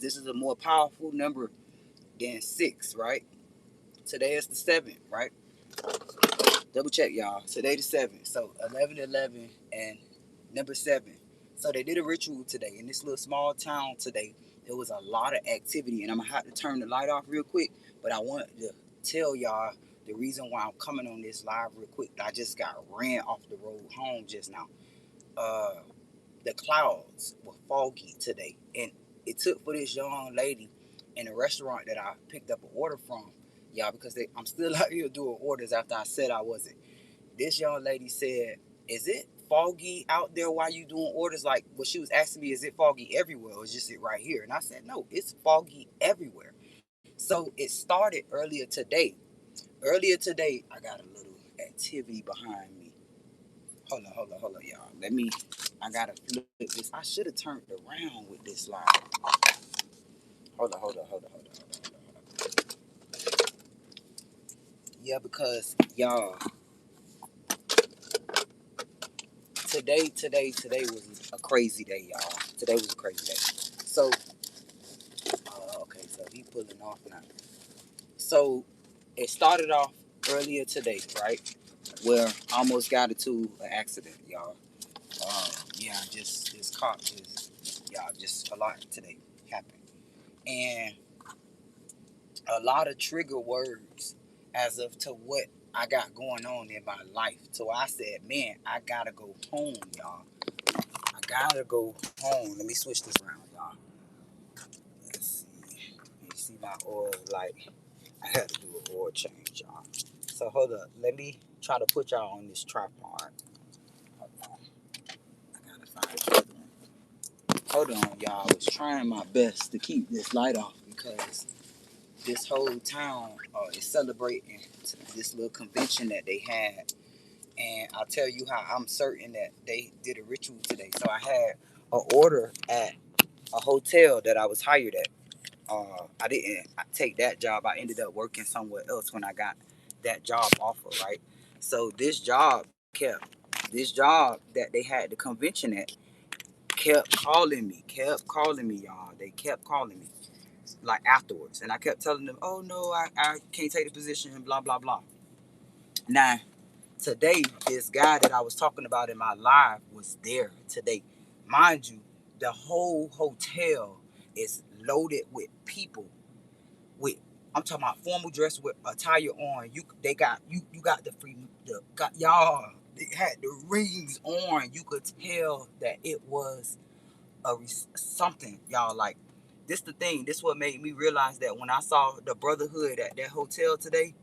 This is a more powerful number than 6, right? Today is the 7th, right? Double check, y'all. Today the 7th. So 11, and number 7. So they did a ritual today in this little small town today. There was a lot of activity, and I'm gonna have to turn the light off real quick. But I want to tell y'all the reason why I'm coming on this live real quick. I just got ran off the road home just now. Uh, the clouds were foggy today, and it took for this young lady in a restaurant that I picked up an order from, y'all, because I'm still out here doing orders after I said I wasn't. This young lady said, "Is it foggy out there while you doing orders?" Like, what she was asking me, is it foggy everywhere or is just it right here? And I said, no, it's foggy everywhere. So it started earlier today. Earlier today, I got a little activity behind me. Hold on, y'all. I gotta flip this. I should have turned around with this slide. Hold on. Yeah, because y'all, today was a crazy day, y'all. Today was a crazy day. So, okay, so he pulling off now. So, it started off earlier today, right? Where I almost got into an accident, y'all. Yeah, just this car just a lot today happened. And a lot of trigger words as of to what I got going on in my life. So I said, man, I gotta go home, y'all. I gotta go home. Let me switch this around, y'all. Let's see. You see my oil light. I had to do an oil change, y'all. So hold up. Let me try to put y'all on this tripod. Hold on. I gotta find the other one. Hold on, y'all. I was trying my best to keep this light off because this whole town is celebrating this little convention that they had. And I'll tell you how I'm certain that they did a ritual today. So I had an order at a hotel that I was hired at. I didn't take that job. I ended up working somewhere else when I got that job offer, right? So this job that they had the convention at kept calling me, y'all. They kept calling me like afterwards. And I kept telling them, oh no, I can't take the position, blah, blah, blah. Now, today, this guy that I was talking about in my live was there today. Mind you, the whole hotel is loaded with people with, I'm talking about formal dress with attire on. You got the got y'all. They had the rings on. You could tell that it was something, y'all. Like, this the thing. This what made me realize that when I saw the brotherhood at that hotel today,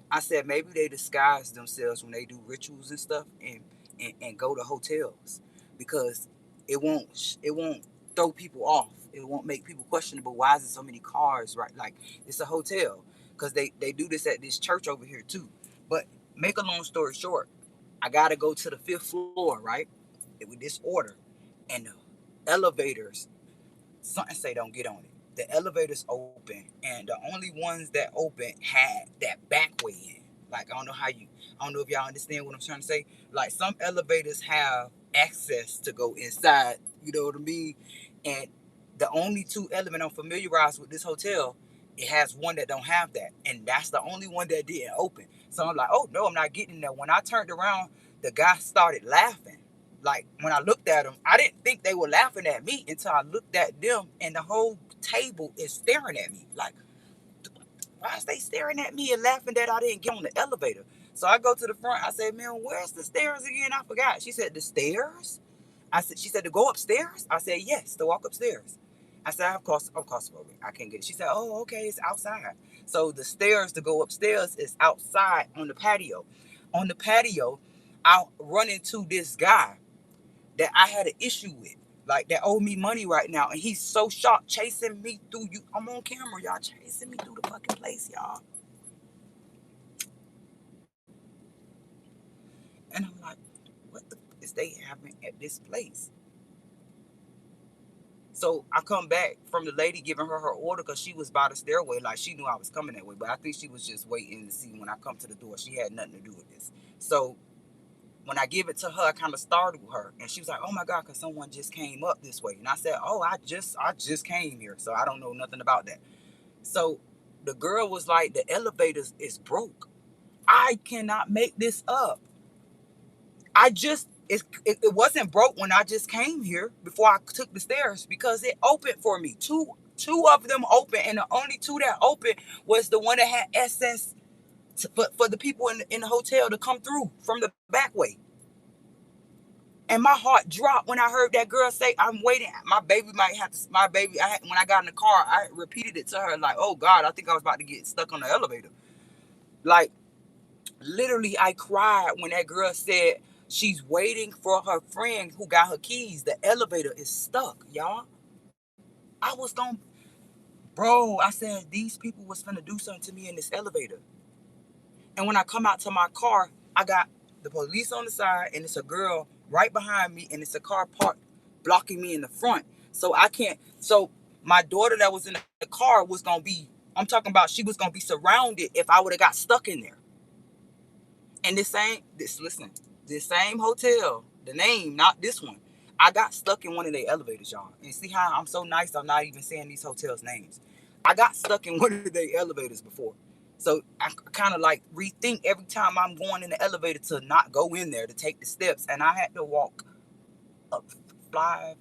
I said maybe they disguise themselves when they do rituals and stuff and go to hotels because it won't throw people off. It won't make people questionable. Why is there so many cars? Right, like it's a hotel because they do this at this church over here too. But make a long story short, I gotta go to the 5th floor, right, with this order, and the elevators, something say don't get on it. The elevators open, and the only ones that open had that back way in. Like, I don't know if y'all understand what I'm trying to say. Like, some elevators have access to go inside, you know what I mean? And the only two elevators I'm familiarized with this hotel, it has one that don't have that, and that's the only one that didn't open. So I'm like, oh no, I'm not getting there. When I turned around, the guy started laughing. Like, when I looked at them, I didn't think they were laughing at me until I looked at them, and the whole table is staring at me. Like, why is they staring at me and laughing that I didn't get on the elevator? So I go to the front. I said, man, where's the stairs again? I forgot. She said, the stairs? She said, to go upstairs? I said, yes, to walk upstairs. I said, I'm claustrophobic. I can't get it. She said, oh, okay, it's outside. So the stairs to go upstairs is outside on the patio. On the patio, I run into this guy that I had an issue with, like that owed me money right now, and he's so sharp chasing me through you. I'm on camera, y'all, chasing me through the fucking place, y'all. And I'm like, what the fuck is they having at this place? So I come back from the lady giving her order because she was by the stairway, like she knew I was coming that way. But I think she was just waiting to see when I come to the door. She had nothing to do with this. So When I give it to her, I kind of startled her, and she was like, "Oh my God," because someone just came up this way, and I said, "Oh, I just came here, so I don't know nothing about that." So the girl was like, "The elevator is broke." I cannot make this up. It wasn't broke when I just came here before I took the stairs because it opened for me. Two of them open, and the only two that opened was the one that had access for the people in the hotel to come through from the back way. And my heart dropped when I heard that girl say, "I'm waiting. My baby might have to." My baby, when I got in the car, I repeated it to her like, "Oh God, I think I was about to get stuck on the elevator." Like literally, I cried when that girl said she's waiting for her friend who got her keys. The elevator is stuck, y'all. I was going, bro. I said these people was finna do something to me in this elevator. And when I come out to my car, I got the police on the side, and it's a girl right behind me, and it's a car parked blocking me in the front. So I can't. So my daughter that was in the car was gonna be. I'm talking about she was gonna be surrounded if I would have got stuck in there. And this same hotel, the name, not this one. I got stuck in one of their elevators, y'all. And see how I'm so nice, I'm not even saying these hotels' names. I got stuck in one of their elevators before. So I kind of like rethink every time I'm going in the elevator to not go in there to take the steps. And I had to walk up five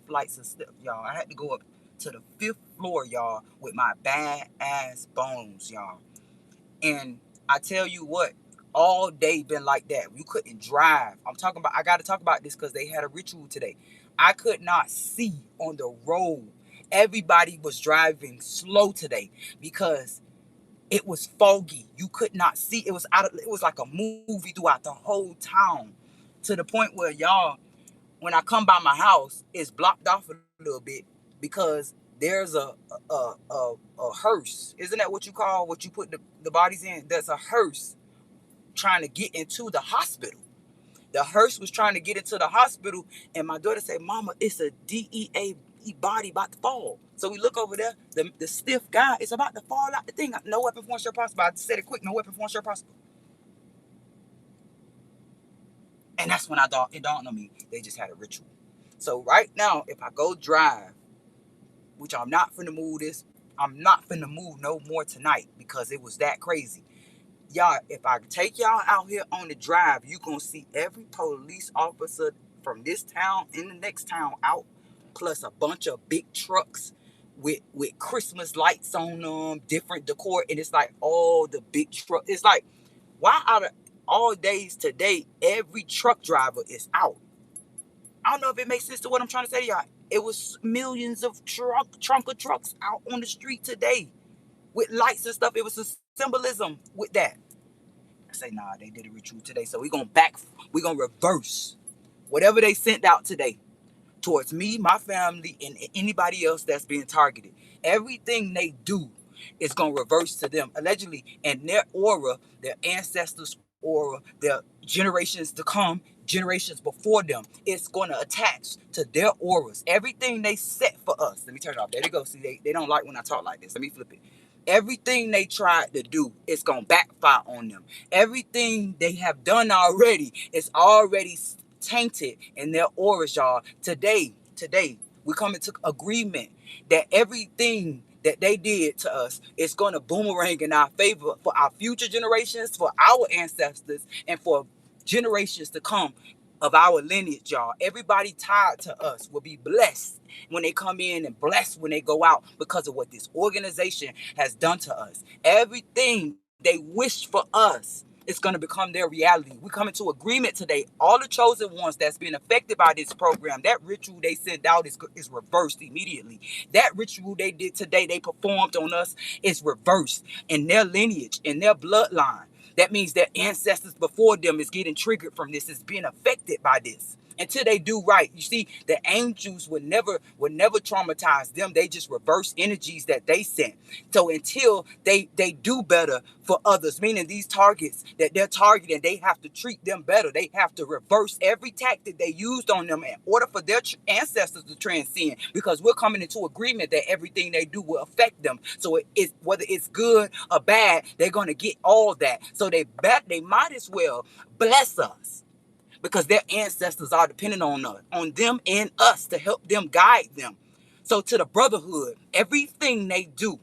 flights of steps, y'all. I had to go up to the fifth floor, y'all, with my bad ass bones, y'all. And I tell you what, all day been like that. You couldn't drive. I got to talk about this because they had a ritual today. I could not see on the road. Everybody was driving slow today because it was foggy. You could not see. It was like a movie throughout the whole town, to the point where, y'all, when I come by my house, it's blocked off a little bit because there's a hearse. Isn't that what you call what you put the bodies in? There's a hearse trying to get into the hospital. The hearse was trying to get into the hospital, and my daughter said, "Mama, it's a DEA body about to fall." So we look over there. The stiff guy is about to fall out the thing. No weapon form shall prosper. I said it quick. No weapon form shall prosper. And that's when I thought it dawned on me. They just had a ritual. So right now, if I go drive, which I'm not finna move this. I'm not finna move no more tonight because it was that crazy. Y'all, if I take y'all out here on the drive, you gonna see every police officer from this town in the next town out, plus a bunch of big trucks with Christmas lights on them, different decor, and it's like all the big truck. It's like, why out of all days today, every truck driver is out? I don't know if it makes sense to what I'm trying to say to y'all. It was millions of trunk of trucks out on the street today with lights and stuff. It was a symbolism with that. I say, nah, they did a ritual today. So we're gonna reverse whatever they sent out today towards me, my family, and anybody else that's being targeted. Everything they do is going to reverse to them, allegedly, and their aura, their ancestors' aura, their generations to come, generations before them. It's going to attach to their auras. Everything they set for us. Let me turn it off. There they go. See, they don't like when I talk like this. Let me flip it. Everything they tried to do, it's going to backfire on them. Everything they have done already is already tainted in their auras, y'all. Today, we come into agreement that everything that they did to us is going to boomerang in our favor for our future generations, for our ancestors, and for generations to come of our lineage, y'all. Everybody tied to us will be blessed when they come in and blessed when they go out because of what this organization has done to us. Everything they wish for us, it's going to become their reality. We come into agreement today. All the chosen ones that's been affected by this program, that ritual they sent out is reversed immediately. That ritual they did today, they performed on us, is reversed in their lineage, in their bloodline. That means their ancestors before them is getting triggered from this, is being affected by this. until they do right. You see, the angels would never traumatize them. They just reverse energies that they sent. So until they do better for others, meaning these targets that they're targeting, they have to treat them better. They have to reverse every tactic they used on them in order for their ancestors to transcend, because we're coming into agreement that everything they do will affect them. So whether it's good or bad, they're going to get all that. So they might as well bless us, because their ancestors are dependent on us, on them and us, to help them guide them. So to the brotherhood, everything they do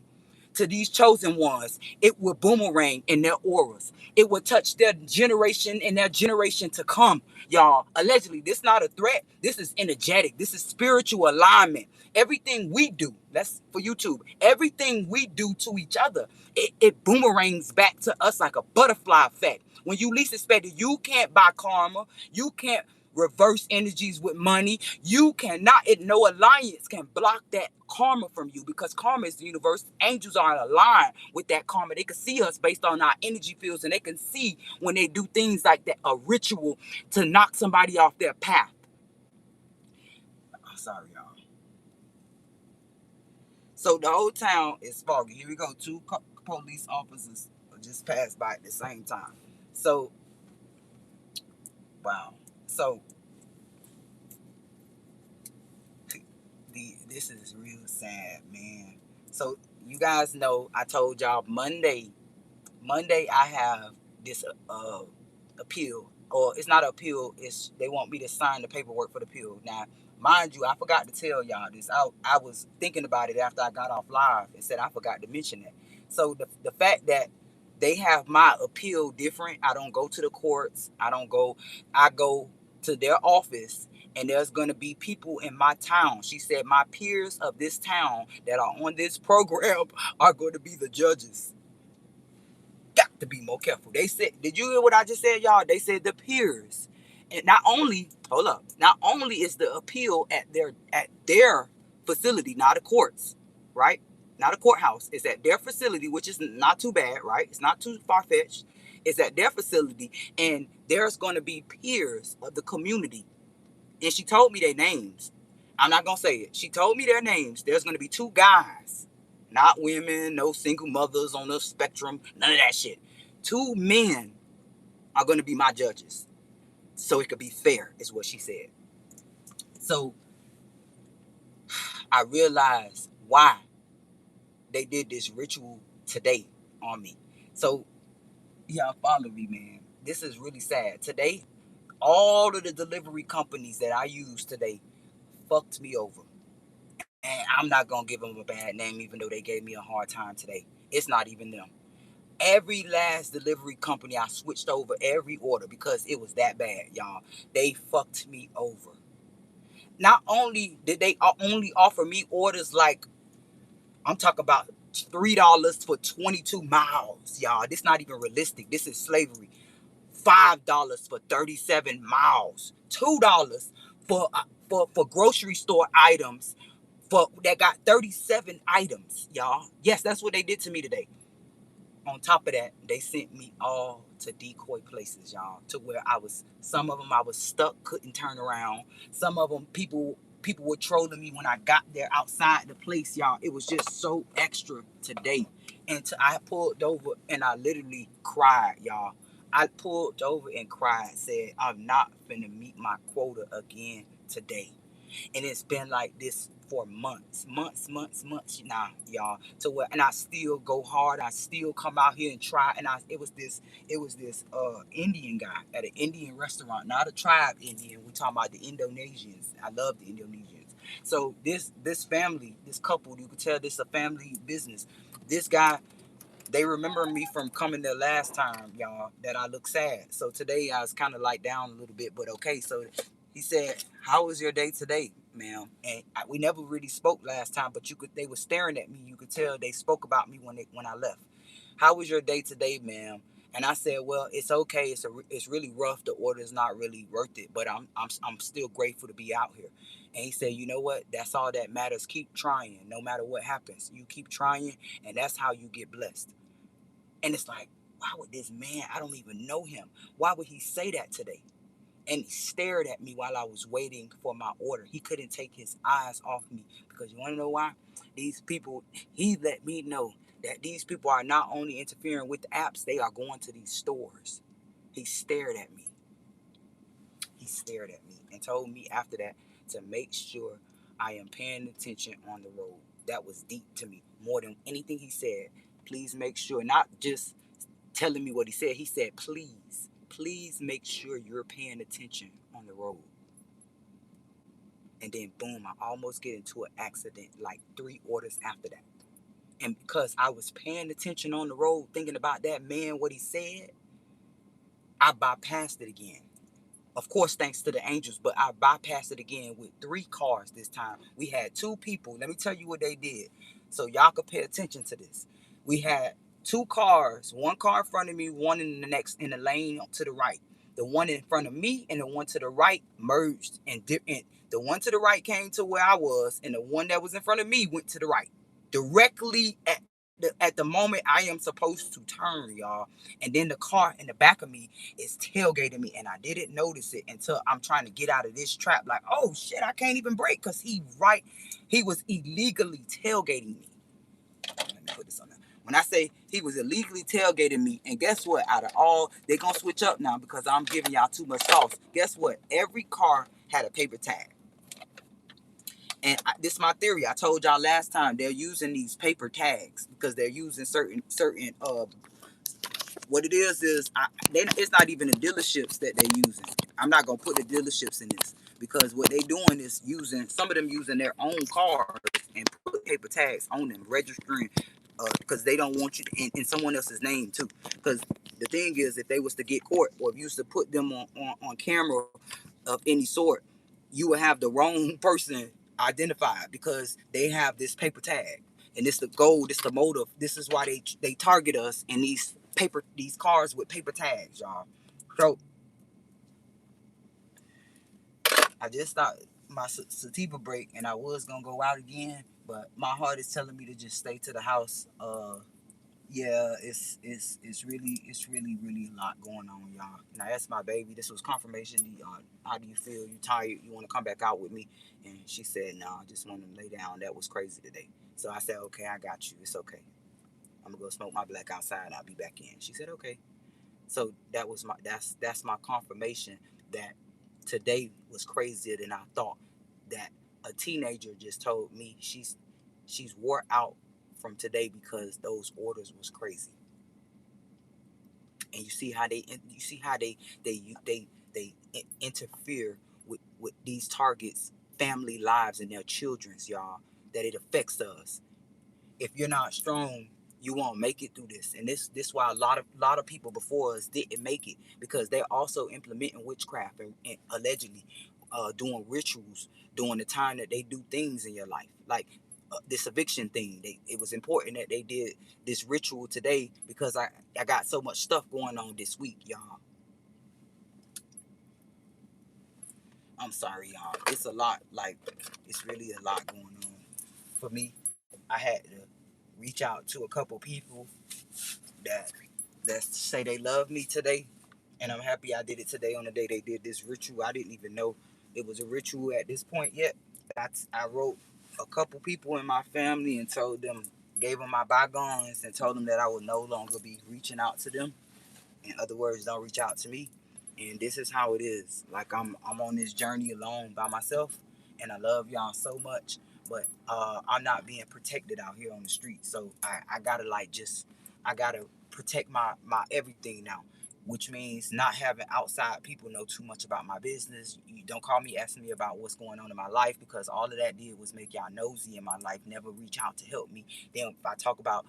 to these chosen ones, it will boomerang in their auras. It will touch their generation and their generation to come, y'all. Allegedly, this is not a threat. This is energetic. This is spiritual alignment. Everything we do, that's for YouTube, everything we do to each other, it boomerangs back to us like a butterfly effect. When you least expect it, you can't buy karma. You can't reverse energies with money. You cannot, no alliance can block that karma from you, because karma is the universe. Angels are aligned with that karma. They can see us based on our energy fields, and they can see when they do things like that, a ritual to knock somebody off their path. I'm sorry, y'all. So the whole town is foggy. Here we go. Two police officers just passed by at the same time. So, wow. So this is real sad, man. So you guys know I told y'all Monday I have this appeal, or it's not an appeal. It's they want me to sign the paperwork for the appeal. Now, mind you, I forgot to tell y'all this. I was thinking about it after I got off live and said I forgot to mention that. So the fact that they have my appeal different. I don't go to the courts. I don't go. I go to their office, and there's going to be people in my town. She said my peers of this town that are on this program are going to be the judges. Got to be more careful. They said, did you hear what I just said, y'all? They said the peers. And not only, hold up, not only is the appeal at their facility, not the courts, right? Not a courthouse. It's at their facility, which is not too bad, right? It's not too far-fetched. It's at their facility, and there's going to be peers of the community. And she told me their names. I'm not going to say it. She told me their names. There's going to be two guys, not women, no single mothers on the spectrum, none of that shit. Two men are going to be my judges. So it could be fair, is what she said. So I realized why they did this ritual today on me. So y'all follow me, man. This is really sad. Today, all of the delivery companies that I use today fucked me over. And I'm not going to give them a bad name, even though they gave me a hard time today. It's not even them. Every last delivery company, I switched over every order because it was that bad, y'all. They fucked me over. Not only did they only offer me orders like, I'm talking about $3 for 22 miles, y'all. This not even realistic. This is slavery. $5 for 37 miles. $2 for grocery store items for that got 37 items, y'all. Yes, that's what they did to me today. On top of that, they sent me all to decoy places, y'all, to where some of them I was stuck, couldn't turn around. Some of them, people were trolling me when I got there outside the place, y'all. It was just so extra today. And I pulled over and I literally cried, y'all. I pulled over and cried, said, I'm not finna meet my quota again today. And it's been like this for months now, y'all. To where, and I still go hard. I still come out here and try. And it was this Indian guy at an Indian restaurant, not a tribe Indian. We talking about the Indonesians. I love the Indonesians. So this family, this couple, you could tell this is a family business. This guy, they remember me from coming there last time, y'all, that I look sad. So today I was kind of like down a little bit, but okay. So he said, how was your day today, ma'am? And we never really spoke last time, but they were staring at me. You could tell they spoke about me when I left. How was your day today, ma'am? And I said, well, it's okay. It's really rough. The order is not really worth it, but I'm still grateful to be out here. And he said, you know what? That's all that matters. Keep trying. No matter what happens, you keep trying, and that's how you get blessed. And it's like, why would this man, I don't even know him, why would he say that today? and he stared at me while I was waiting for my order. He couldn't take his eyes off me, because you want to know why? These people, he let me know that these people are not only interfering with the apps, they are going to these stores. He stared at me. He stared at me and told me after that to make sure I am paying attention on the road. That was deep to me, more than anything he said. Please make sure, not just telling me what he said. He said, please make sure you're paying attention on the road. And then boom, I almost get into an accident like 3 orders after that. And because I was paying attention on the road, thinking about that man, what he said, I bypassed it again. Of course, thanks to the angels, but I bypassed it again with 3 cars this time. We had 2 people. Let me tell you what they did, so y'all could pay attention to this. We had 2 cars, 1 car in front of me, one in the next in the lane to the right. The one in front of me and the one to the right merged, and the one to the right came to where I was, and the one that was in front of me went to the right, directly at the moment I am supposed to turn, y'all. And then the car in the back of me is tailgating me, and I didn't notice it until I'm trying to get out of this trap. Like, oh shit, I can't even brake, because he was illegally tailgating me. Let me put this on there. When I say he was illegally tailgating me, and guess what? Out of all, they're gonna switch up now because I'm giving y'all too much sauce. Guess what? Every car had a paper tag. And this is my theory. I told y'all last time, they're using these paper tags because they're using certain what it is it's not even the dealerships that they're using. I'm not gonna put the dealerships in this, because what they doing is using, some of them using their own cars and put paper tags on them, registering, because they don't want you in someone else's name too. Because the thing is, if they was to get caught, or if you used to put them on camera of any sort, you would have the wrong person identified, because they have this paper tag. And it's the goal, it's the motive. This is why they target us in these cars with paper tags, y'all. So I just thought my sativa break, and I was gonna go out again, but my heart is telling me to just stay to the house. Yeah, it's really a lot going on, y'all. Now that's my baby. This was confirmation. How do you feel? You tired? You want to come back out with me? And she said, no, I just want to lay down. That was crazy today. So I said, okay, I got you. It's okay. I'm gonna go smoke my black outside. I'll be back in. She said, okay. So that's my confirmation that today was crazier than I thought. That a teenager just told me she's wore out from today because those orders was crazy. And you see how they interfere with these targets, family lives and their children's, y'all. That it affects us. If you're not strong, you won't make it through this. And this why a lot of people before us didn't make it, because they're also implementing witchcraft and allegedly doing rituals during the time that they do things in your life, like this eviction thing. It was important that they did this ritual today, because I got so much stuff going on this week, y'all. I'm sorry, y'all. It's a lot. Like, it's really a lot going on for me. I had to reach out to a couple people that say they love me today, and I'm happy I did it today on the day they did this ritual. I didn't even know it was a ritual at this point yet. I wrote a couple people in my family and told them, gave them my bygones, and told them that I would no longer be reaching out to them. In other words, don't reach out to me. And this is how it is. Like, I'm on this journey alone by myself, and I love y'all so much. But I'm not being protected out here on the street. So I gotta I gotta protect my everything now. Which means not having outside people know too much about my business. You don't call me asking me about what's going on in my life, because all of that did was make y'all nosy in my life, never reach out to help me. Then if I talk about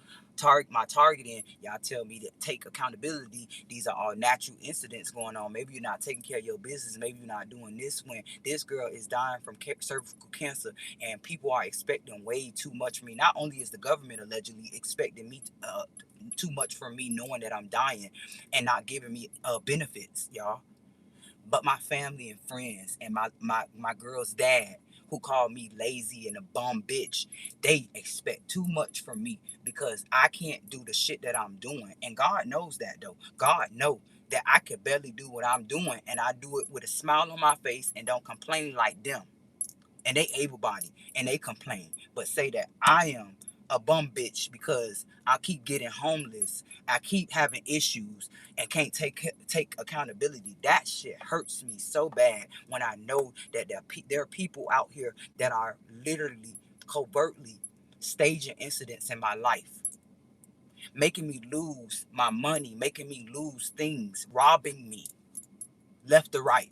my targeting, y'all tell me to take accountability. These are all natural incidents going on. Maybe you're not taking care of your business. Maybe you're not doing this, when this girl is dying from cervical cancer, and people are expecting way too much from me. Not only is the government allegedly expecting me too much from me, knowing that I'm dying, and not giving me benefits, y'all, but my family and friends and my girl's dad, who called me lazy and a bum bitch, they expect too much from me, because I can't do the shit that I'm doing. And God knows that, though. God knows. that I could barely do what I'm doing, and I do it with a smile on my face and don't complain like them. And they able-bodied and they complain, but say that I am a bum bitch because I keep getting homeless, I keep having issues, and can't take accountability. That shit hurts me so bad when I know that there are people out here that are literally covertly staging incidents in my life, making me lose my money, making me lose things, robbing me left or right,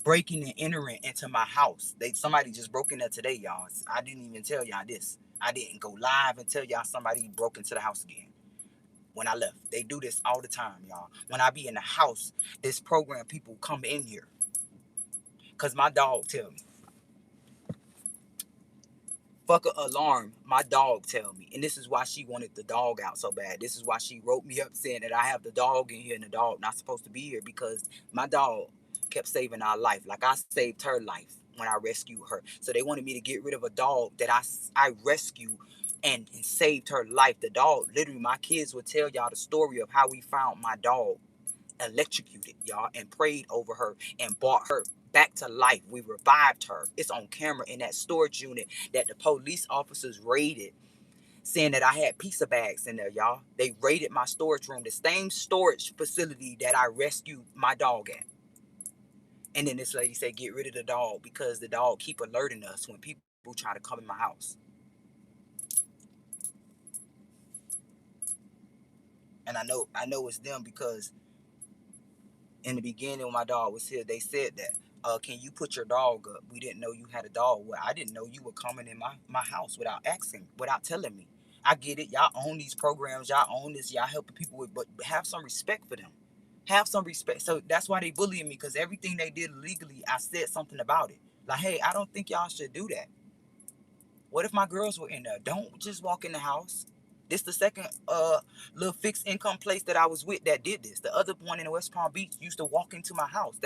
breaking and entering into my house. Somebody just broke in there today, y'all. I didn't even tell y'all this. I didn't go live and tell y'all somebody broke into the house again when I left. They do this all the time, y'all. When I be in the house, this program people come in here. Cause my dog tell me. Fuck an alarm, my dog tell me. And this is why she wanted the dog out so bad. This is why she wrote me up saying that I have the dog in here and the dog not supposed to be here, because my dog kept saving our life. Like I saved her life when I rescued her. So they wanted me to get rid of a dog that I rescued and saved her life. The dog, literally, my kids would tell y'all the story of how we found my dog electrocuted, y'all, and prayed over her and brought her back to life. We revived her. It's on camera in that storage unit that the police officers raided, saying that I had pizza bags in there, y'all. They raided my storage room, the same storage facility that I rescued my dog at. And then this lady said, get rid of the dog because the dog keep alerting us when people try to come in my house. And I know it's them because in the beginning when my dog was here, they said that, can you put your dog up? We didn't know you had a dog. Well, I didn't know you were coming in my house without asking, without telling me. I get it. Y'all own these programs. Y'all own this. Y'all helping people with, but have some respect for them. Have some respect. So that's why they bullying me, because everything they did legally, I said something about it. Like, hey, I don't think y'all should do that. What if my girls were in there? Don't just walk in the house. This the second little fixed income place that I was with that did this. The other one in West Palm Beach used to walk into my house.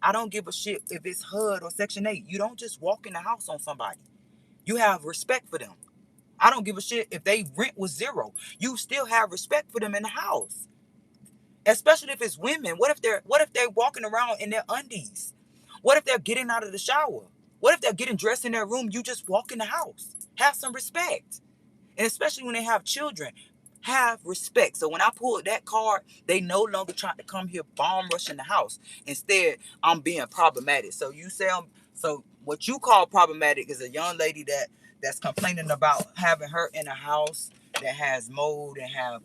I don't give a shit if it's HUD or Section 8. You don't just walk in the house on somebody. You have respect for them. I don't give a shit if they rent was zero. You still have respect for them in the house. Especially if it's women. What if they're walking around in their undies? What if they're getting out of the shower? What if they're getting dressed in their room? You just walk in the house. Have some respect. And especially when they have children, have respect. So when I pulled that card, they no longer trying to come here bomb rushing the house. Instead, I'm being problematic. So you say so what you call problematic is a young lady that's complaining about having her in a house that has mold and have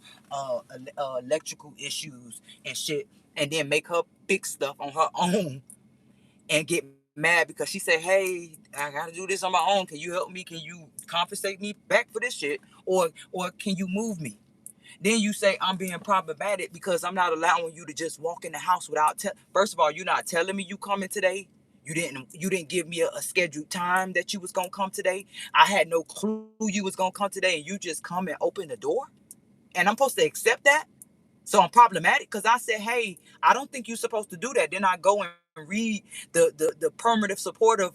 electrical issues and shit, and then make her fix stuff on her own and get mad because she said, hey, I gotta do this on my own. Can you help me? Can you compensate me back for this shit? Or can you move me? Then you say I'm being problematic because I'm not allowing you to just walk in the house without first of all, you're not telling me you coming today. You didn't give me a scheduled time that you was gonna come today. I had no clue you was gonna come today, and you just come and open the door. And I'm supposed to accept that? So I'm problematic because I said, hey, I don't think you're supposed to do that. Then I go and read the permanent supportive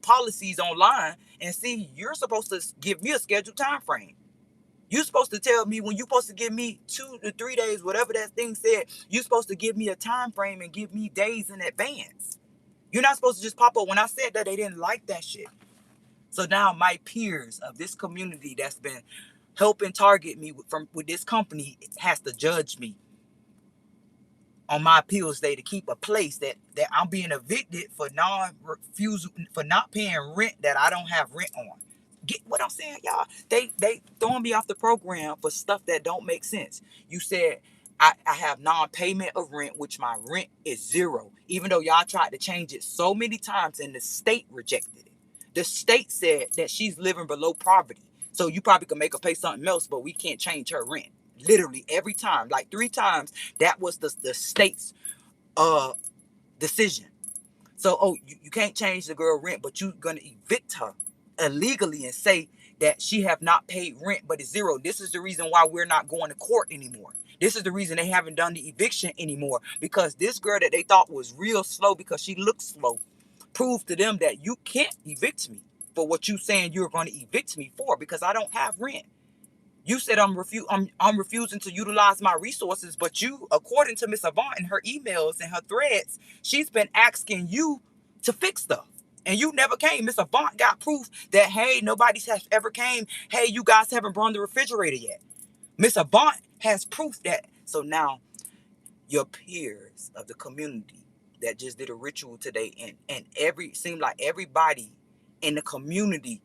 policies online and see you're supposed to give me a scheduled time frame. You're supposed to tell me when you're supposed to give me 2 to 3 days, whatever that thing said. You're supposed to give me a time frame and give me days in advance. You're not supposed to just pop up. When I said that, they didn't like that shit. So now my peers of this community that's been helping target me with this company has to judge me on my appeals day to keep a place that I'm being evicted for non-refusal, for not paying rent that I don't have rent on. Get what I'm saying, y'all? They throwing me off the program for stuff that don't make sense. You said I have non-payment of rent, which my rent is zero, even though y'all tried to change it so many times and the state rejected it. The state said that she's living below poverty, so you probably could make her pay something else, but we can't change her rent. Literally every time, like 3 times, that was the state's uh decision. So, you can't change the girl rent, but you're gonna evict her illegally and say that she have not paid rent, but it's zero. This is the reason why we're not going to court anymore. This is the reason they haven't done the eviction anymore, because this girl that they thought was real slow because she looked slow proved to them that you can't evict me for what you saying you're going to evict me for, because I don't have rent. You said I'm refusing to utilize my resources, but you, according to Miss Avant in her emails and her threads, she's been asking you to fix stuff. And you never came. Miss Avant got proof that, hey, nobody has ever came. Hey, you guys haven't brought the refrigerator yet. Miss Avant has proof that. So now your peers of the community that just did a ritual today, and every seemed like everybody in the community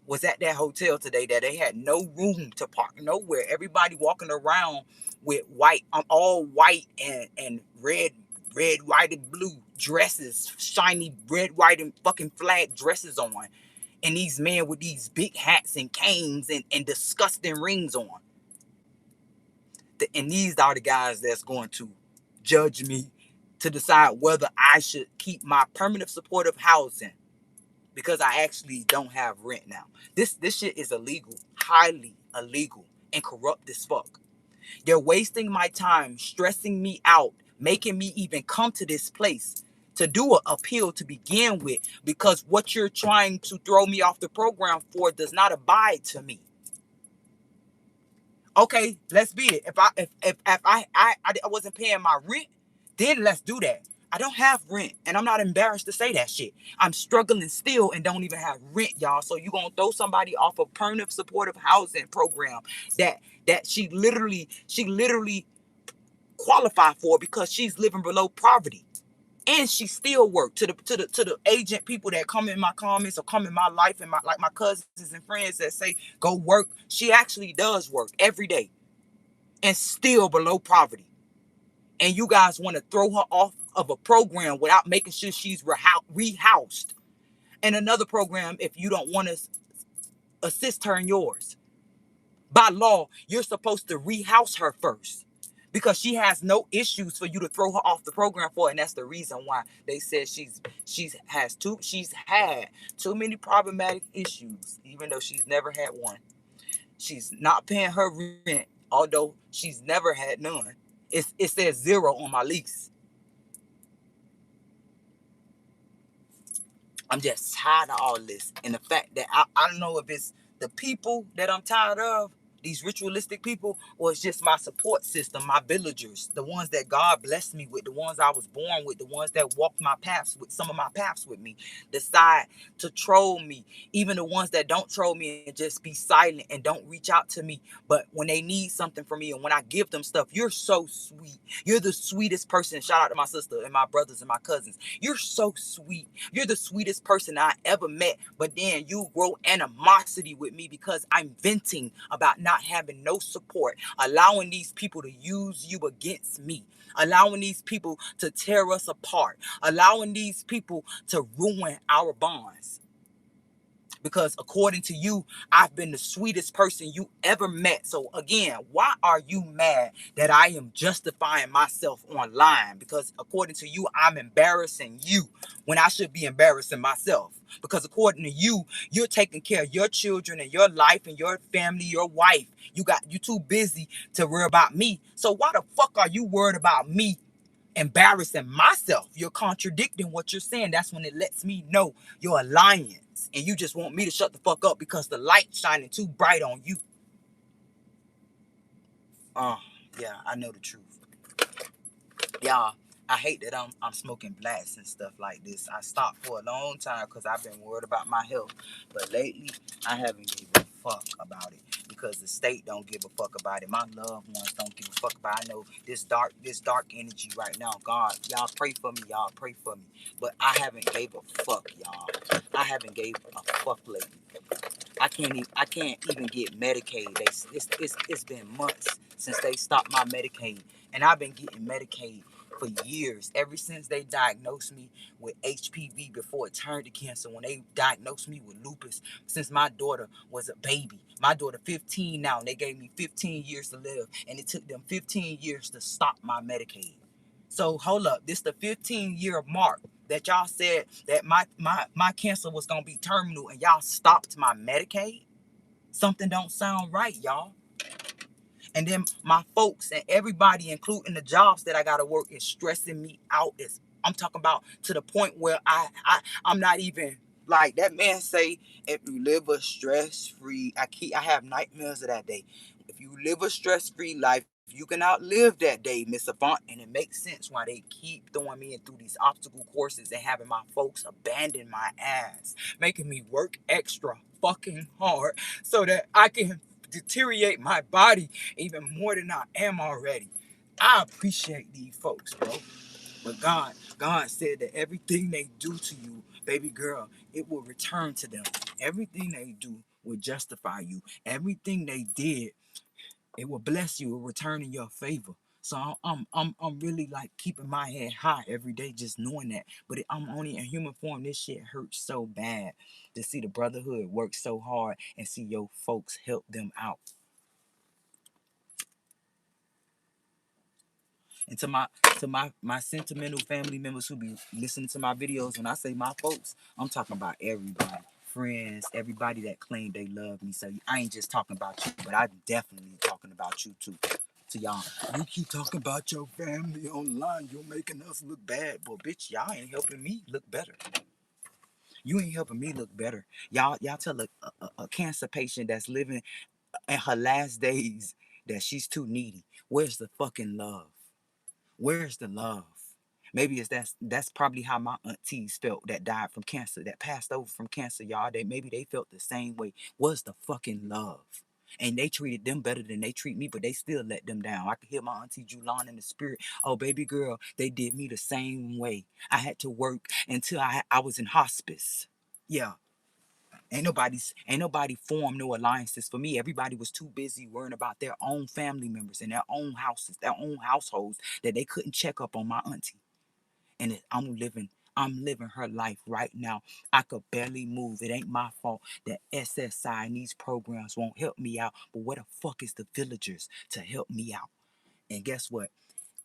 was at that hotel today, that they had no room to park nowhere. Everybody walking around with white, all white and red, white, and blue dresses, shiny red, white, and fucking flag dresses on. And these men with these big hats and canes and disgusting rings on. And these are the guys that's going to judge me to decide whether I should keep my permanent supportive housing, because I actually don't have rent now. This shit is illegal, highly illegal, and corrupt as fuck. They're wasting my time, stressing me out, making me even come to this place to do an appeal to begin with, because what you're trying to throw me off the program for does not abide to me. Okay, let's beat it. If I wasn't paying my rent, then let's do that. I don't have rent, and I'm not embarrassed to say that shit. I'm struggling still and don't even have rent, y'all. So you gonna throw somebody off a permanent supportive housing program that she literally qualified for, because she's living below poverty. And she still work to the agent people that come in my comments or come in my life, and my, like my cousins and friends that say go work. She actually does work every day and still below poverty. And you guys want to throw her off of a program without making sure she's rehoused. And another program if you don't want to assist her in yours. By law, you're supposed to rehouse her first, because she has no issues for you to throw her off the program for. And that's the reason why they said she's had too many problematic issues, even though she's never had one. She's not paying her rent, although she's never had none. It says 0 on my lease. I'm just tired of all this. And the fact that I don't know if it's the people that I'm tired of, these ritualistic people, or it's just my support system, my villagers, the ones that God blessed me with, the ones I was born with, the ones that walked my paths with, some of my paths with me, decide to troll me. Even the ones that don't troll me and just be silent and don't reach out to me. But when they need something from me and when I give them stuff, you're so sweet. You're the sweetest person. Shout out to my sister and my brothers and my cousins. You're so sweet. You're the sweetest person I ever met. But then you grow animosity with me because I'm venting about not having no support, allowing these people to use you against me, allowing these people to tear us apart, allowing these people to ruin our bonds. Because according to you, I've been the sweetest person you ever met. So again, why are you mad that I am justifying myself online? Because according to you, I'm embarrassing you when I should be embarrassing myself. Because according to you, you're taking care of your children and your life and your family, your wife. You too busy to worry about me. So why the fuck are you worried about me embarrassing myself? You're contradicting what you're saying. That's when it lets me know you're a lion. And you just want me to shut the fuck up because the light's shining too bright on you. Yeah, I know the truth. Y'all, I hate that I'm smoking blacks and stuff like this. I stopped for a long time because I've been worried about my health. But lately, I haven't given a fuck about it because the state don't give a fuck about it. My loved ones don't give a fuck about it. I know this dark energy right now. God, y'all pray for me. Y'all pray for me. But I haven't gave a fuck, y'all. I haven't gave a fuck lately. I can't even get Medicaid. It's been months since they stopped my Medicaid, and I've been getting Medicaid for years. Ever since they diagnosed me with HPV before it turned to cancer, when they diagnosed me with lupus, since my daughter was a baby. My daughter 15 now, and they gave me 15 years to live, and it took them 15 years to stop my Medicaid. So hold up, this the 15-year mark that y'all said that my cancer was gonna be terminal, and y'all stopped my Medicaid. Something don't sound right, y'all. And then my folks and everybody, including the jobs that I gotta work, is stressing me out. I'm talking about to the point where I'm not even Like that man say, if you live a stress-free, I have nightmares of that day. If you live a stress-free life, you can outlive that day, Miss Avant. And it makes sense why they keep throwing me in through these obstacle courses and having my folks abandon my ass, making me work extra fucking hard so that I can deteriorate my body even more than I am already. I appreciate these folks, bro. But God said that everything they do to you, baby girl, it will return to them. Everything they do will justify you. Everything they did, it will bless you. It will return in your favor. So I'm really like keeping my head high every day, just knowing that. But I'm only in human form. This shit hurts so bad to see the brotherhood work so hard and see your folks help them out. And to my sentimental family members who be listening to my videos, when I say my folks, I'm talking about everybody. Friends, everybody that claim they love me. So I ain't just talking about you, but I'm definitely talking about you too. To y'all, you keep talking about your family online, you're making us look bad. But bitch, y'all ain't helping me look better. You ain't helping me look better. Y'all tell a cancer patient that's living in her last days that she's too needy. Where's the fucking love? Where's the love? Maybe that's probably how my aunties felt that died from cancer, that passed over from cancer, y'all. Maybe they felt the same way. What's the fucking love? And they treated them better than they treat me, but they still let them down. I could hear my auntie Julan in the spirit. Oh, baby girl, they did me the same way. I had to work until I was in hospice. Yeah. Ain't nobody formed no alliances for me. Everybody was too busy worrying about their own family members and their own houses, their own households, that they couldn't check up on my auntie. And I'm living her life right now. I could barely move. It ain't my fault that SSI and these programs won't help me out. But where the fuck is the villagers to help me out? And guess what?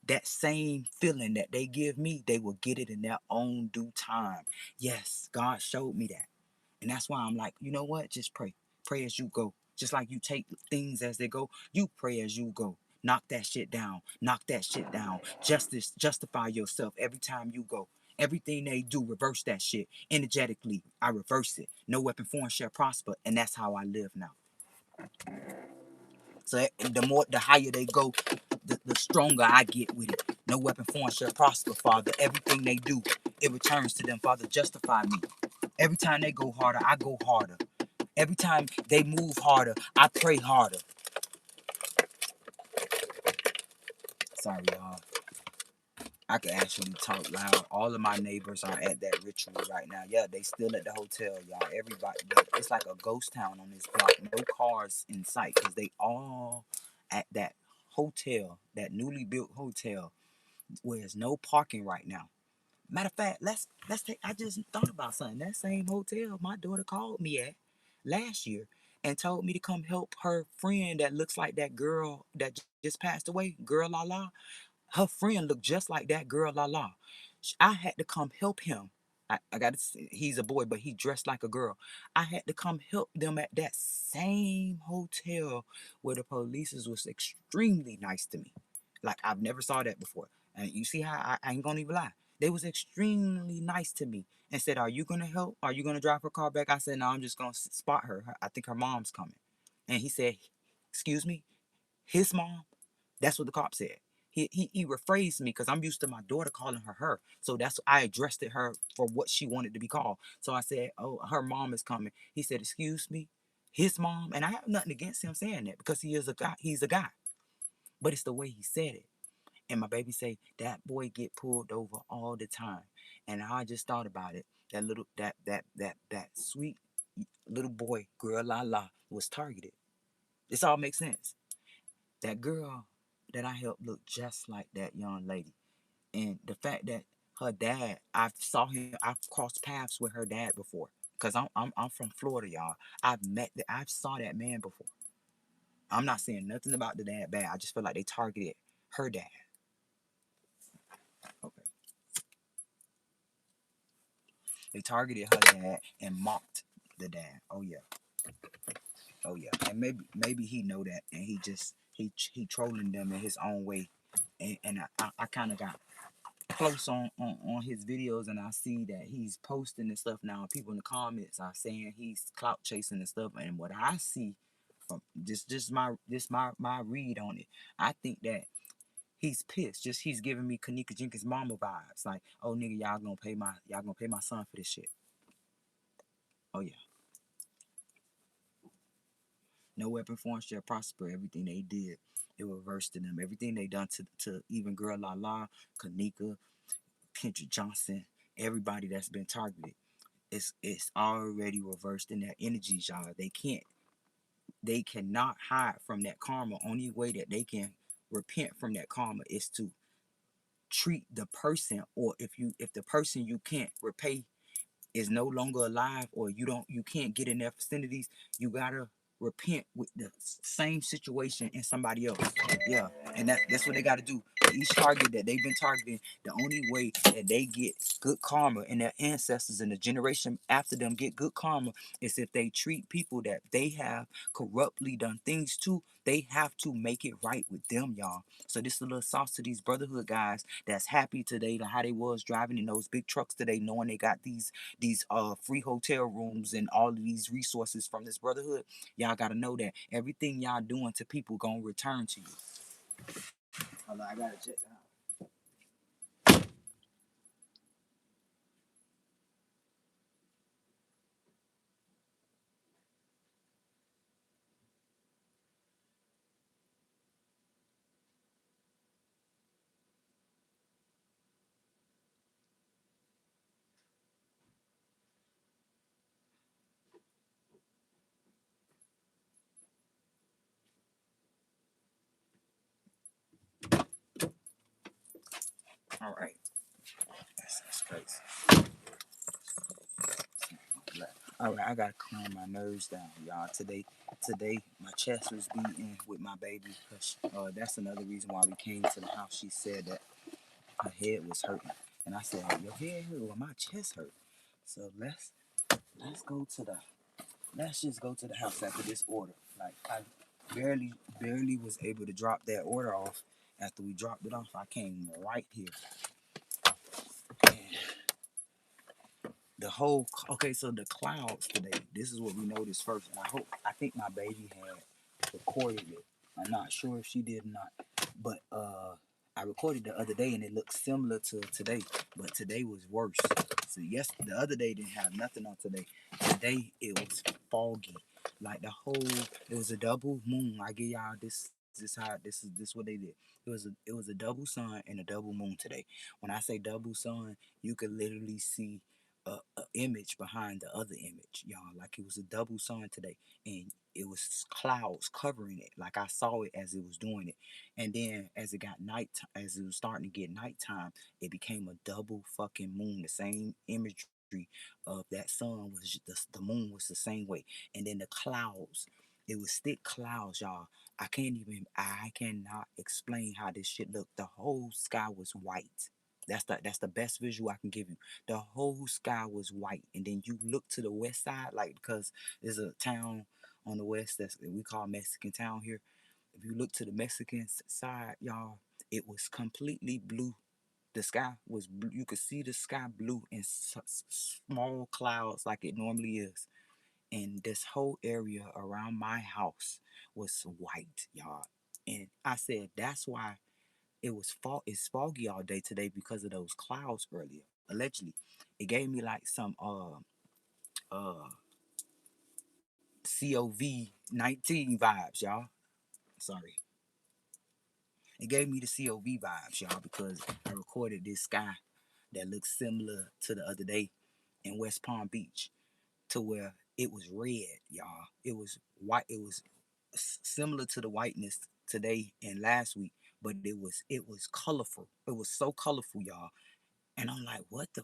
That same feeling that they give me, they will get it in their own due time. Yes, God showed me that. And that's why I'm like, you know what? Just pray. Pray as you go. Just like you take things as they go, you pray as you go. Knock that shit down. Knock that shit down. Justify yourself every time you go. Everything they do, reverse that shit. Energetically, I reverse it. No weapon formed shall prosper. And that's how I live now. So the higher they go, the stronger I get with it. No weapon formed shall prosper, Father. Everything they do, it returns to them, Father. Justify me. Every time they go harder, I go harder. Every time they move harder, I pray harder. Sorry, y'all. I can actually talk loud. All of my neighbors are at that ritual right now. Yeah, they still at the hotel, y'all. Everybody, it's like a ghost town on this block. No cars in sight because they all at that hotel, that newly built hotel, where there's no parking right now. Matter of fact, let's take. I just thought about something. That same hotel my daughter called me at last year and told me to come help her friend that looks like that girl that just passed away, girl La La. Her friend looked just like that girl La La. I had to come help him. I got to. He's a boy, but he dressed like a girl. I had to come help them at that same hotel where the police was extremely nice to me. Like I've never saw that before. And you see how I ain't gonna even lie. They was extremely nice to me and said, "Are you gonna help? Are you gonna drive her car back?" I said, "No, I'm just gonna spot her. I think her mom's coming." And he said, "Excuse me, his mom?" That's what the cop said. He rephrased me because I'm used to my daughter calling her. So that's I addressed it her for what she wanted to be called. So I said, "Oh, her mom is coming." He said, "Excuse me, his mom?" And I have nothing against him saying that because he is a guy. He's a guy, but it's the way he said it. And my baby say that boy get pulled over all the time. And I just thought about it. That little that sweet little boy, girl La La, was targeted. This all makes sense. That girl that I helped looked just like that young lady. And the fact that her dad, I've crossed paths with her dad before. Cause I'm from Florida, y'all. I've saw that man before. I'm not saying nothing about the dad bad. I just feel like they targeted her dad. Okay. They targeted her dad and mocked the dad. Oh yeah. Oh yeah. And maybe he know that and he trolling them in his own way. And I kind of got close on his videos, and I see that he's posting and stuff now. People in the comments are saying he's clout chasing and stuff. And what I see from just my read on it, I think that he's pissed. Just he's giving me Kanika Jenkins mama vibes. Like, oh nigga, y'all gonna pay my son for this shit. Oh yeah. No weapon formed shall prosper. Everything they did, it reversed to them. Everything they done to even girl La La, Kanika, Kendra Johnson, everybody that's been targeted. It's already reversed in their energies, y'all. They cannot hide from that karma. Only way that they can repent from that karma is to treat the person, or if the person you can't repay is no longer alive, or you can't get in their vicinities, you gotta repent with the same situation in somebody else. Yeah, and that's what they gotta do. Each target that they've been targeting, the only way that they get good karma and their ancestors and the generation after them get good karma is if they treat people that they have corruptly done things to. They have to make it right with them, y'all. So this is a little sauce to these brotherhood guys that's happy today to how they was driving in those big trucks today, knowing they got these free hotel rooms and all of these resources from this brotherhood. Y'all gotta know that everything y'all doing to people gonna return to you. Hold on, I gotta check that out. All right, that's crazy. All right, I gotta calm my nerves down, y'all. Today, my chest was beating with my baby. Cause that's another reason why we came to the house. She said that her head was hurting, and I said, "Your head hurt, or my chest hurt." So let's go to the let's just go to the house after this order. Like I barely was able to drop that order off. After we dropped it off, I came right here. And the whole okay, so the clouds today. This is what we noticed first, and I think my baby had recorded it. I'm not sure if she did or not, but I recorded the other day and it looked similar to today, but today was worse. So yes, the other day didn't have nothing on today. Today it was foggy, like it was a double moon. I give y'all this what they did. It was a double sun and a double moon today. When I say double sun, you could literally see a image behind the other image, y'all. Like it was a double sun today, and it was clouds covering it. Like I saw it as it was doing it, and then as it was starting to get nighttime, it became a double fucking moon. The same imagery of that sun was the moon was the same way, and then the clouds. It was thick clouds, y'all. I cannot explain how this shit looked. The whole sky was white. That's the best visual I can give you. The whole sky was white, and then you look to the west side, like because there's a town on the west that we call Mexican Town here. If you look to the Mexican side, y'all, it was completely blue. The sky was blue. You could see the sky blue in small clouds like it normally is. And this whole area around my house was white, y'all. And I said that's why it's foggy all day today because of those clouds earlier. Allegedly, it gave me like some uh COV-19 vibes, y'all. Sorry. It gave me the COV vibes, y'all, because I recorded this sky that looks similar to the other day in West Palm Beach, to where it was red, y'all. It was white. It was similar to the whiteness today and last week, but it was colorful. It was so colorful, y'all. And I'm like, what the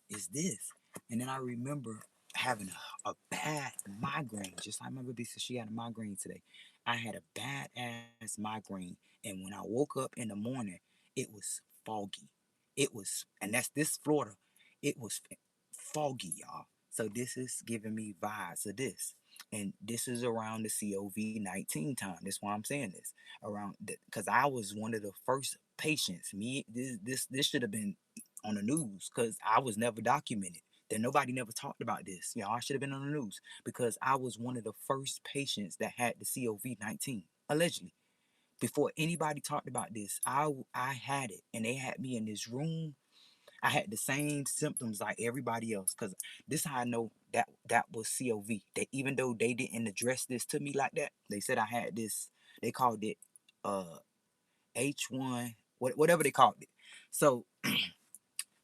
is this? And then I remember having a bad migraine, just like my baby said she had a migraine today. I had a bad ass migraine. And when I woke up in the morning, it was foggy. And that's this Florida, it was foggy, y'all. So this is giving me vibes of this. And this is around the COVID-19 time. That's why I'm saying this. Around because I was one of the first patients. Me, this should have been on the news because I was never documented. That nobody never talked about this. I should have been on the news because I was one of the first patients that had the COVID-19 allegedly. Before anybody talked about this, I had it, and they had me in this room. I had the same symptoms like everybody else. Cause this is how I know that was COVID. That even though they didn't address this to me like that, they said I had this. They called it uh H1, whatever they called it. So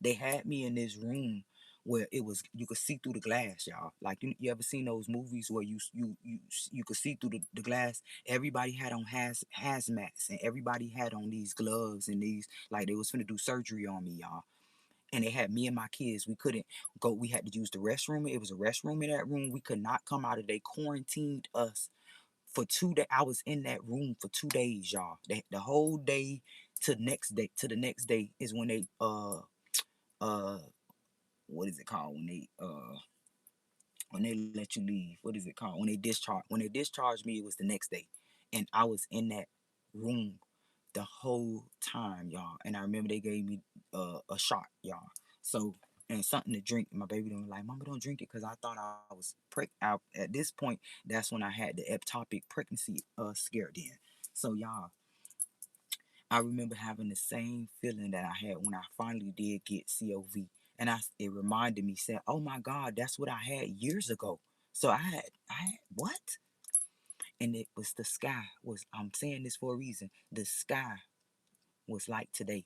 they had me in this room where it was you could see through the glass, y'all. Like you ever seen those movies where you could see through the glass? Everybody had on hazmats, and everybody had on these gloves and these like they was finna do surgery on me, y'all. And they had me and my kids. We couldn't go. We had to use the restroom. It was a restroom in that room. We could not come out of. They quarantined us for 2 days. I was in that room for 2 days, y'all. The whole day to the next day is when they uh what is it called when they let you leave? What is it called? When they discharged me, it was the next day. And I was in that room the whole time, y'all. And I remember they gave me a shot, y'all. So and something to drink. My baby was like, "Mama, don't drink it," because I thought I was out. At this point, that's when I had the ectopic pregnancy scared in. So y'all, I remember having the same feeling that I had when I finally did get COVID, and it reminded me, said, "Oh my God, that's what I had years ago." So I had what? And it was the sky was. I'm saying this for a reason. The sky was like today.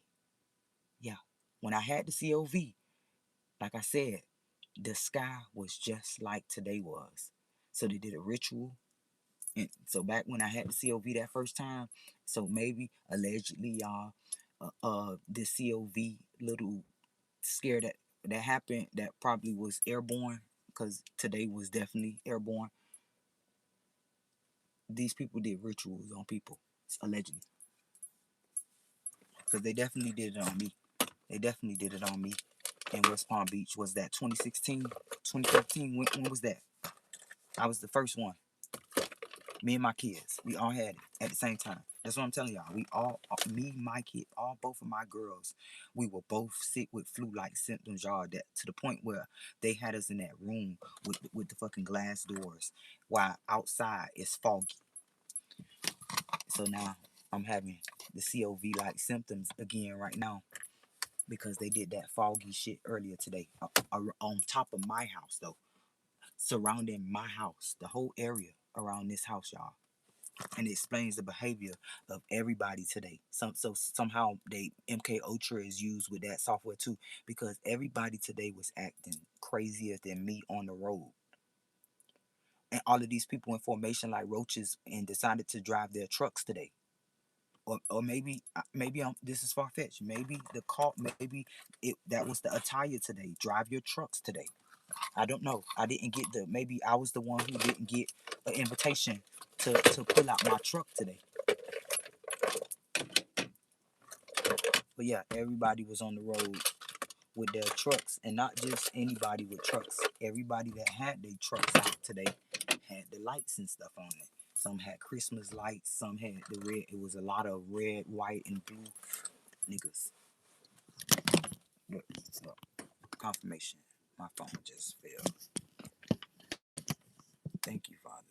Yeah, when I had the COVID, like I said, the sky was just like today was. So they did a ritual. And so back when I had the COVID that first time, so maybe allegedly y'all, the COVID little scare that happened that probably was airborne because today was definitely airborne. These people did rituals on people allegedly because they definitely did it on me. They definitely did it on me in West Palm Beach. Was that 2016, 2015? When was that? I was the first one. Me and my kids, we all had it at the same time. That's what I'm telling y'all. We all, me, my kid, all both of my girls, we were both sick with flu-like symptoms, y'all. That to the point where they had us in that room with the fucking glass doors, while outside it's foggy. So now I'm having the COVID-like symptoms again right now because they did that foggy shit earlier today on top of my house though, surrounding my house, the whole area around this house, y'all. And it explains the behavior of everybody today. So somehow they MK Ultra is used with that software too, because everybody today was acting crazier than me on the road. And all of these people in formation like roaches and decided to drive their trucks today. Or maybe this is far fetched. Maybe the call, maybe that was the attire today. Drive your trucks today. I don't know. I didn't get maybe I was the one who didn't get an invitation to pull out my truck today. But yeah, everybody was on the road with their trucks, and not just anybody with trucks. Everybody that had their trucks out today had the lights and stuff on it. Some had Christmas lights, some had the red. It was a lot of red, white, and blue niggas. Look, look, confirmation. My phone just fell. Thank you, Father.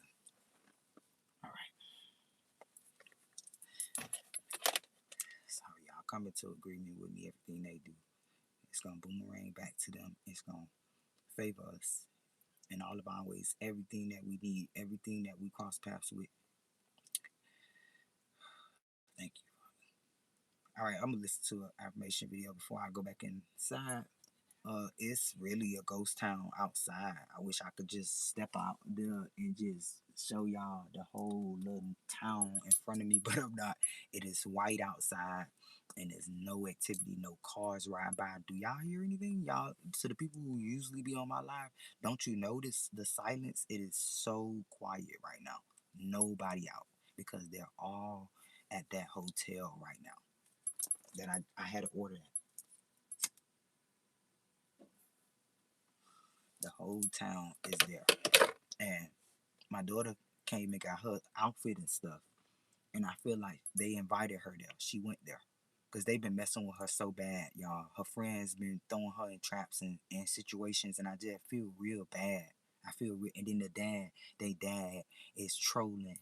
All right. Sorry, y'all. Come into agreement with me. Everything they do, it's gonna boomerang back to them. It's gonna favor us in all of our ways. Everything that we need, everything that we cross paths with. Thank you. All right, I'm gonna listen to an affirmation video before I go back inside. It's really a ghost town outside. I wish I could just step out there and just show y'all the whole little town in front of me, but I'm not. It is white outside, and there's no activity, no cars ride by. Do y'all hear anything? Y'all, to the people who usually be on my live, don't you notice the silence? It is so quiet right now. Nobody out because they're all at that hotel right now that I had to order that. The whole town is there. And My daughter came and got her outfit and stuff, and I feel like they invited her there. She went there because they've been messing with her so bad, y'all. Her friends been throwing her in traps and situations, and I just feel real bad. I feel real, and then they dad is trolling.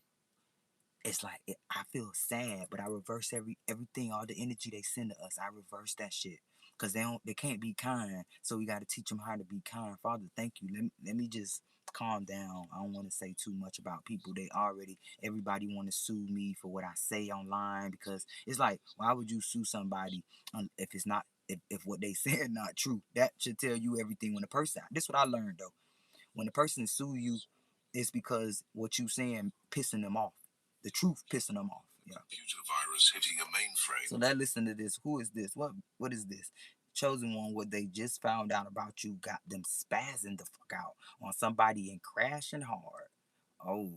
It's like I feel sad, but I reverse everything, all the energy they send to us. I reverse that shit because they can't be kind. So we got to teach them how to be kind. Father, thank you. Let me just calm down. I don't want to say too much about people. Everybody want to sue me for what I say online because it's like, why would you sue somebody if it's not if what they saying not true? That should tell you everything. When a person, this is what I learned though. When a person sue you, it's because what you saying pissing them off. The truth pissing them off. Yeah. Computer virus hitting a mainframe. So now listen to this. Who is this? What is this? Chosen one, what they just found out about you got them spazzing the fuck out on somebody and crashing hard. Oh,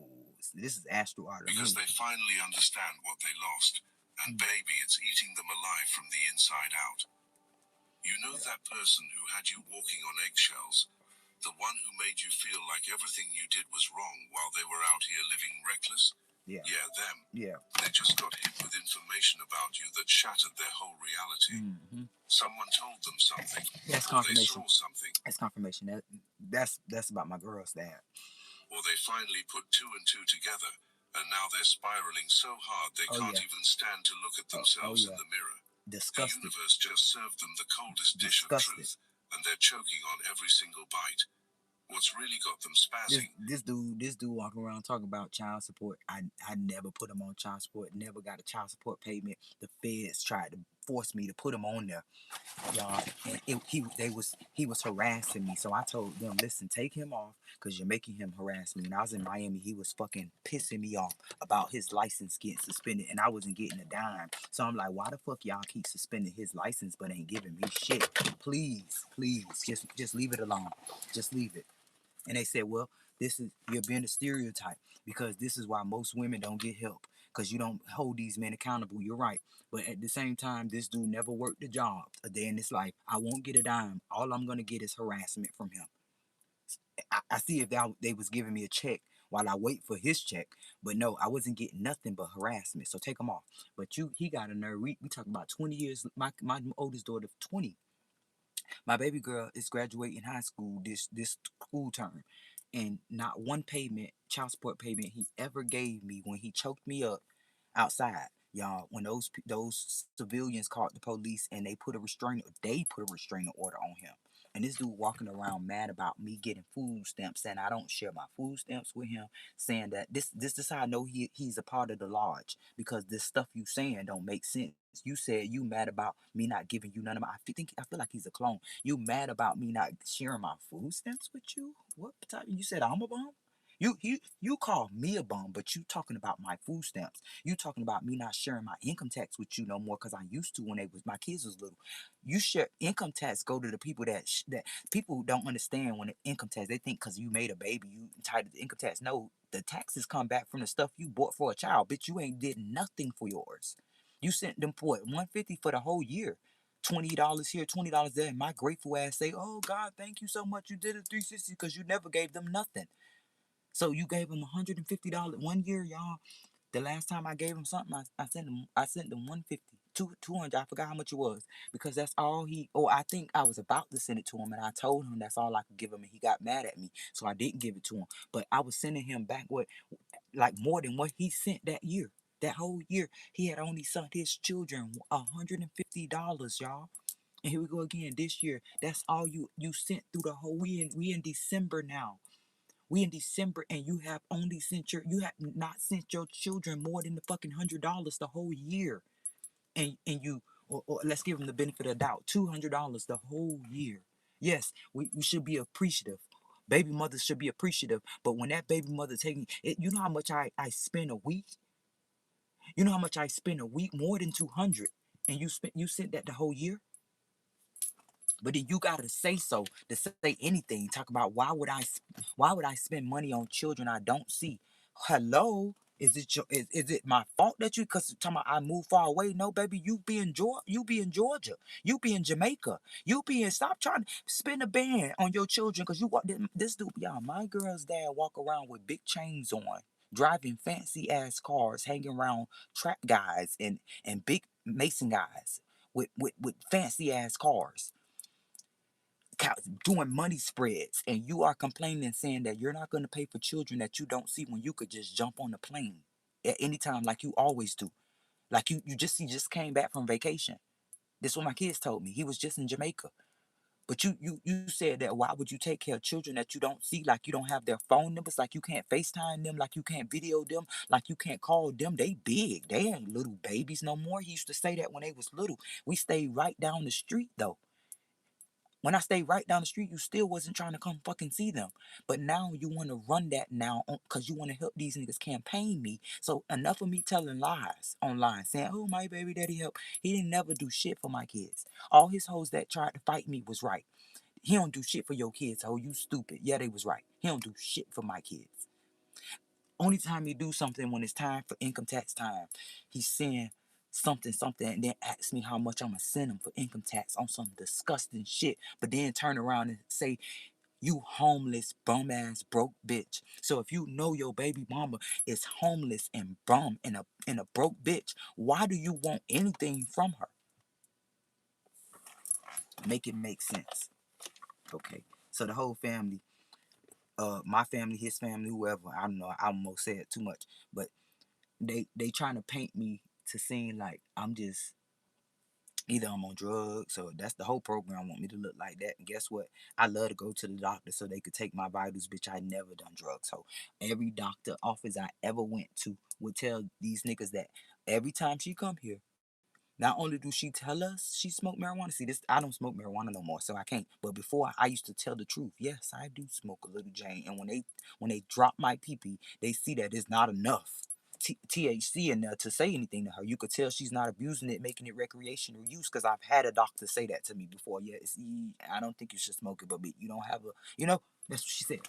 this is Astro Art. Because they finally understand what they lost. And baby, it's eating them alive from the inside out. You know that person who had you walking on eggshells? The one who made you feel like everything you did was wrong while they were out here living reckless? Yeah. Yeah, them. Yeah. They just got hit with information about you that shattered their whole reality. Mm-hmm. Someone told them something. That's confirmation. They saw something. That's confirmation. That's about my girl's dad. Or they finally put two and two together, and now they're spiraling so hard they can't even stand to look at themselves in the mirror. Disgusted. The universe just served them the coldest dish of truth, and they're choking on every single bite. What's really got them spazzing? This dude walking around talking about child support. I never put him on child support. Never got a child support payment. The feds tried to force me to put him on there, y'all. And he was harassing me. So I told them, listen, take him off because you're making him harass me. And I was in Miami. He was fucking pissing me off about his license getting suspended, and I wasn't getting a dime. So I'm like, why the fuck y'all keep suspending his license but ain't giving me shit? Please, just leave it alone. Just leave it. And they said, well, you're being a stereotype because this is why most women don't get help because you don't hold these men accountable. You're right. But at the same time, this dude never worked a job a day in his life. I won't get a dime. All I'm going to get is harassment from him. I see if they was giving me a check while I wait for his check. But no, I wasn't getting nothing but harassment. So take him off. But he got a nerve. We talking about 20 years. My oldest daughter, 20. My baby girl is graduating high school this school term, and not one child support payment he ever gave me when he choked me up outside. Y'all, when those civilians called the police and they put a restraining order on him. And this dude walking around mad about me getting food stamps, and I don't share my food stamps with him, saying that this is how I know he's a part of the lodge because this stuff you saying don't make sense. You said you mad about me not giving you none of my. I feel like he's a clone. You mad about me not sharing my food stamps with you? What type? You said I'm a bum. You call me a bum, but you talking about my food stamps. You talking about me not sharing my income tax with you no more because I used to when my kids was little. You share income tax go to the people that people don't understand when the income tax. They think because you made a baby you entitled to income tax. No, the taxes come back from the stuff you bought for a child. Bitch, you ain't did nothing for yours. You sent them for what, $150 for the whole year. $20 here, $20 there. And my grateful ass say, oh God, thank you so much. You did a 360 because you never gave them nothing. So you gave him $150 one year, y'all. The last time I gave him something, I sent him 150, 200. I forgot how much it was because that's all he. Oh, I think I was about to send it to him, and I told him that's all I could give him, and he got mad at me, so I didn't give it to him. But I was sending him back like more than what he sent that year. That whole year, he had only sent his children $150, y'all. And here we go again this year. That's all you sent through the whole. We in December now. We in December and you have not sent your children more than the fucking $100 the whole year. And you or let's give them the benefit of the doubt. $200 the whole year. Yes, we should be appreciative. Baby mothers should be appreciative. But when that baby mother taking it, you know how much I spend a week? You know how much I spend a week? More than 200. And you sent that the whole year? But then you gotta say so to say anything. Talk about why would I spend money on children I don't see? Hello, Is it my fault that you, cause talking about I moved far away? No, baby, you be in Georgia, you be in Jamaica, you be in, stop trying to spin a band on your children, cause you walk this dude, y'all. My girl's dad walk around with big chains on, driving fancy ass cars, hanging around trap guys and big Mason guys with fancy ass cars, doing money spreads, and you are complaining and saying that you're not going to pay for children that you don't see when you could just jump on the plane at any time like you always do. Like you just came back from vacation. This is what my kids told me. He was just in Jamaica. But you said that why would you take care of children that you don't see, like you don't have their phone numbers, like you can't FaceTime them, like you can't video them, like you can't call them. They big. They ain't little babies no more. He used to say that when they was little. We stayed right down the street though. When I stayed right down the street, you still wasn't trying to come fucking see them. But now you want to run that now because you want to help these niggas campaign me. So enough of me telling lies online, saying, oh, my baby daddy help. He didn't never do shit for my kids. All his hoes that tried to fight me was right. He don't do shit for your kids, ho. You stupid. Yeah, they was right. He don't do shit for my kids. Only time he do something when it's time for income tax time. He's saying something, and then asks me how much I'm gonna send him for income tax on some disgusting shit, but then turn around and say, you homeless bum ass broke bitch. So if you know your baby mama is homeless and bum and a broke bitch, why do you want anything from her? Make it make sense. Okay. So the whole family, my family, his family, whoever, I don't know, I almost said too much, but they trying to paint me to seem like I'm just either I'm on drugs, so that's the whole program want me to look like that. And guess what? I love to go to the doctor so they could take my vitals, bitch. I never done drugs. So every doctor office I ever went to would tell these niggas that every time she come here, not only do she tell us she smoked marijuana. See, this, I don't smoke marijuana no more, so I can't. But before, I used to tell the truth. Yes, I do smoke a little Jane. And when they drop my pee pee, they see that it's not enough THC in there to say anything to her. You could tell she's not abusing it, making it recreational use. Because I've had a doctor say that to me before. Yeah, I don't think you should smoke it, but you don't have a, that's what she said.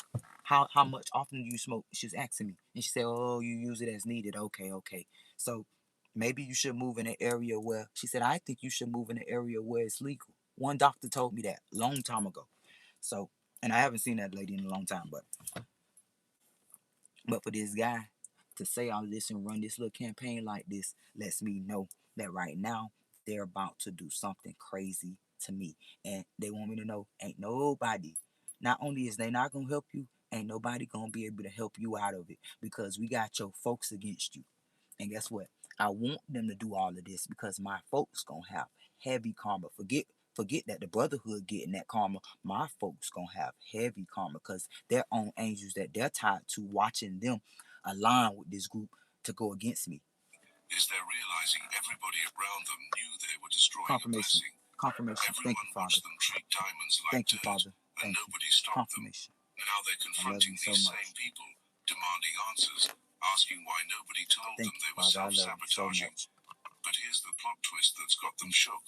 How much often do you smoke? She's asking me, and she said, "Oh, you use it as needed." Okay, okay. So maybe you should move in an area where, she said, I think you should move in an area where it's legal. One doctor told me that a long time ago. So, and I haven't seen that lady in a long time, but for this guy to say all this and run this little campaign like this lets me know that right now they're about to do something crazy to me. And they want me to know ain't nobody, not only is they not gonna help you, ain't nobody gonna be able to help you out of it, because we got your folks against you. And guess what? I want them to do all of this because my folks gonna have heavy karma. Forget that the brotherhood getting that karma. My folks gonna have heavy karma because their own angels that they're tied to watching them align with this group to go against me. Is they're realizing everybody around them knew they were destroying confirmation. A blessing. Confirmation. Everyone thank you, Father. Watched them treat diamonds like thank you, Father. And thank nobody stopped them. Now they're confronting these so same people, demanding answers, asking why nobody told them they were self-sabotaging. But here's the plot twist that's got them shook.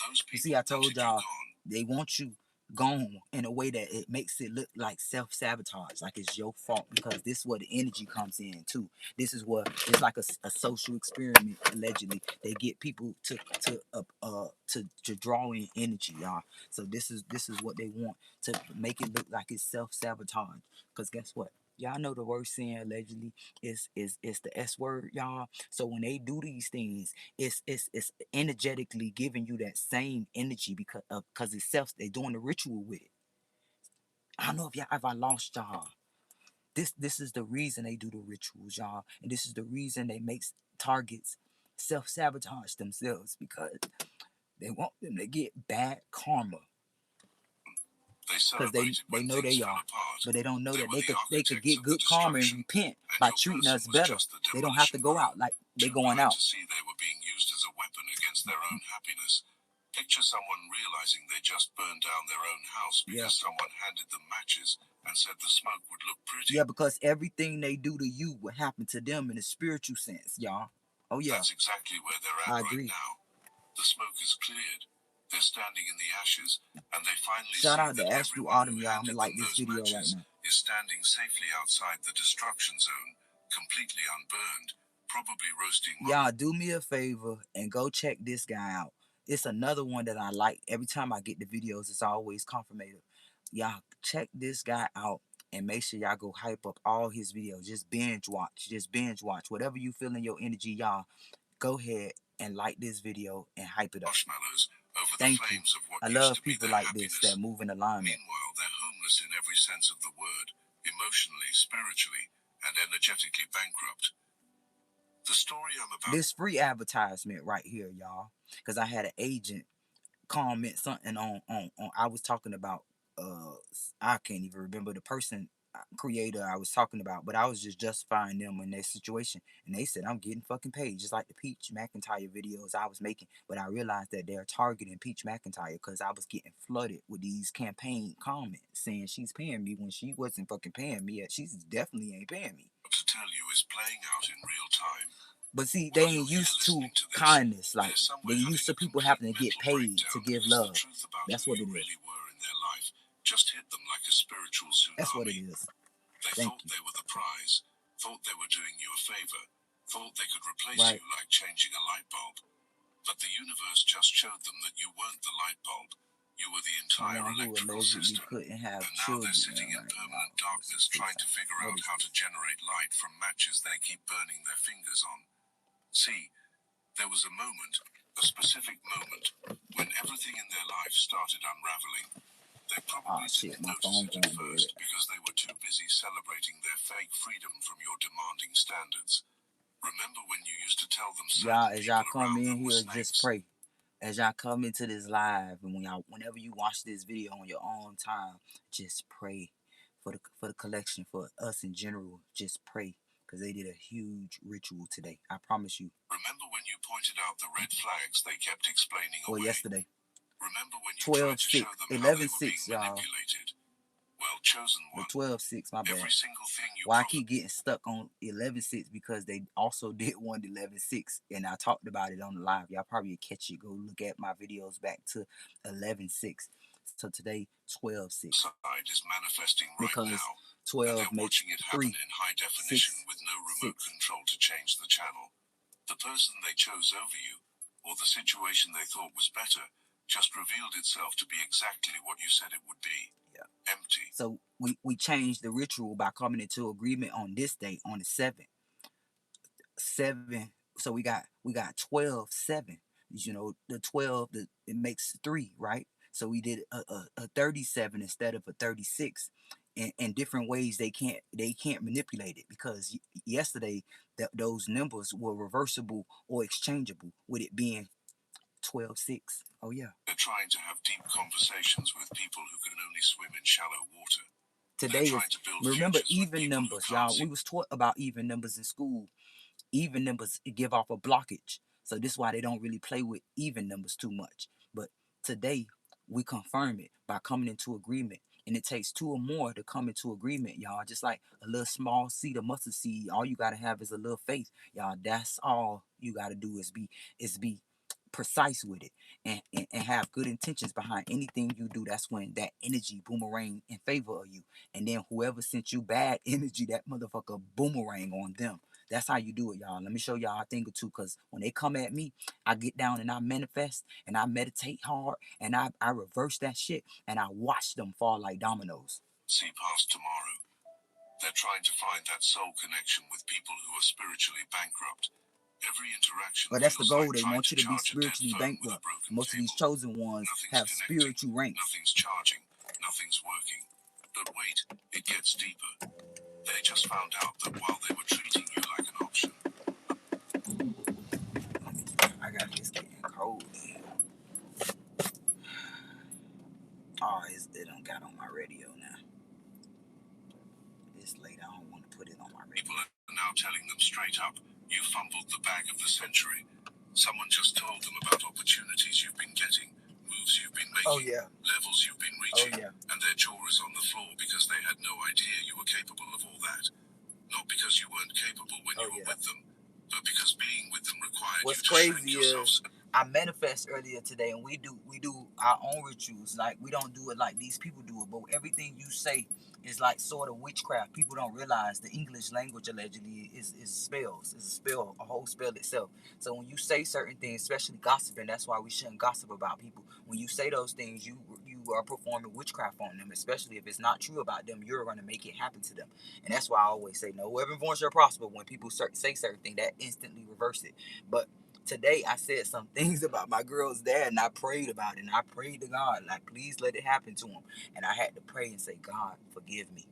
Those people, you see, I told y'all, they want you gone in a way that it makes it look like self-sabotage, like it's your fault, because this is where the energy comes in too. This is what it's like a social experiment. Allegedly, they get people to draw in energy, y'all. So this is what they want, to make it look like it's self-sabotage. Because guess what? Y'all know the worst sin allegedly is the S word, y'all. So when they do these things, it's energetically giving you that same energy because it's self. They're doing the ritual with it. I don't know if I lost y'all. This is the reason they do the rituals, y'all, and this is the reason they make targets self-sabotage themselves, because they want them to get bad karma. Because they know they are, but they don't know that they could get good karma and repent by treating us better. They don't have to go out like they going out. They were being used as a weapon against their own happiness. Picture someone realizing they just burned down their own house because someone handed them matches and said the smoke would look pretty. Yeah, because everything they do to you will happen to them in a spiritual sense, y'all. Oh yeah. That's exactly where they're at right now. The smoke is cleared. They're standing in the ashes, and they finally shout out to Astro Autumn, y'all. I'm gonna like this video right now. Is standing safely outside the destruction zone, completely unburned, probably roasting. Y'all do me a favor and go check this guy out. It's another one that I like. Every time I get the videos, it's always confirmative. Y'all check this guy out and make sure y'all go hype up all his videos. Just binge watch. Just binge watch. Whatever you feel in your energy, y'all, go ahead and like this video and hype it up. Marshmallows over the Thank you. flames of what I used love to be people their like happiness. this that move in alignment. Meanwhile, they're homeless in every sense of the word, emotionally, spiritually, and energetically bankrupt. The story I'm about. This free advertisement right here, y'all, because I had an agent comment something on I was talking about I can't even remember the person creator I was talking about, but I was just justifying them in their situation, and they said I'm getting fucking paid just like the Peach McIntyre videos I was making. But I realized that they're targeting Peach McIntyre because I was getting flooded with these campaign comments saying she's paying me when she wasn't fucking paying me. She's definitely ain't paying me. To tell you is playing out in real time. But see, they ain't used to kindness. Like, they used to people having to get paid to give love. That's what it is. Really were in their life just hit them like a spiritual tsunami. That's what it is. They thought they were the prize, thought they were doing you a favor, thought they could replace you like changing a light bulb. But the universe just showed them that you weren't the light bulb. You were the entire electrical system. And now they're sitting in permanent darkness trying to figure out how to generate light from matches they keep burning their fingers on. See, there was a moment, a specific moment, when everything in their life started unraveling. They probably didn't notice it at first because they were too busy celebrating their fake freedom from your demanding standards. Remember when you used to tell them certain as y'all come in here, snakes? just pray. As y'all come into this live, and whenever you watch this video on your own time, just pray for the collection, for us in general. Just pray, because they did a huge ritual today. I promise you. Remember when you pointed out the red flags they kept explaining away? Well, yesterday. Remember when you tried to show them 11-6, y'all. Well, chosen one. The 12-6, my bad. Every single thing you Why I keep getting stuck on 11-6? Because they also did one 11-6, and I talked about it on the live. Y'all probably catch it. Go look at my videos back to 11-6. So today 12-6. Side is manifesting right because now. 12 makes watching it happen 3 in high definition 6, with no remote 6. control to change the channel. The person they chose over you, or the situation they thought was better, just revealed itself to be exactly what you said it would be. Yeah. Empty. So we changed the ritual by coming into agreement on this date, on the 7th. 7. So we got 12-7. You know, the 12, it makes 3, right? So we did a 37 instead of a 36. In different ways they can't manipulate it, because yesterday those numbers were reversible or exchangeable, with it being 12-6. Oh yeah. They're trying to have deep conversations with people who can only swim in shallow water. Today is, remember, even numbers, y'all. We was taught about even numbers in school. Even numbers give off a blockage, so this is why they don't really play with even numbers too much. But today we confirm it by coming into agreement, and it takes 2 or more to come into agreement, y'all. Just like a little small seed of mustard seed, all you gotta have is a little faith, y'all. That's all you gotta do is be precise with it, and have good intentions behind anything you do. That's when that energy boomerang in favor of you, and then whoever sent you bad energy, that motherfucker boomerang on them. That's how you do it, y'all. Let me show y'all a thing or two, because when they come at me, I get down and I manifest and I meditate hard, and I reverse that shit, and I watch them fall like dominoes. See past tomorrow. They're trying to find that soul connection with people who are spiritually bankrupt. Every interaction. But that's the goal. They want you to be spiritually bankrupt. Most of these chosen ones have spiritual ranks. Nothing's charging. Nothing's working. But wait, it gets deeper. They just found out that while they were treating you like an option. I got this getting cold. Oh, it done got on my radio now. It's late. I don't want to put it on my radio. People are now telling them straight up, you fumbled the bag of the century. Someone just told them about opportunities you've been getting, moves you've been making, levels you've been reaching, and their jaw is on the floor because they had no idea you were capable of all that. Not because you weren't capable when you were with them, but because being with them required you to shrink yourself. I manifest earlier today, and we do our own rituals. Like, we don't do it like these people do it, but everything you say It's like sort of witchcraft. People don't realize the English language allegedly is spells. It's a spell, a whole spell itself. So when you say certain things, especially gossiping, that's why we shouldn't gossip about people. When you say those things, you are performing witchcraft on them, especially if it's not true about them. You're going to make it happen to them, and that's why I always say no weapon formed shall prosper. When people say certain things, that instantly reverse it. But today I said some things about my girl's dad, and I prayed about it, and I prayed to God, like, please let it happen to him. And I had to pray and say, God, forgive me.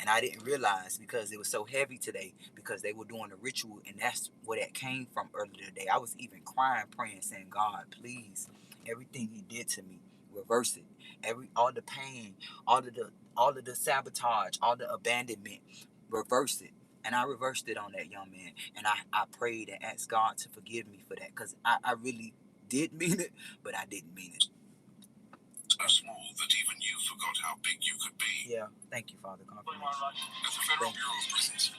And I didn't realize, because it was so heavy today, because they were doing a ritual, and that's where that came from earlier today. I was even crying, praying, saying, God, please, everything he did to me, reverse it. All the pain, all of the sabotage, all the abandonment, reverse it. And I reversed it on that young man. And I prayed and asked God to forgive me for that, because I really did mean it, but I didn't mean it. So small that even you forgot how big you could be. Yeah, thank you, Father. Confirmation. At the Federal Bureau of Prisons,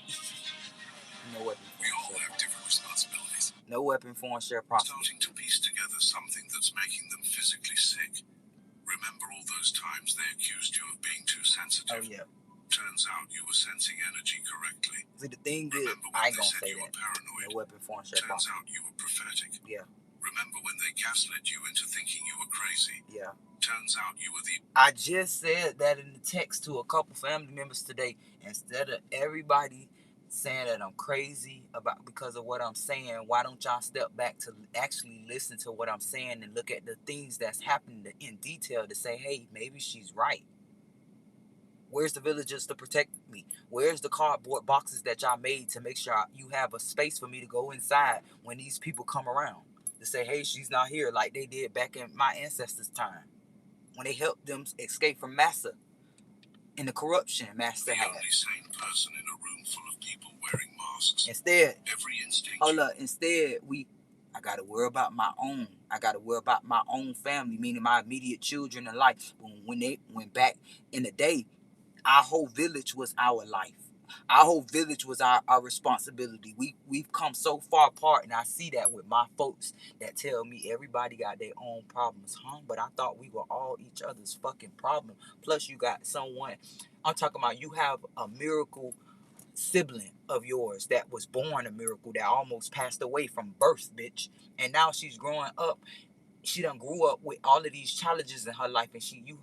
no weapon we all have different responsibilities. No weapon formed shall prosper. Starting to piece together something that's making them physically sick. Remember all those times they accused you of being too sensitive? Oh, yeah. Turns out you were sensing energy correctly. See, the thing is, I ain't gonna say that. No weapon formed shall prosper. Turns out you were prophetic. Yeah. Remember when they gaslit you into thinking you were crazy? Yeah. Turns out you were the... I just said that in the text to a couple family members today. Instead of everybody saying that I'm crazy because of what I'm saying, why don't y'all step back to actually listen to what I'm saying and look at the things that's happening in detail to say, hey, maybe she's right. Where's the villagers to protect me? Where's the cardboard boxes that y'all made to make sure you have a space for me to go inside when these people come around? To say, hey, she's not here, like they did back in my ancestors' time, when they helped them escape from Massa and the corruption Massa had. The only sane person in a room full of people wearing masks. Instead, every instinct. Instead, I gotta worry about my own. I gotta worry about my own family, meaning my immediate children in life. When they went back in the day, our whole village was our life. Our whole village was our responsibility. We've come so far apart, and I see that with my folks that tell me everybody got their own problems, huh? But I thought we were all each other's fucking problem. Plus, you got someone, I'm talking about, you have a miracle sibling of yours that was born a miracle, that almost passed away from birth, bitch. And now she's growing up. She done grew up with all of these challenges in her life, and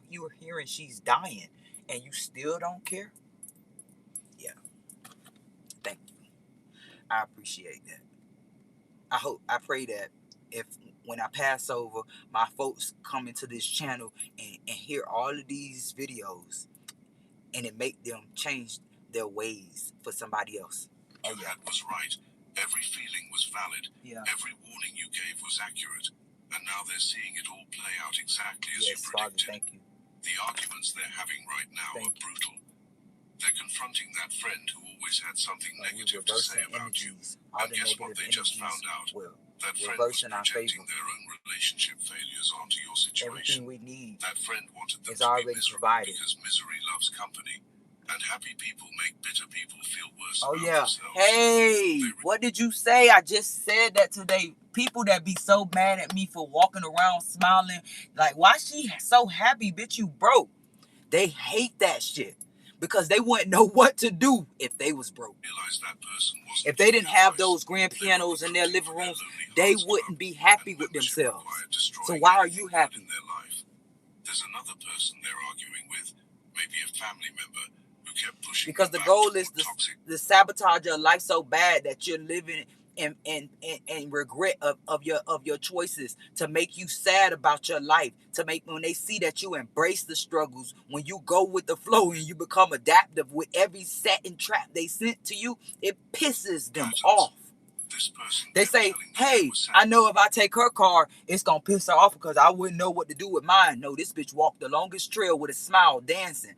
you are hearing she's dying, and you still don't care? Yeah. Thank you. I appreciate that. I pray that if when I pass over, my folks come into this channel and hear all of these videos, and it make them change their ways for somebody else. Oh, yeah. That was right. Every feeling was valid. Yeah. Every warning you gave was accurate. And now they're seeing it all play out exactly as you predicted. Father, thank you. The arguments they're having right now are brutal. They're confronting that friend who always had something negative to say about you. And guess what they just found out? That friend was projecting their own relationship failures onto your situation. Everything we need that friend wanted them is to already be miserable provided. Because misery loves company. And happy people make bitter people feel worse about themselves. Hey, what did you say? I just said that today. People that be so mad at me for walking around smiling, like, why she so happy, bitch, you broke? They hate that shit because they wouldn't know what to do if they was broke. If they didn't have those grand pianos in their living rooms, they wouldn't be happy with themselves. So why are you happy? There's another person they're arguing with, maybe a family member, who kept pushing. Because the goal is to sabotage your life so bad that you're living in regret of your choices, to make you sad about your life, to make, when they see that you embrace the struggles, when you go with the flow and you become adaptive with every set and trap they sent to you, it pisses them off. They say, hey, I know if I take her car, it's going to piss her off because I wouldn't know what to do with mine. No, this bitch walked the longest trail with a smile dancing.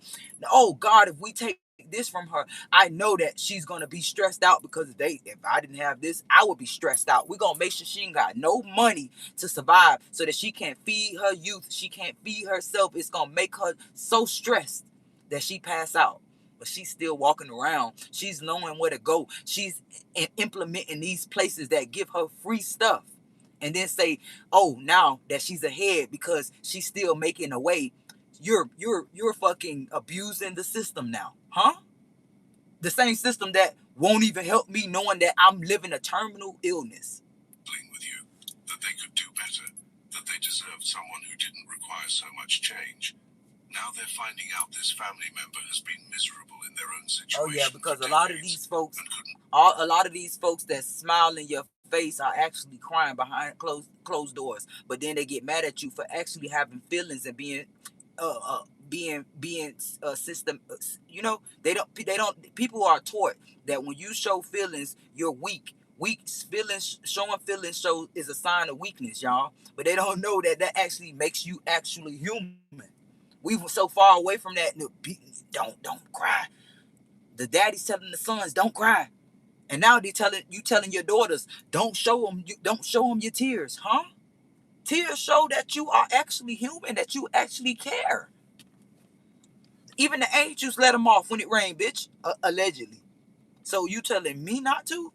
Oh, God, if we take this from her, I know that she's going to be stressed out because if I didn't have this, I would be stressed out. We're going to make sure she ain't got no money to survive so that she can't feed her youth. She can't feed herself. It's going to make her so stressed that she pass out. But she's still walking around. She's knowing where to go. She's implementing these places that give her free stuff. And then say, oh, now that she's ahead because she's still making a way, you're fucking abusing the system now, huh? The same system that won't even help me, knowing that I'm living a terminal illness. With you, that they could do better, that they deserved someone who didn't require so much change. Now they're finding out this family member has been miserable in their own situation. Oh yeah, because a lot of these folks, a lot of these folks that smile in your face are actually crying behind closed doors. But then they get mad at you for actually having feelings and being system. You know, they don't. People are taught that when you show feelings, you're weak. Showing feelings is a sign of weakness, y'all. But they don't know that actually makes you actually human. We were so far away from that. Don't cry. The daddy's telling the sons, don't cry, and now they telling your daughters, don't show them your tears, huh? Tears show that you are actually human, that you actually care. Even the angels let them off when it rained, bitch. Allegedly. So you telling me not to?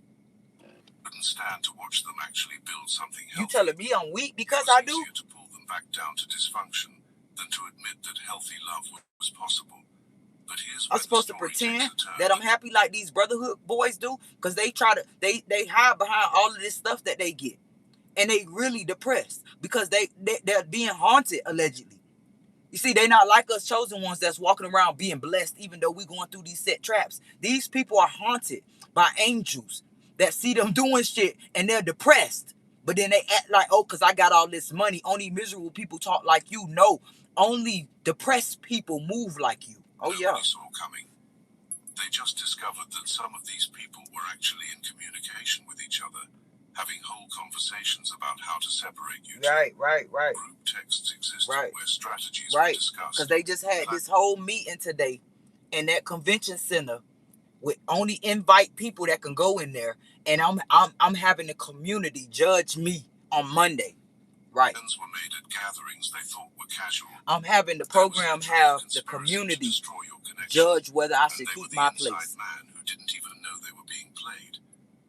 Couldn't stand to watch them actually build something healthy. You telling me I'm weak because I do? It was easier to pull them back down to dysfunction than to admit that healthy love was possible. But here's I'm supposed to pretend that I'm happy like these brotherhood boys do, because they they hide behind all of this stuff that they get, and they really depressed because they're being haunted allegedly. You see, they not like us chosen ones that's walking around being blessed, even though we going through these set traps. These people are haunted by angels that see them doing shit and they're depressed. But then they act like, oh, because I got all this money. Only miserable people talk like you. No, only depressed people move like you. Oh, yeah. Nobody saw coming. They just discovered that some of these people were actually in communication with each other, having whole conversations about how to separate you two. Right. Group texts existed where strategies were discussed. Because they just had this whole meeting today in that convention center with only invite people that can go in there, and I'm having the community judge me on Monday. Right. Plans were made at gatherings they thought were casual. I'm having the program have the community judge whether I should keep my place. Man who didn't even know they were being played.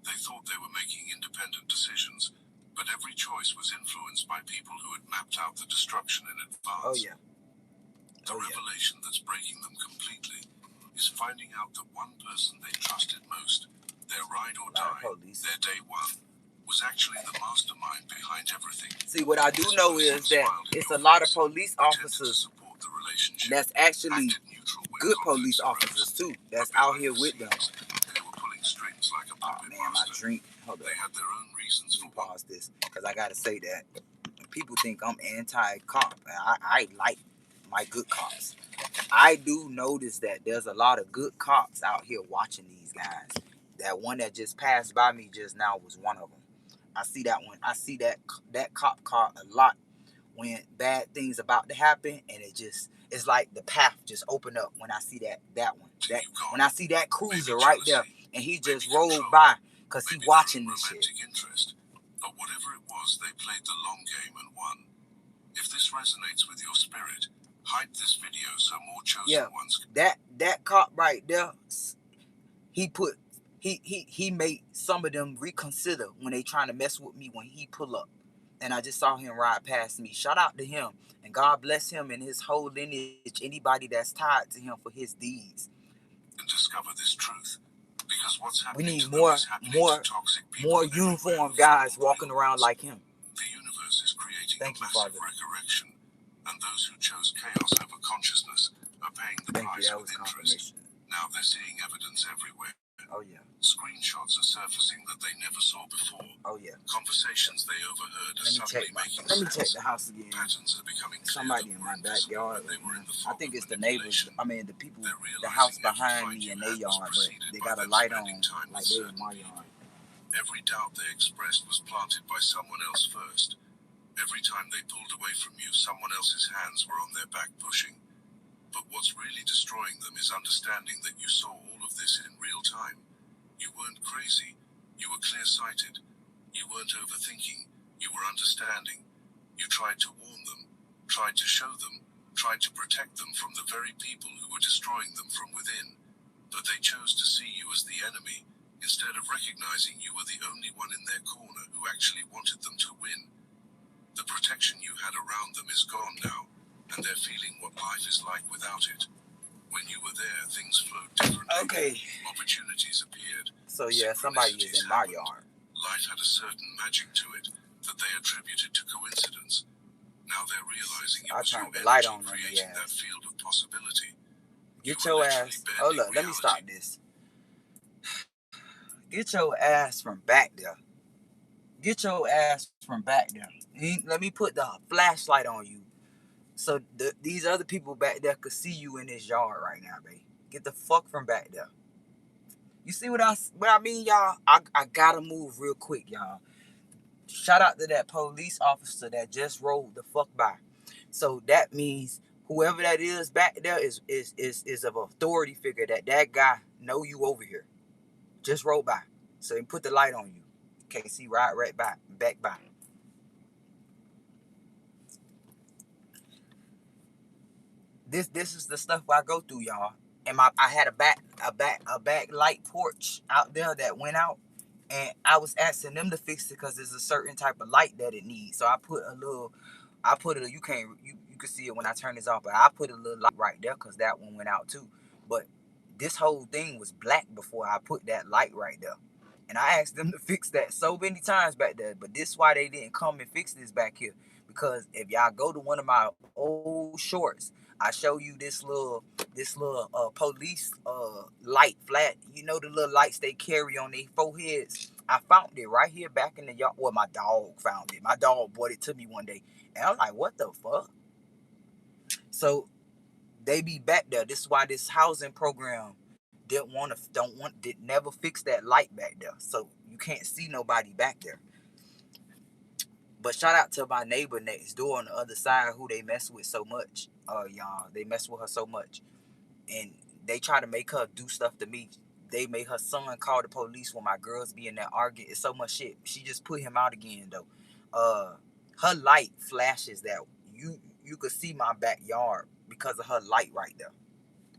They thought they were making independent decisions, but every choice was influenced by people who had mapped out the destruction in advance. Oh yeah. The revelation that's breaking them completely is finding out that one person they trusted most, their ride or die, their day one, was actually the mastermind behind everything. See, what I do know is that it's a lot of police officers that's actually good police officers too, that's out here with them. They were pulling strings like a puppet master. My drink. Hold on. They had their own reasons for pause this, because I gotta say that people think I'm anti-cop. I like my good cops. I do notice that there's a lot of good cops out here watching these guys. That one that just passed by me just now was one of them. I see that one. I see that cop car a lot when bad things about to happen, and it's like the path just opened up when I see that one. When I see that cruiser right there, and he just rolled by because he watching this shit. Interest. But whatever it was, they played the long game and won. If this resonates with your spirit, hype this video so more chosen ones. That cop right there, he made some of them reconsider when they trying to mess with me when he pull up. And I just saw him ride past me. Shout out to him. And God bless him and his whole lineage, anybody that's tied to him for his deeds. And discover this truth. Because what's happening we need more uniformed guys walking around like him. The universe is creating a massive resurrection. And those who chose chaos over consciousness are paying the price with interest. Now they're seeing evidence everywhere. Oh yeah. Screenshots are surfacing that they never saw before. Oh yeah. Conversations they overheard are suddenly making sense. Let me check the house again. Patterns are becoming clear. Somebody in my backyard. I think it's the neighbors. I mean the people, the house behind me in their yard, but they got a light on like they're in my yard. Every doubt they expressed was planted by someone else first. Every time they pulled away from you, someone else's hands were on their back pushing. But what's really destroying them is understanding that you saw all of this in real time. You weren't crazy. You were clear-sighted. You weren't overthinking. You were understanding. You tried to warn them, tried to show them, tried to protect them from the very people who were destroying them from within. But they chose to see you as the enemy, instead of recognizing you were the only one in their corner who actually wanted them to win. The protection you had around them is gone now. and they're feeling what life is like without it. When you were there, things flowed differently. Okay. Opportunities appeared. So yeah, somebody is in my yard. Life had a certain magic to it that they attributed to coincidence. Now they're realizing it was your energy creating that field of possibility. Get your ass. Oh look, let me stop this. Get your ass from back there. Get your ass from back there. Let me put the flashlight on you, so these other people back there could see you in this yard right now, babe. Get the fuck from back there. You see what I mean, y'all? I gotta move real quick, y'all. Shout out to that police officer that just rolled the fuck by. So that means whoever that is back there is of authority figure that guy know you over here. Just roll by. So he put the light on you. Can't see right back by. This is the stuff I go through, y'all. And I had a back light porch out there that went out, and I was asking them to fix it because there's a certain type of light that it needs. So I put it. You can see it when I turn this off, but I put a little light right there because that one went out too. But this whole thing was black before I put that light right there. And I asked them to fix that so many times back there, but this is why they didn't come and fix this back here. Because if y'all go to one of my old shorts, I show you this little police light flat. You know the little lights they carry on their foreheads. I found it right here back in the yard. Well, my dog found it. My dog brought it to me one day, and I'm like, what the fuck? So they be back there. This is why this housing program did never fix that light back there. So you can't see nobody back there. But shout out to my neighbor next door on the other side who they mess with so much. Y'all, they mess with her so much, and they try to make her do stuff to me. They made her son call the police when my girls be in there arguing. It's so much shit. She just put him out again though. Her light flashes that you could see my backyard because of her light right there.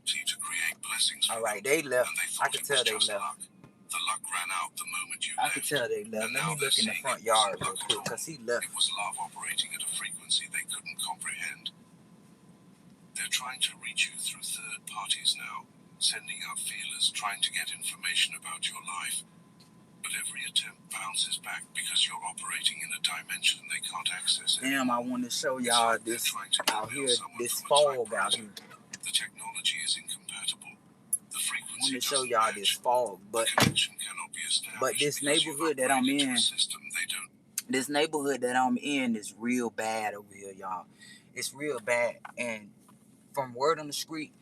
To create blessings. All right, they left. I could tell they left. The luck ran out the moment you left. I could tell they left. Let me look in the front yard real quick because he left. It was love operating at a frequency they couldn't comprehend. They're trying to reach you through third parties now, sending out feelers, trying to get information about your life. But every attempt bounces back because you're operating in a dimension they can't access anymore. Damn, I want to show y'all this out here, this fog out here. The technology is incompatible. The frequency I want to show y'all this fog, but this neighborhood that I'm in, is real bad over here, y'all. It's real bad, and from word on the street,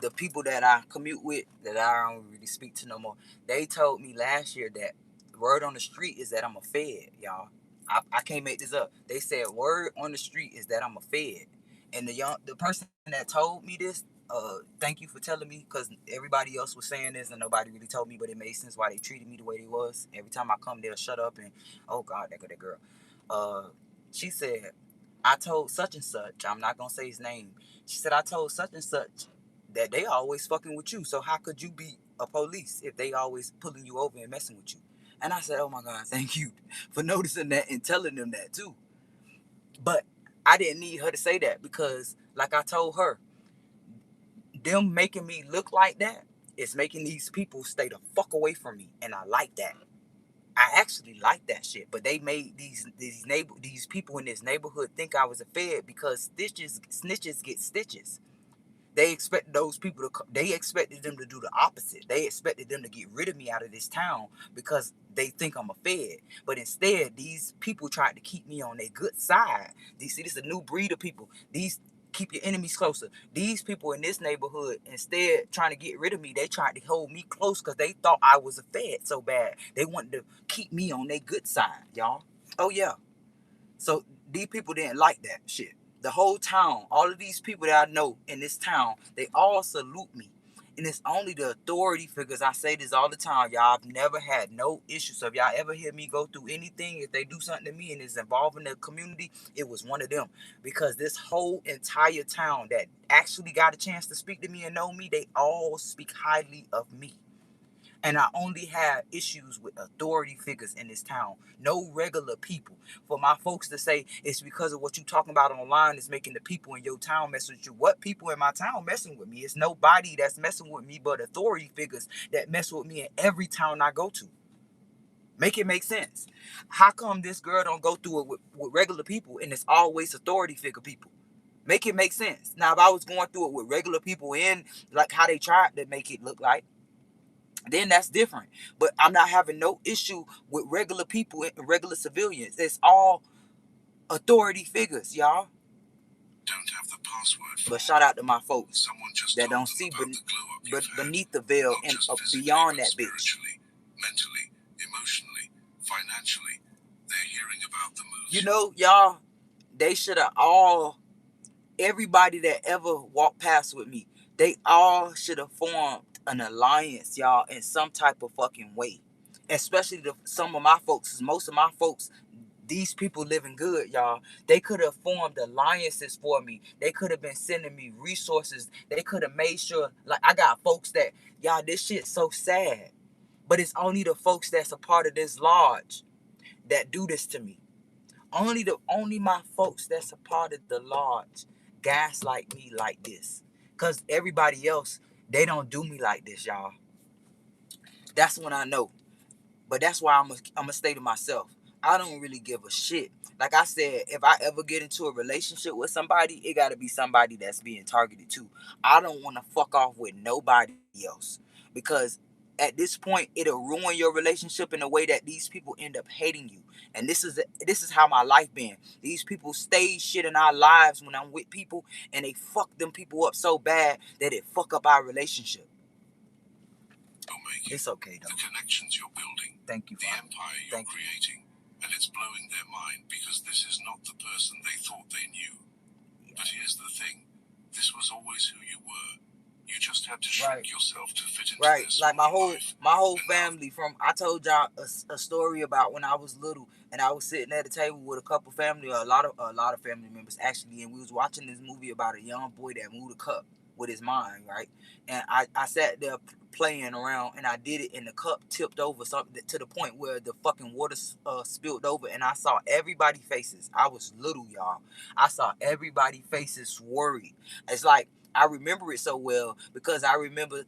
the people that I commute with, that I don't really speak to no more, they told me last year that word on the street is that I'm a fed, y'all. I can't make this up. They said word on the street is that I'm a fed, and the person that told me this, thank you for telling me, because everybody else was saying this and nobody really told me, but it made sense why they treated me the way they was. Every time I come, they'll shut up and, oh God, that girl. She said, I told such and such, I'm not gonna say his name. She said, I told such and such that they always fucking with you. So how could you be a police if they always pulling you over and messing with you? And I said, oh my God, thank you for noticing that and telling them that too. But I didn't need her to say that because, like I told her, them making me look like that is making these people stay the fuck away from me. And I like that. I actually like that shit, but they made these people in this neighborhood think I was a fed because snitches get stitches. They expect those people they expected them to do the opposite. They expected them to get rid of me out of this town because they think I'm a fed. But instead, these people tried to keep me on their good side. This is a new breed of people. These keep your enemies closer. These people in this neighborhood, instead trying to get rid of me, they tried to hold me close because they thought I was a fed so bad. They wanted to keep me on their good side, y'all. Oh yeah. So these people didn't like that shit. The whole town, all of these people that I know in this town, they all salute me. And it's only the authority figures. I say this all the time, y'all. I've never had no issues. So if y'all ever hear me go through anything, if they do something to me and it's involving the community, it was one of them. Because this whole entire town that actually got a chance to speak to me and know me, they all speak highly of me. And I only have issues with authority figures in this town, no regular people. For my folks to say it's because of what you talking about online is making the people in your town mess with you. What people in my town messing with me? It's nobody that's messing with me but authority figures that mess with me in every town I go to. Make it make sense. How come this girl don't go through it with regular people and it's always authority figure people? Make it make sense. Now, if I was going through it with regular people and like how they tried to make it look like, then that's different. But I'm not having no issue with regular people and regular civilians. It's all authority figures, y'all. Don't have the password for. But shout out to my folks Someone just that don't see beneath the veil and beyond that bitch. Spiritually, mentally, emotionally, financially, they're hearing about the moves. You know, y'all, they should have all, everybody that ever walked past with me, they all should have formed an alliance, y'all, in some type of fucking way. Especially some of my folks, 'cause most of my folks, these people living good, y'all. They could have formed alliances for me. They could have been sending me resources. They could have made sure, like, I got folks that, y'all, this shit's so sad. But it's only the folks that's a part of this lodge that do this to me. Only my folks that's a part of the lodge gaslight me like this. Cause everybody else, they don't do me like this, y'all. That's when I know. But that's why I'm gonna stay to myself. I don't really give a shit. Like I said, if I ever get into a relationship with somebody, it gotta be somebody that's being targeted too. I don't wanna fuck off with nobody else. Because at this point, it'll ruin your relationship in a way that these people end up hating you. And this is how my life been. These people stay shit in our lives when I'm with people, and they fuck them people up so bad that it fuck up our relationship. It's okay though. The connections you're building. Thank you, the Father. empire you're creating. And it's blowing their mind because this is not the person they thought they knew. Yeah. But here's the thing. This was always who you were. You just had to shrink yourself to fit into this. Like my whole family. From I told y'all a story about when I was little and I was sitting at the table with a couple family, or a lot of family members actually, and we was watching this movie about a young boy that moved a cup with his mind, right? And I sat there playing around, and I did it, and the cup tipped over something to the point where the fucking water spilled over, and I saw everybody's faces. I was little, y'all. I saw everybody's faces worried. It's like I remember it so well because I remember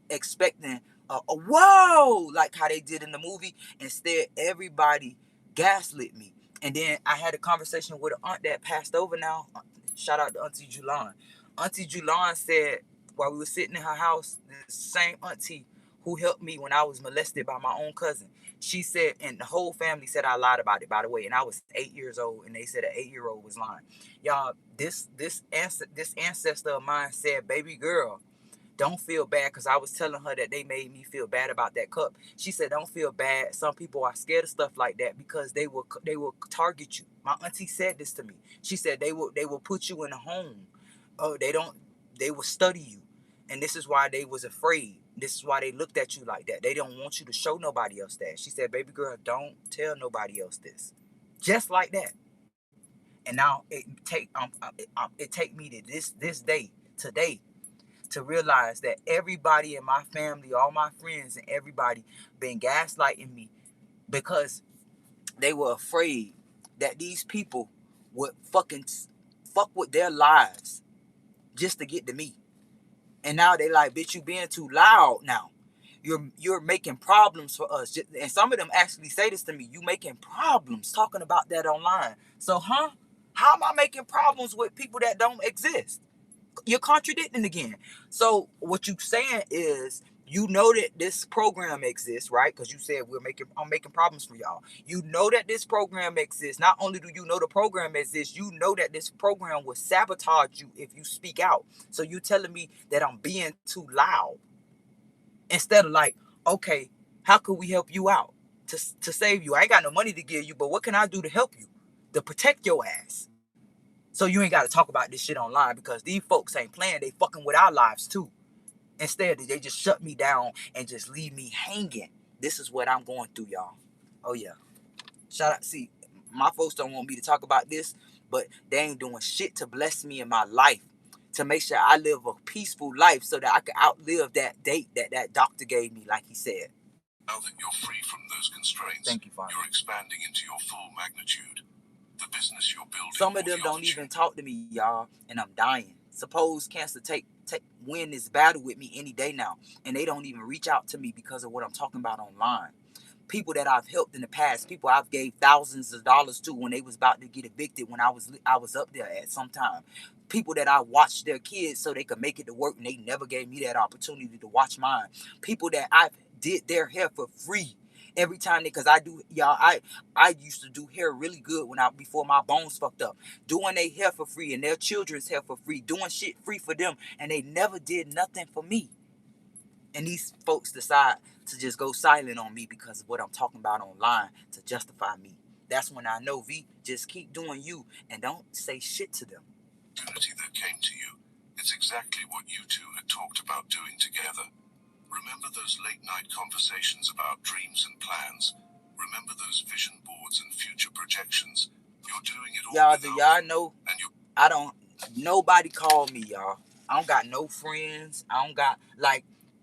expecting a whoa, like how they did in the movie. Instead, everybody gaslit me. And then I had a conversation with an aunt that passed over now. Shout out to Auntie Julan. Auntie Julan said while we were sitting in her house, the same auntie who helped me when I was molested by my own cousin, she said, and the whole family said I lied about it, by the way, and I was 8 years old, and they said an 8-year-old was lying. Y'all, this ancestor of mine said, baby girl, don't feel bad, because I was telling her that they made me feel bad about that cup. She said, don't feel bad. Some people are scared of stuff like that because they will target you. My auntie said this to me. She said they will put you in a home. Oh, they will study you. And this is why they was afraid. This is why they looked at you like that. They don't want you to show nobody else that. She said, baby girl, don't tell nobody else this. Just like that. And now it take me to this day, today, to realize that everybody in my family, all my friends and everybody been gaslighting me because they were afraid that these people would fuck with their lives just to get to me. And now they like, bitch, you being too loud now. You're making problems for us. And some of them actually say this to me. You making problems talking about that online. So, how am I making problems with people that don't exist? You're contradicting again. So what you saying is, you know that this program exists, right? Because you said I'm making problems for y'all. You know that this program exists. Not only do you know the program exists, you know that this program will sabotage you if you speak out. So you telling me that I'm being too loud instead of like, okay, how could we help you out to save you? I ain't got no money to give you, but what can I do to help you, to protect your ass? So you ain't got to talk about this shit online, because these folks ain't playing. They fucking with our lives too. Instead, they just shut me down and just leave me hanging. This is what I'm going through, y'all. Oh, yeah. Shout out. See, my folks don't want me to talk about this, but they ain't doing shit to bless me in my life, to make sure I live a peaceful life so that I can outlive that date that doctor gave me, like he said. Now that you're free from those constraints, thank you, Father, you're expanding into your full magnitude. The business you're building. Some of them don't even talk to me, y'all, and I'm dying. Suppose cancer win this battle with me any day now, and they don't even reach out to me because of what I'm talking about online. People that I've helped in the past, people I've gave thousands of dollars to when they was about to get evicted, when I was up there at some time. People that I watched their kids so they could make it to work, and they never gave me that opportunity to watch mine. People that I did their hair for free every time, because I do, y'all, I used to do hair really good before my bones fucked up, doing their hair for free and their children's hair for free, doing shit free for them, and they never did nothing for me. And these folks decide to just go silent on me because of what I'm talking about online to justify me. That's when I know, V, just keep doing you and don't say shit to them. Opportunity that came to you. It's exactly what you two had talked about doing together. Remember those late night conversations about dreams and plans? Remember those vision boards and future projections? You're doing it all. Y'all, do y'all know? Nobody called me, y'all. I don't got no friends. I don't got,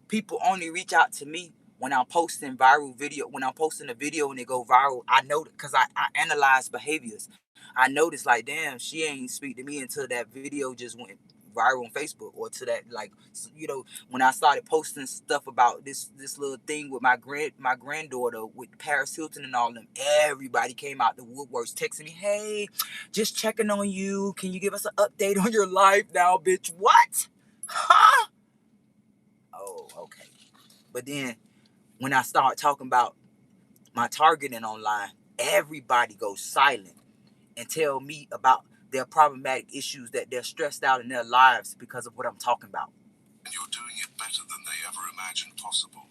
people only reach out to me when I'm posting viral video. When I'm posting a video and it go viral, I know, because I analyze behaviors. I noticed, like, damn, she ain't speak to me until that video just went viral on Facebook, or to that, when I started posting stuff about this little thing with my granddaughter with Paris Hilton and all of them. Everybody came out the woodworks texting me, hey, just checking on you. Can you give us an update on your life now, bitch? What? Huh? Oh, okay. But then when I start talking about my targeting online, everybody goes silent and tell me about their problematic issues, that they're stressed out in their lives because of what I'm talking about. And you're doing it better than they ever imagined possible.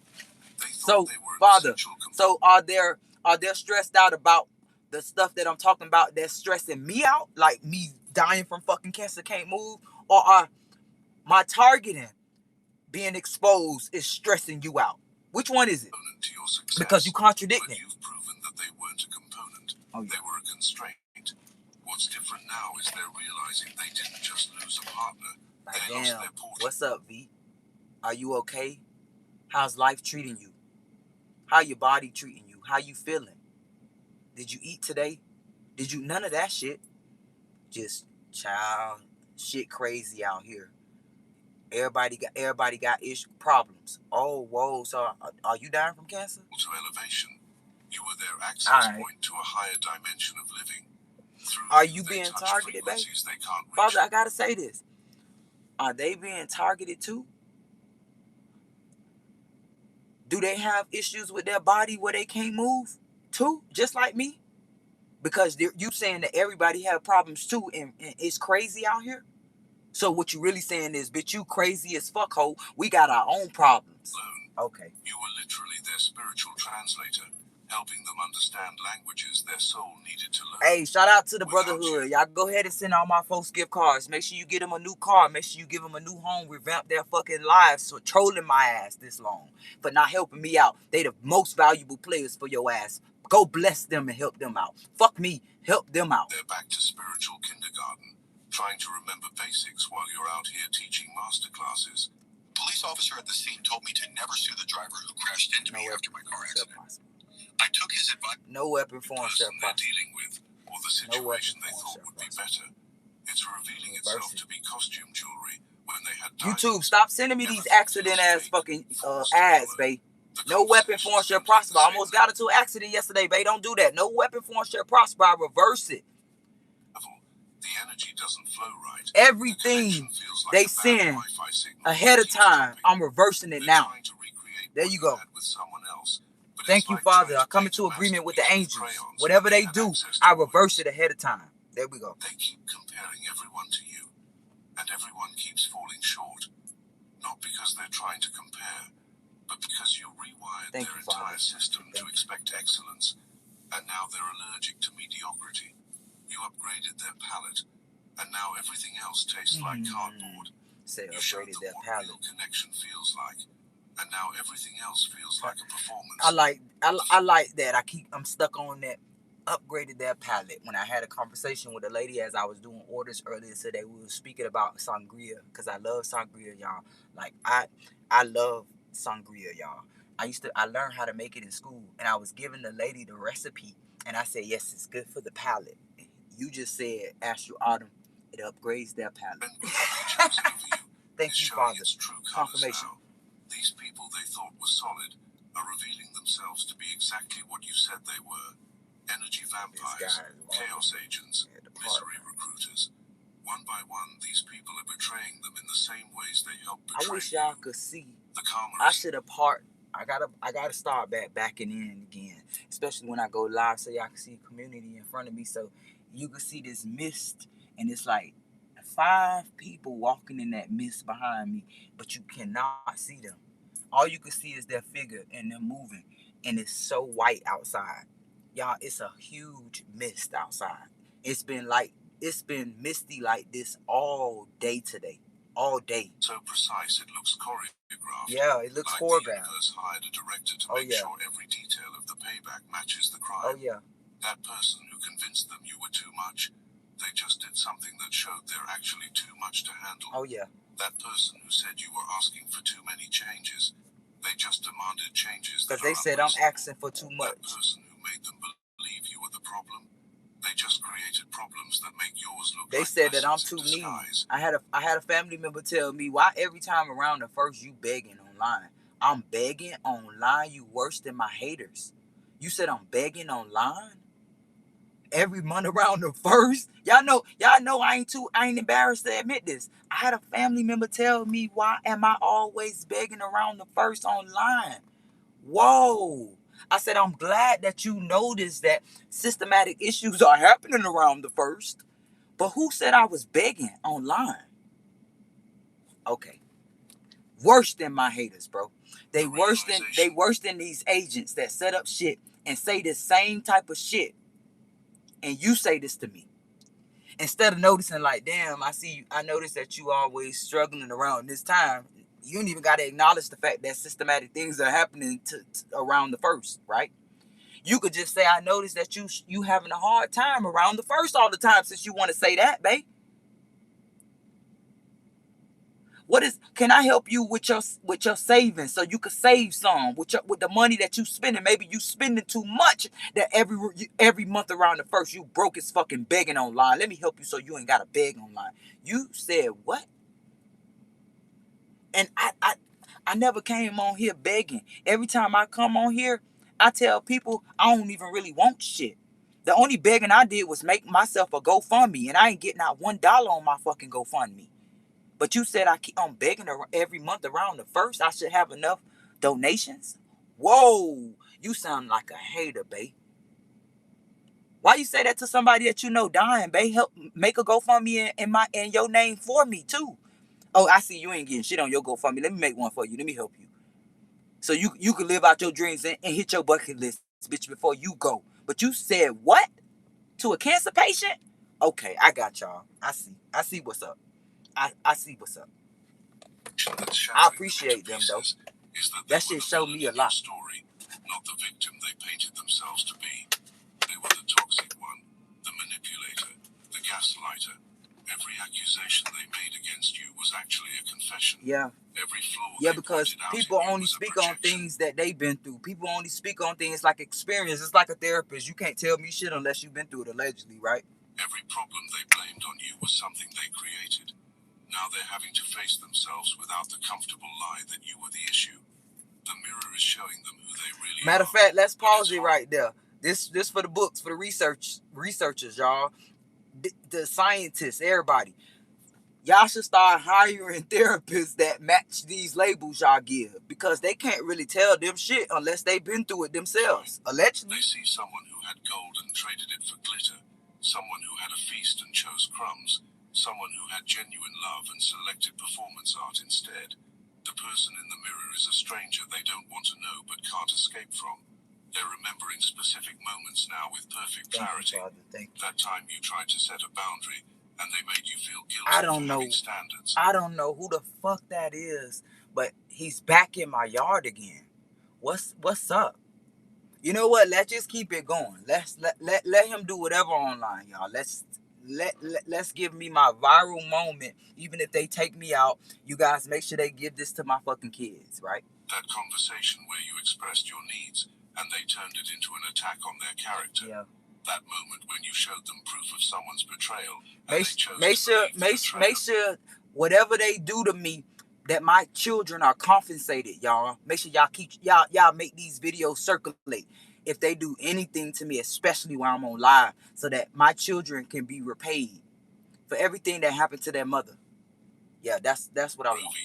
So, Father, so are they stressed out about the stuff that I'm talking about that's stressing me out, like me dying from fucking cancer, can't move? Or are my targeting being exposed is stressing you out? Which one is it? Because you contradict it. You've proven that they weren't a component. Oh, yeah. They were a constraint. What's different now is they're realizing they didn't just lose a partner. They lost their portal. What's up, V? Are you okay? How's life treating you? How your body treating you? How you feeling? Did you eat today? Did you? None of that shit. Just child shit crazy out here. Everybody got problems. Oh, whoa. So are you dying from cancer? To elevation, you were their access point to a higher dimension of living. Are you being targeted, babe? Father, I gotta say this. Are they being targeted too? Do they have issues with their body where they can't move too, just like me? Because you saying that everybody have problems too, and it's crazy out here. So what you really saying is, bitch, you crazy as fuck, ho. We got our own problems. Okay. You were literally their spiritual translator, helping them understand languages their soul needed to learn. Hey, shout out to the brotherhood. Y'all go ahead and send all my folks gift cards. Make sure you get them a new car. Make sure you give them a new home. Revamp their fucking lives for trolling my ass this long, for not helping me out. They the most valuable players for your ass. Go bless them and help them out. Fuck me. Help them out. They're back to spiritual kindergarten, trying to remember basics while you're out here teaching master classes. Police officer at the scene told me to never sue the driver who crashed into me after my car accident. I took his advice. No weapon form shall prosper. They're dealing with, or the situation they thought would be better. It's revealing itself to be costume jewelry when they had YouTube, stop sending me these accident ass fucking ads, babe. No weapon form shall prosper. I almost got into an accident yesterday, babe. Don't do that. No weapon form shall prosper. I reverse it. The energy doesn't flow right. Everything they send ahead of time, I'm reversing it now. There you go. Thank you, Father. I come into agreement with the angels. Whatever they do, I reverse it ahead of time. There we go. They keep comparing everyone to you, and everyone keeps falling short. Not because they're trying to compare, but because you rewired their entire system to expect excellence, and now they're allergic to mediocrity. You upgraded their palate, and now everything else tastes like cardboard. You showed them what real connection feels like, and now everything else feels like a performance. I like that. I'm stuck on that. upgraded their palate. When I had a conversation with a lady as I was doing orders earlier today, we were speaking about sangria because I love sangria, y'all. Like I love sangria, y'all. I learned how to make it in school, and I was giving the lady the recipe, and I said, yes, it's good for the palate. You just said, Astro Autumn, it upgrades their palate. Thank you, Father. Confirmation. These people they thought were solid are revealing themselves to be exactly what you said they were. Energy vampires, chaos agents, misery recruiters. One by one, these people are betraying them in the same ways they help betray you. I wish y'all could see. The karma. I should have part. I gotta start backing in again, especially when I go live, so y'all can see community in front of me, so you can see this mist, and it's like 5 people walking in that mist behind me, but you cannot see them. All you can see is their figure and them moving, and it's so white outside. Y'all, it's a huge mist outside. It's been misty like this all day today. All day. So precise it looks choreographed. Yeah, it looks like choreographed. The universe hired a director to make sure every detail of the payback matches the crime. Oh yeah. That person who convinced them you were too much, they just did something that showed they're actually too much to handle. Oh yeah. That person who said you were asking for too many changes, they just demanded changes. Because they said I'm asking for too much. That person who made them believe you were the problem, they just created problems that make yours look. They said that I'm too mean. I had a family member tell me, why every time around the first you begging online? I'm begging online. You worse than my haters. You said I'm begging online every month around the first. Y'all know I ain't embarrassed to admit this. I had a family member tell me, why am I always begging around the first online? Whoa. I said, I'm glad that you noticed that systematic issues are happening around the first. But who said I was begging online? Okay. Worse than my haters, bro. They worse than these agents that set up shit and say the same type of shit. And you say this to me. Instead of noticing, like, damn, I noticed that you always struggling around this time. You don't even got to acknowledge the fact that systematic things are happening around the first, right? You could just say, I noticed that you having a hard time around the first all the time, since you want to say that, babe. Can I help you with your savings so you could save some with the money that you spending? Maybe you spending too much that every month around the first you broke as fucking begging online. Let me help you so you ain't gotta beg online. You said what? And I never came on here begging. Every time I come on here, I tell people I don't even really want shit. The only begging I did was make myself a GoFundMe, and I ain't getting out $1 on my fucking GoFundMe. But you said I keep on begging every month around the first. I should have enough donations. Whoa, you sound like a hater, babe. Why you say that to somebody that you know dying, babe? Help make a GoFundMe in your name for me too. Oh, I see you ain't getting shit on your GoFundMe. Let me make one for you. Let me help you. So you can live out your dreams and hit your bucket list, bitch, before you go. But you said what? To a cancer patient? Okay, I got y'all. I see what's up. I see what's up. I appreciate them though. That shit showed me a lot. Story, not the victim they painted themselves to be. They were the toxic one, the manipulator, the gaslighter. Every accusation they made against you was actually a confession. Yeah. Every flaw. Yeah, because people only speak on things that they've been through. People only speak on things like experience. It's like a therapist. You can't tell me shit unless you've been through it, allegedly, right? Every problem they blamed on you was something they created. Now they're having to face themselves without the comfortable lie that you were the issue. The mirror is showing them who they really are. Matter of fact, let's pause it right there. This for the books, for the researchers, y'all. The scientists, everybody. Y'all should start hiring therapists that match these labels y'all give, because they can't really tell them shit unless they've been through it themselves. Allegedly. They see someone who had gold and traded it for glitter, someone who had a feast and chose crumbs, someone who had genuine love and selected performance art instead. The person in the mirror is a stranger they don't want to know but can't escape from. They're remembering specific moments now with perfect clarity. That time you tried to set a boundary, and they made you feel guilty for having standards. I don't know who the fuck that is, but he's back in my yard again. What's up? You know what? Let's just keep it going. Let him do whatever online, y'all. Let's give me my viral moment. Even if they take me out, you guys make sure they give this to my fucking kids, right? That conversation where you expressed your needs and they turned it into an attack on their character. Yeah. That moment when you showed them proof of someone's betrayal and they chose to make sure whatever they do to me, that my children are compensated, y'all. Make sure y'all keep y'all make these videos circulate if they do anything to me, especially while I'm on live, so that my children can be repaid for everything that happened to their mother. Yeah, that's what I want.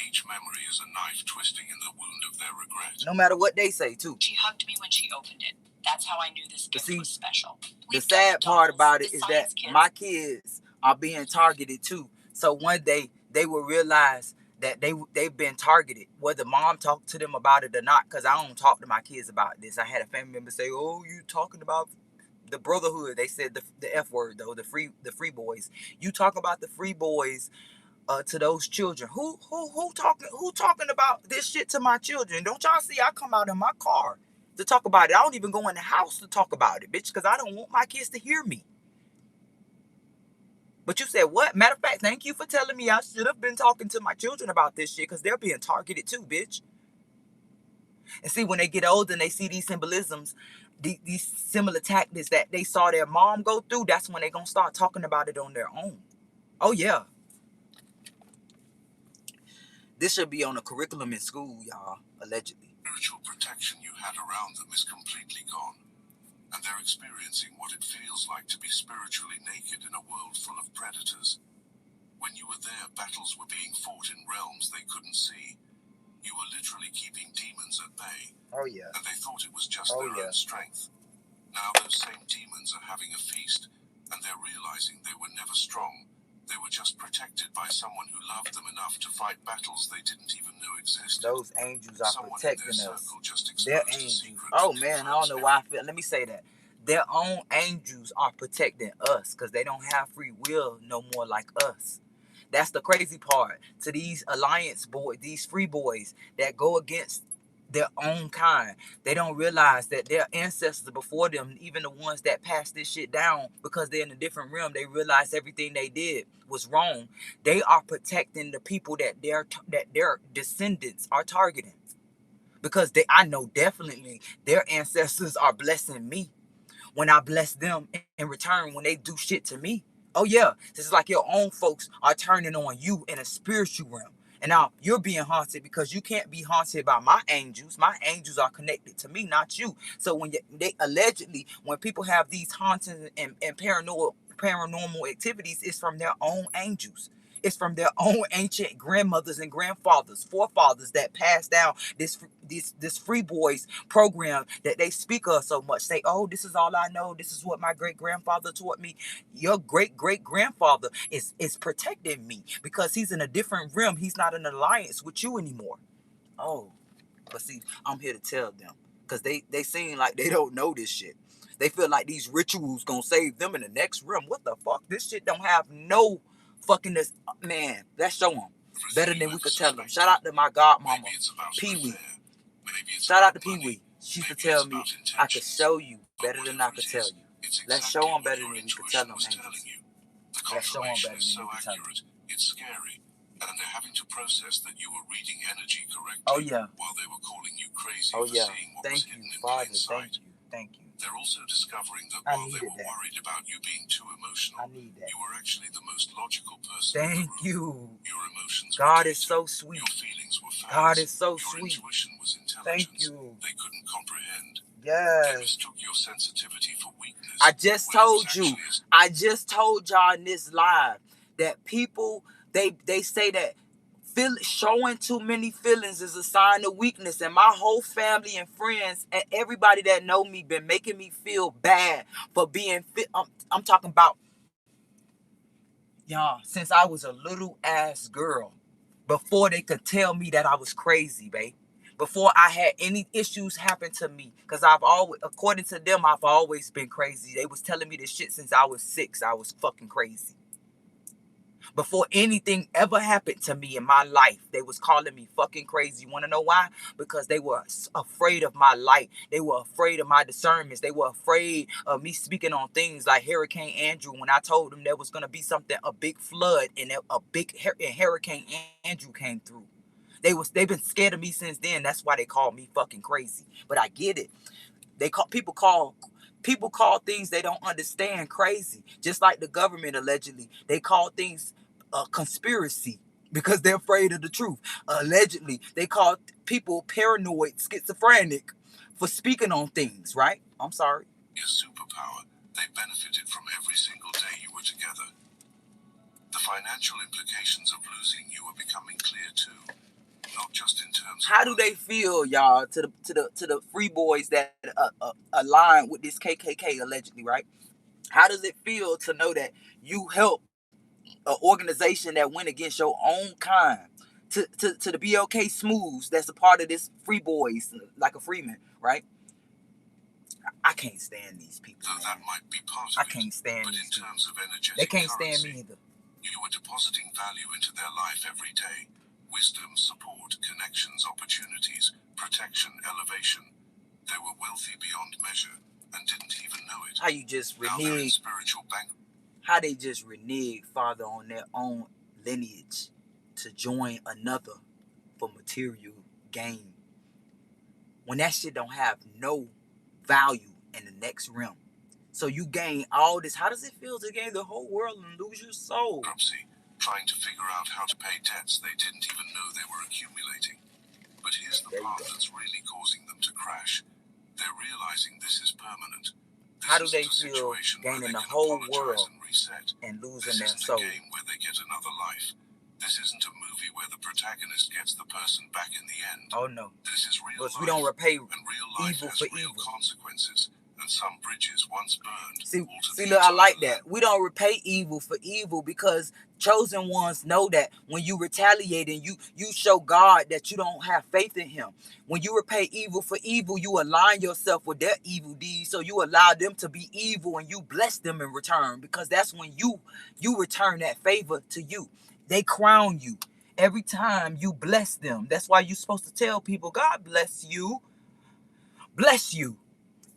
Each memory is a knife twisting in the wound of their regret. No matter what they say, too. She hugged me when she opened it. That's how I knew this gift was special. The sad part about it is that my kids are being targeted, too. So one day they will realize that they've been targeted, whether mom talked to them about it or not, because I don't talk to my kids about this. I had a family member say, oh, you talking about the brotherhood. They said the F word, though, the free boys. You talk about the free boys to those children. Who talking about this shit to my children? Don't y'all see I come out in my car to talk about it? I don't even go in the house to talk about it, bitch, because I don't want my kids to hear me. But you said what? Matter of fact, thank you for telling me I should have been talking to my children about this shit, because they're being targeted too, bitch. And see, when they get older and they see these symbolisms, these similar tactics that they saw their mom go through, that's when they're going to start talking about it on their own. Oh, yeah. This should be on a curriculum in school, y'all, allegedly. Spiritual protection you had around them is completely gone. And they're experiencing what it feels like to be spiritually naked in a world full of predators. When you were there, battles were being fought in realms they couldn't see. You were literally keeping demons at bay. Oh, yeah. And they thought it was just their own strength. Now those same demons are having a feast, and they're realizing they were never strong. They were just protected by someone who loved them enough to fight battles they didn't even know existed. Those angels are Someone protecting in their us. Circle just Their angels. Oh, man, I don't know why I feel. Let me say that. Their own angels are protecting us because they don't have free will no more like us. That's the crazy part. To these alliance boys, these free boys that go against their own kind, they don't realize that their ancestors before them, even the ones that passed this shit down because they're in a different realm, they realize everything they did was wrong. They are protecting the people that their descendants are targeting, because I know definitely their ancestors are blessing me when I bless them in return when they do shit to me. Oh yeah, this is like your own folks are turning on you in a spiritual realm. And now you're being haunted because you can't be haunted by my angels. My angels are connected to me, not you. So when they allegedly, when people have these hauntings and paranormal activities, it's from their own angels. It's from their own ancient grandmothers and grandfathers, forefathers that passed down this free boys program that they speak of so much. Say, oh, this is all I know. This is what my great grandfather taught me. Your great great grandfather is protecting me because he's in a different realm. He's not in alliance with you anymore. Oh, but see, I'm here to tell them because they seem like they don't know this shit. They feel like these rituals gonna save them in the next realm. What the fuck? This shit don't have no fucking this. Man, let's show them better than we could tell them. Shout out to my godmama, Pee Wee. Shout out to Pee Wee. She used to tell me I could show you better than I could tell you. Let's show them better than we could tell them, angels. Let's show them better than we could tell them. It's scary. And they're having to process that you were reading energy correctly. Oh, yeah. While they were calling you crazy for seeing what was hidden in plain sight. Thank you. They're also discovering that while they were worried about you being too emotional, you were actually the most logical person in the room. Thank you. Your emotions God were is so sweet. Your feelings were facts. God is so your sweet. Intuition was intelligence. Thank you. They couldn't comprehend. Yes. They mistook your sensitivity for weakness. I just told you. I just told y'all in this live that people, they say that showing too many feelings is a sign of weakness, and my whole family and friends and everybody that know me been making me feel bad for being I'm talking about y'all since I was a little ass girl, before they could tell me that I was crazy, babe, before I had any issues happen to me, because I've always, according to them, I've always been crazy. They was telling me this shit since I was 6. I was fucking crazy. Before anything ever happened to me in my life, they was calling me fucking crazy. You want to know why? Because they were afraid of my light. They were afraid of my discernments. They were afraid of me speaking on things like Hurricane Andrew. When I told them there was going to be something, a big flood, and Hurricane Andrew came through. They've been scared of me since then. That's why they called me fucking crazy. But I get it. People call things they don't understand crazy. Just like the government allegedly, they call things a conspiracy because they're afraid of the truth. Allegedly, they call people paranoid, schizophrenic for speaking on things, right? I'm sorry. Your superpower, they benefited from every single day you were together. The financial implications of losing you are becoming clear too. Not just in terms How do they feel, y'all, to the free boys that align with this KKK allegedly, right? How does it feel to know that you help an organization that went against your own kind, to the BLK Smooths that's a part of this free boys, like a Freeman, right? I can't stand these people. Though that might be part of I can't stand but these in terms people. Of energetic They can't currency, stand me either. You are depositing value into their life every day. Wisdom, support, connections, opportunities, protection, elevation. They were wealthy beyond measure and didn't even know it. How you just renege spiritual bank. How they just renege, Father, on their own lineage to join another for material gain. When that shit don't have no value in the next realm. So you gain all this. How does it feel to gain the whole world and lose your soul? Trying to figure out how to pay debts they didn't even know they were accumulating. But here's the part that's really causing them to crash. They're realizing this is permanent. How do they feel gaining the whole world and losing their soul? This isn't a game where they get another life. This isn't a movie where the protagonist gets the person back in the end. Oh no. This is real life. We don't repay and real life evil has for real evil. Consequences. And some bridges once burned. See, look, I like that. We don't repay evil for evil because chosen ones know that when you retaliate and you show God that you don't have faith in him. When you repay evil for evil, you align yourself with their evil deeds. So you allow them to be evil and you bless them in return, because that's when you return that favor to you. They crown you every time you bless them. That's why you're supposed to tell people, God bless you. Bless you.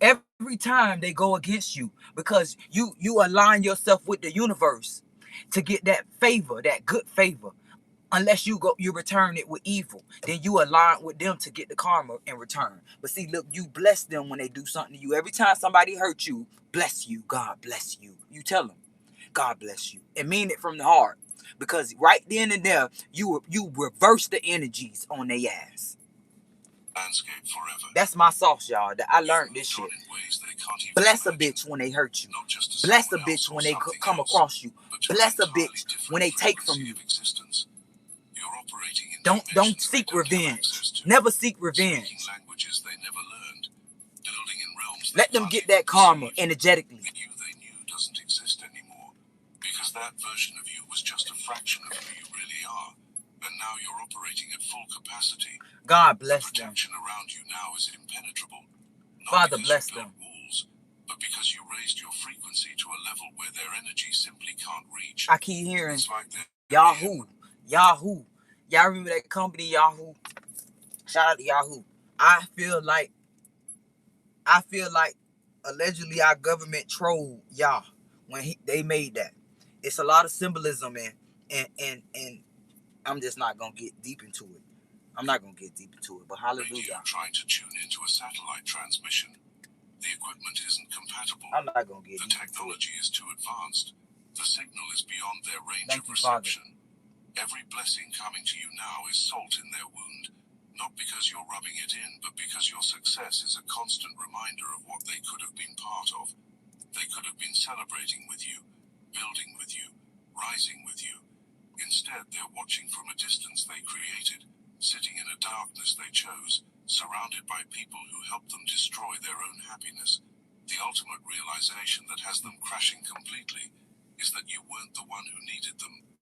Every time they go against you, because you align yourself with the universe to get that favor, that good favor. Unless you return it with evil, then you align with them to get the karma in return. But see, look, you bless them when they do something to you. Every time somebody hurts you, bless you, God bless you. You tell them, God bless you, and mean it from the heart, because right then and there, you reverse the energies on their ass. Landscape forever. That's my sauce, y'all. I learned this shit. Bless a bitch when they hurt you. Bless a bitch when they come across you. Bless a bitch when they take from you. Don't seek revenge. Never seek revenge. Let them get that karma energetically. You they knew doesn't exist anymore, because that version of you was just a fraction of who you really are. And now you're operating at full capacity. God bless them. The protection around you now is impenetrable. Father bless them. Walls, but because you raised your frequency to a level where their energy simply can't reach. I keep hearing Yahoo. Yahoo. Y'all remember that company, Yahoo? Shout out to Yahoo. I feel like allegedly our government trolled Yah when they made that. It's a lot of symbolism and I'm just not gonna get deep into it. But hallelujah. Trying to tune into a satellite transmission. The equipment isn't compatible. I'm not gonna get the deep technology into it. is too advanced. The signal is beyond their range Thank of you, reception. Father. Every blessing coming to you now is salt in their wound. Not because you're rubbing it in, but because your success is a constant reminder of what they could have been part of. They could have been celebrating with you, building with you, rising with you. Instead, they're watching from a distance they created, sitting in a darkness they chose, surrounded by people who helped them destroy their own happiness. The ultimate realization that has them crashing completely is that you weren't the one who needed them.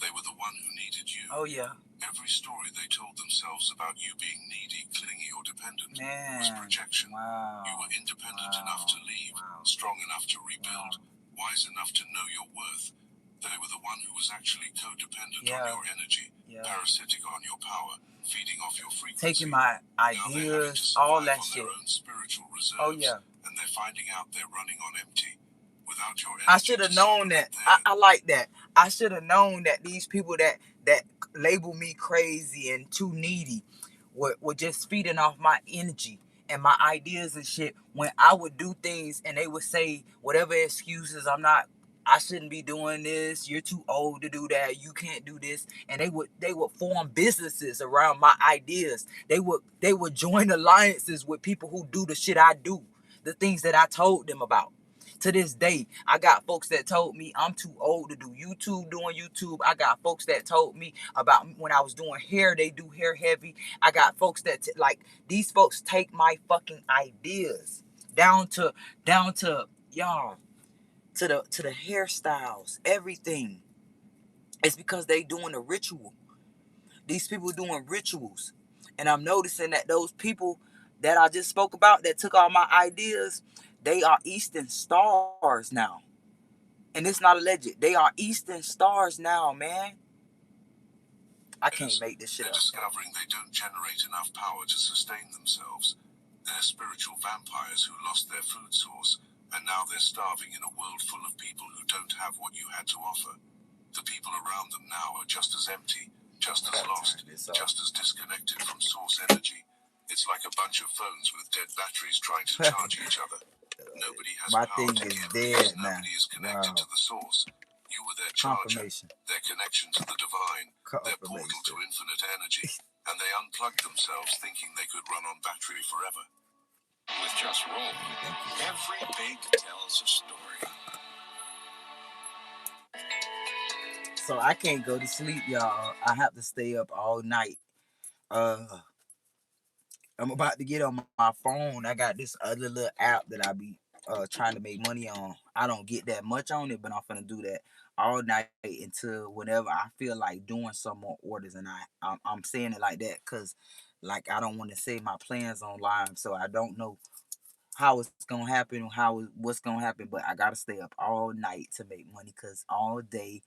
They were the one who needed you. Oh yeah. Every story they told themselves about you being needy, clingy, or dependent was projection. Wow. You were independent enough to leave, strong enough to rebuild, wise enough to know your worth. They were the one who was actually codependent on your energy, parasitic on your power, feeding off your frequency. Taking my ideas, all that shit. Their own spiritual reserves, and they're finding out they're running on empty. Without your energy, I should have known that. I like that. I should have known that these people that label me crazy and too needy were just feeding off my energy and my ideas and shit. When I would do things and they would say whatever excuses, I shouldn't be doing this, you're too old to do that, you can't do this. And they would form businesses around my ideas. They would join alliances with people who do the shit I do, the things that I told them about. To this day, I got folks that told me I'm too old to do YouTube, doing YouTube. I got folks that told me about when I was doing hair, they do hair heavy. I got folks that these folks take my fucking ideas down to y'all, to the hairstyles, everything. It's because they doing a ritual. These people doing rituals. And I'm noticing that those people that I just spoke about that took all my ideas, they are Eastern stars now. And it's not alleged. They are Eastern stars now, man. I can't make this shit up. They're discovering they don't generate enough power to sustain themselves. They're spiritual vampires who lost their food source, and now they're starving in a world full of people who don't have what you had to offer. The people around them now are just as empty, just as lost, just as disconnected from source energy. It's like a bunch of phones with dead batteries trying to charge each other. Nobody has my power thing to is give dead because now. nobody is connected to the source. You were their charger, their connection to the divine, their portal to infinite energy, and they unplugged themselves thinking they could run on battery forever. With Just Roll, every pig tells a story. So I can't go to sleep, y'all. I have to stay up all night. I'm about to get on my phone. I got this other little app that I be trying to make money on. I don't get that much on it, but I'm finna do that all night until whenever I feel like doing some more orders. And I'm saying it like that because like I don't want to say my plans online, so I don't know how it's gonna happen, what's gonna happen. But I gotta stay up all night to make money because all day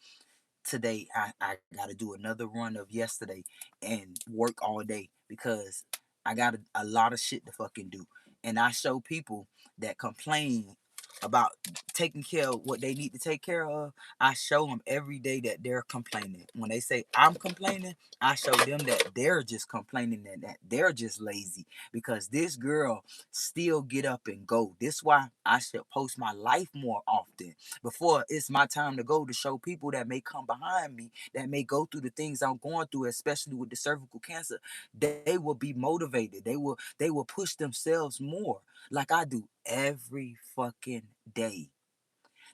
today I gotta do another run of yesterday and work all day because I got a lot of shit to fucking do. And I show people that complain about taking care of what they need to take care of. I show them every day that they're complaining. When they say I'm complaining, I show them that they're just complaining and that they're just lazy because this girl still get up and go. This is why I should post my life more often before it's my time to go, to show people that may come behind me, that may go through the things I'm going through, especially with the cervical cancer. They will be motivated. They will push themselves more like I do every fucking day.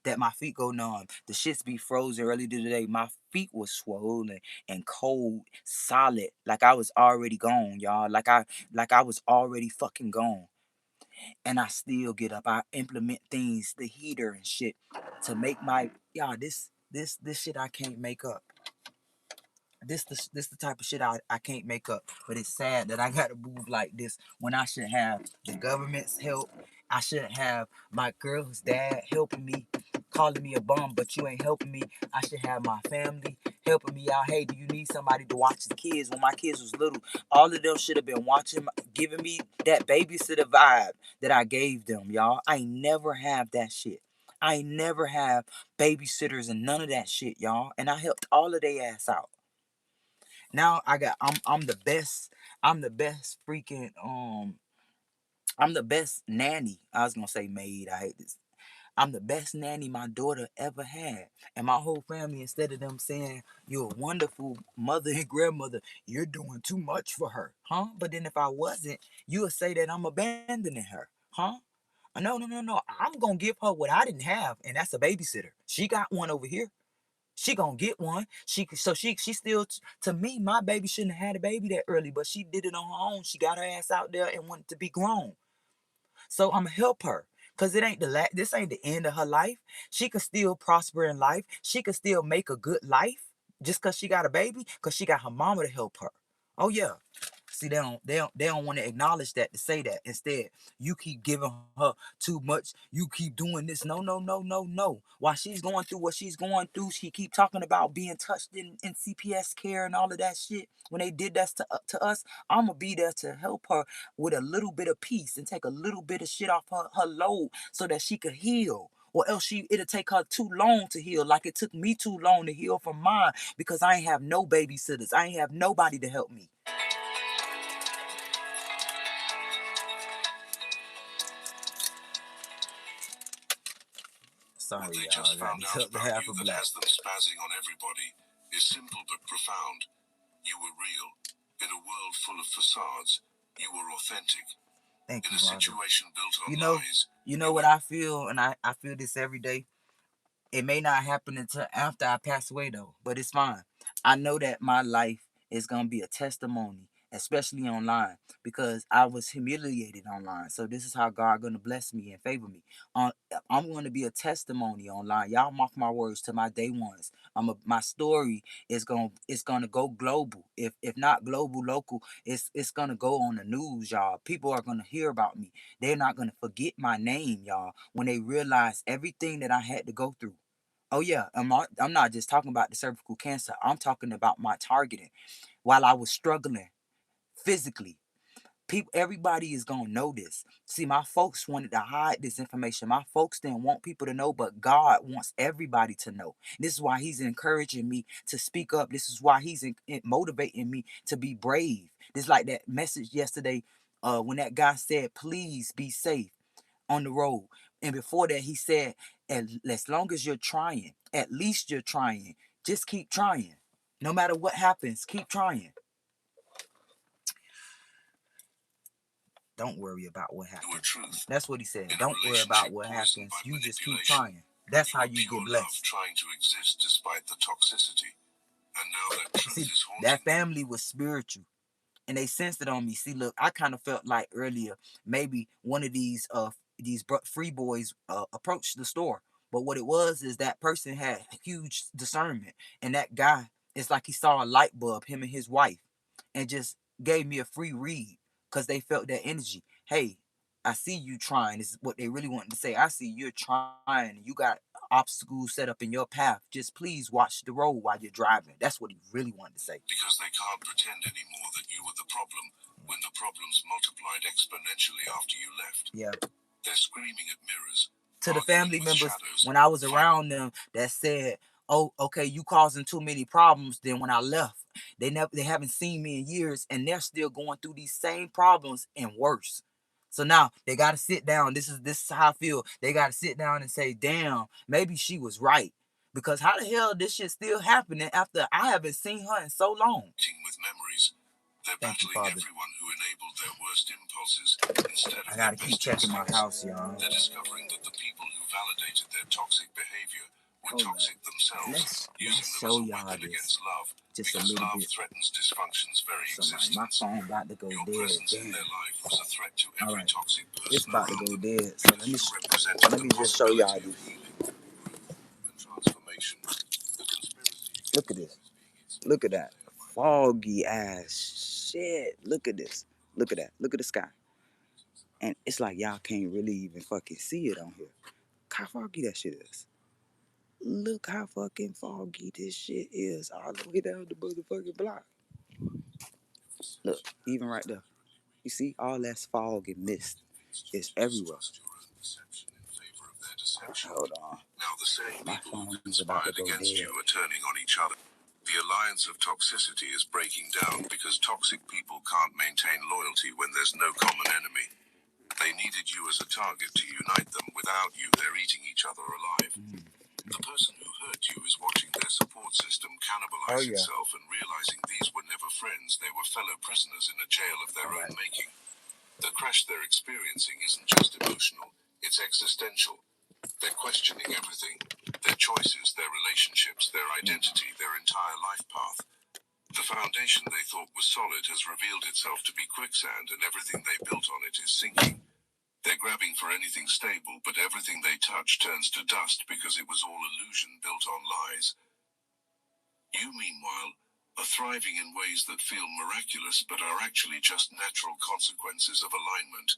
That my feet go numb. The shits be frozen early today. My feet was swollen and cold, solid, like I was already gone, y'all. Like I was already fucking gone. And I still get up. I implement things, the heater and shit, to make my y'all. This shit I can't make up. This the type of shit I can't make up. But it's sad that I gotta move like this when I should have the government's help. I shouldn't have my girl's dad helping me, calling me a bum, but you ain't helping me. I should have my family helping me out. Hey, do you need somebody to watch the kids? When my kids was little, all of them should have been watching, giving me that babysitter vibe that I gave them, y'all. I never have that shit. I never have babysitters and none of that shit, y'all. And I helped all of their ass out. Now I'm the best. I'm the best freaking I'm the best nanny. I was gonna say maid. I hate this. I'm the best nanny my daughter ever had. And my whole family, instead of them saying you're a wonderful mother and grandmother, you're doing too much for her. Huh? But then if I wasn't, you would say that I'm abandoning her. Huh? No, no, no, no. I'm gonna give her what I didn't have, and that's a babysitter. She got one over here. She gonna get one. She still, to me, my baby shouldn't have had a baby that early, but she did it on her own. She got her ass out there and wanted to be grown. So I'm gonna help her. Cause it ain't this ain't the end of her life. She could still prosper in life. She could still make a good life just cause she got a baby, cause she got her mama to help her. Oh yeah. See, they don't want to acknowledge that, to say that. Instead, you keep giving her too much. You keep doing this. No, no, no, no, no. While she's going through what she's going through, she keep talking about being touched in CPS care and all of that shit. When they did that to us, I'm gonna be there to help her with a little bit of peace and take a little bit of shit off her load so that she could heal. Or else it'll take her too long to heal, like it took me too long to heal from mine, because I ain't have no babysitters. I ain't have nobody to help me. Sorry, what they y'all. just found out The about half you a that black. has them spazzing on everybody is simple but profound. You were real. In a world full of facades, you were authentic. Thank In you, a Father. situation built on lies, You know what I feel, and I feel this every day. It may not happen until after I pass away though, but it's fine. I know that my life is gonna be a testimony, especially online, because I was humiliated online. So this is how God gonna bless me and favor me. Uh, I'm gonna be a testimony online. Y'all mark my words to my day ones. My story is gonna go global. If not global, local, it's gonna go on the news, y'all. People are gonna hear about me. They're not gonna forget my name, y'all, when they realize everything that I had to go through. Oh yeah, I'm not just talking about the cervical cancer. I'm talking about my targeting while I was struggling physically. People, everybody is gonna know this. See, my folks wanted to hide this information. My folks didn't want people to know, but God wants everybody to know. This is why He's encouraging me to speak up. This is why He's motivating me to be brave. This like that message yesterday, when that guy said, "Please be safe on the road." And before that, he said, as long as you're trying, at least you're trying. Just keep trying. No matter what happens, keep trying. Don't worry about what happens. That's what he said. Don't worry about what happens. You just keep trying. That's how you get blessed. Trying to exist despite the toxicity. And now that truth is haunting. That family was spiritual, and they sensed it on me. See, look, I kind of felt like earlier maybe one of these free boys approached the store, but what it was is that person had huge discernment, and that guy, it's like he saw a light bulb, him and his wife, and just gave me a free read because they felt that energy. Hey, I see you trying. This is what they really wanted to say. I see you're trying. You got obstacles set up in your path. Just please watch the road while you're driving. That's what he really wanted to say. Because they can't pretend anymore that you were the problem when the problems multiplied exponentially after you left. Yeah. They're screaming at mirrors. To the family members, when I was around them, that said, "Oh, okay, you causing too many problems." Then when I left, they haven't seen me in years, and they're still going through these same problems and worse. So now they got to sit down. This is how I feel. They got to sit down and say, "Damn, maybe she was right." Because how the hell this shit still happening after I haven't seen her in so long? With memories, they're battling everyone who enabled their worst impulses instead of I gotta keep checking my house, y'all. They're discovering that the people who validated their toxic behavior were toxic themselves, using them as a weapon against love. Just because love threatens dysfunction's very existence. My phone about to go Your dead. presence in their life was a threat to every toxic person. It's about to go dead. So let me just show y'all this. Look at this. Look at that. Foggy ass shit. Look at this. Look at that. Look at the sky. And it's like y'all can't really even fucking see it on here. How foggy that shit is. Look how fucking foggy this shit is all the way down the motherfucking block. Look, even right there. You see all that fog and mist is everywhere. Hold on. Now the same people who conspired against you are turning on each other. The alliance of toxicity is breaking down because toxic people can't maintain loyalty when there's no common enemy. They needed you as a target to unite them. Without you, they're eating each other alive. The person who hurt you is watching their support system cannibalize itself and realizing these were never friends, they were fellow prisoners in a jail of their own making. The crash they're experiencing isn't just emotional, it's existential. They're questioning everything. Their choices, their relationships, their identity, their entire life path. The foundation they thought was solid has revealed itself to be quicksand, and everything they built on it is sinking. They're grabbing for anything stable, but everything they touch turns to dust because it was all illusion built on lies. You, meanwhile, are thriving in ways that feel miraculous but are actually just natural consequences of alignment.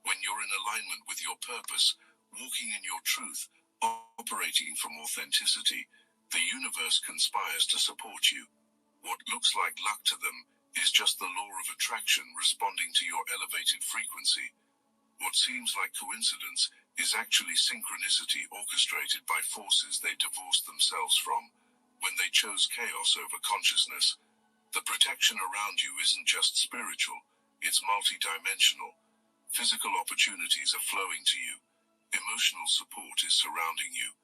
When you're in alignment with your purpose, walking in your truth, operating from authenticity, the universe conspires to support you. What looks like luck to them is just the law of attraction responding to your elevated frequency. What seems like coincidence is actually synchronicity orchestrated by forces they divorced themselves from when they chose chaos over consciousness. The protection around you isn't just spiritual, it's multidimensional. Physical opportunities are flowing to you. Emotional support is surrounding you.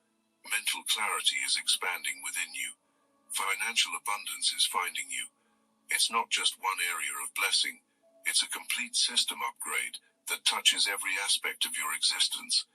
Mental clarity is expanding within you. Financial abundance is finding you. It's not just one area of blessing, it's a complete system upgrade that touches every aspect of your existence.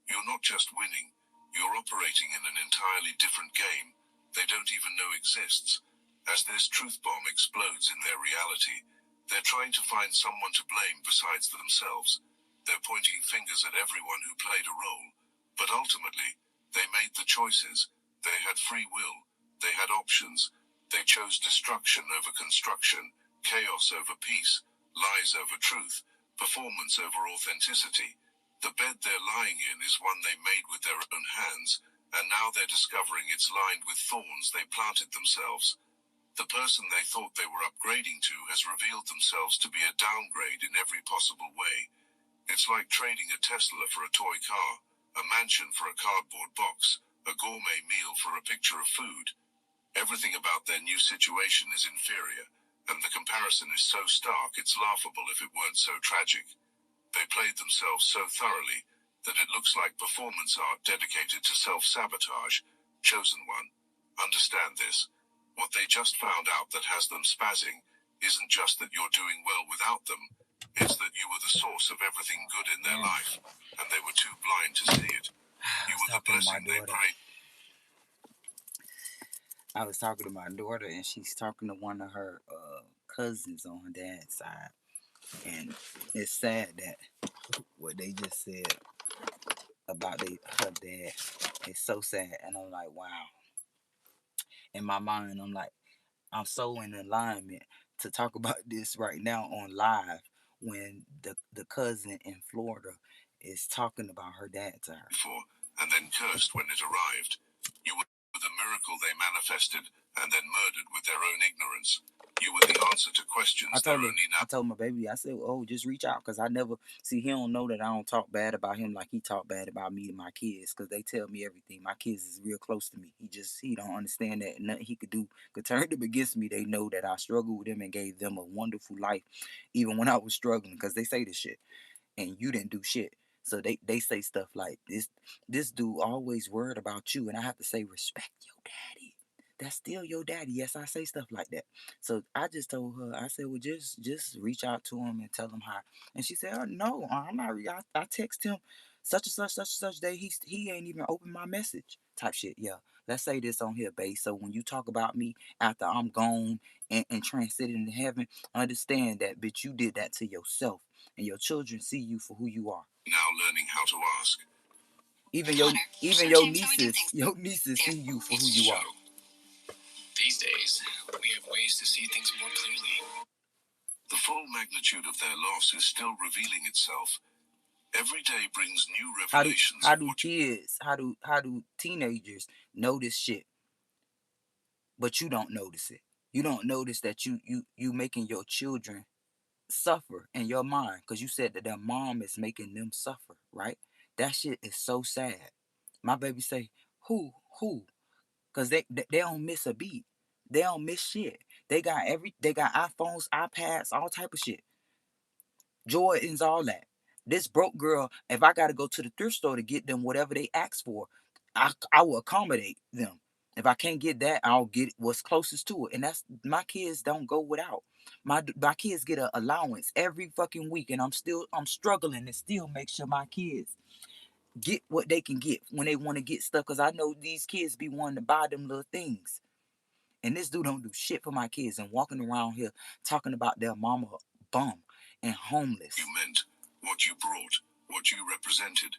You're not just winning, you're operating in an entirely different game they don't even know exists. As this truth bomb explodes in their reality, they're trying to find someone to blame besides themselves. They're pointing fingers at everyone who played a role, but ultimately, they made the choices. They had free will, they had options. They chose destruction over construction, chaos over peace, lies over truth, performance over authenticity. The bed they're lying in is one they made with their own hands, and now they're discovering it's lined with thorns they planted themselves. The person they thought they were upgrading to has revealed themselves to be a downgrade in every possible way. It's like trading a Tesla for a toy car, a mansion for a cardboard box, a gourmet meal for a picture of food. Everything about their new situation is inferior, and the comparison is so stark it's laughable if it weren't so tragic. They played themselves so thoroughly that it looks like performance art dedicated to self-sabotage. Chosen one, understand this. What they just found out that has them spazzing isn't just that you're doing well without them, it's that you were the source of everything good in their life, and they were too blind to see it. You were the blessing they prayed. I was talking to my daughter, and she's talking to one of her cousins on her dad's side, and it's sad that what they just said about her dad is so sad, and I'm like, wow. In my mind, I'm so in alignment to talk about this right now on live when the cousin in Florida is talking about her dad to her. And then cursed when it arrived. You were the miracle they manifested and then murdered with their own ignorance. You were the answer to questions I told my baby, I said, oh, just reach out, because I never see, he don't know that I don't talk bad about him like he talk bad about me and my kids, because they tell me everything. My kids is real close to me. He don't understand that nothing he could do could turn them against me. They know that I struggled with them and gave them a wonderful life even when I was struggling, because they say this shit and you didn't do shit. So they say stuff like this dude always worried about you, and I have to say, respect your daddy. That's still your daddy. Yes, I say stuff like that. So I just told her, I said, well, just reach out to him and tell him hi. And she said, oh no, I'm not. I text him such and such day. He ain't even opened my message. Type shit. Yeah. Let's say this on here, babe. So when you talk about me after I'm gone and transited into heaven, understand that, bitch, you did that to yourself, and your children see you for who you are. Now learning how to ask. Even your nieces see you for who you are. These days, we have ways to see things more clearly. The full magnitude of their loss is still revealing itself. Every day brings new revelations. How do teenagers know this shit, but you don't notice it? You don't notice that you making your children suffer in your mind, because you said that their mom is making them suffer, right? That shit is so sad. My baby say, who? Because they don't miss a beat. They don't miss shit. They got iPhones, iPads, all type of shit. Jordans, all that. This broke girl, if I gotta go to the thrift store to get them whatever they ask for, I will accommodate them. If I can't get that, I'll get what's closest to it. And that's, my kids don't go without. My kids get an allowance every fucking week, and I'm struggling to still make sure my kids get what they can get when they want to get stuff, because I know these kids be wanting to buy them little things. And this dude don't do shit for my kids, and walking around here talking about their mama bum and homeless. You meant what you brought, what you represented.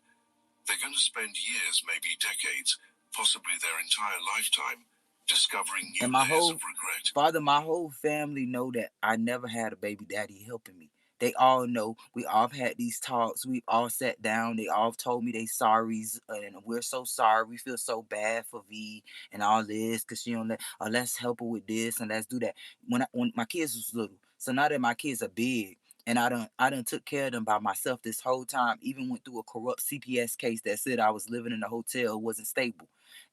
They're going to spend years, maybe decades, possibly their entire lifetime, discovering new And my layers whole of regret. Father, my whole family know that I never had a baby daddy helping me. They all know. We all had these talks. We all sat down. They all told me they sorries, and we're so sorry. We feel so bad for V and all this because she don't let. Let's help her with this and let's do that. When my kids was little, so now that my kids are big, and I done took care of them by myself this whole time. Even went through a corrupt CPS case that said I was living in a hotel, wasn't stable.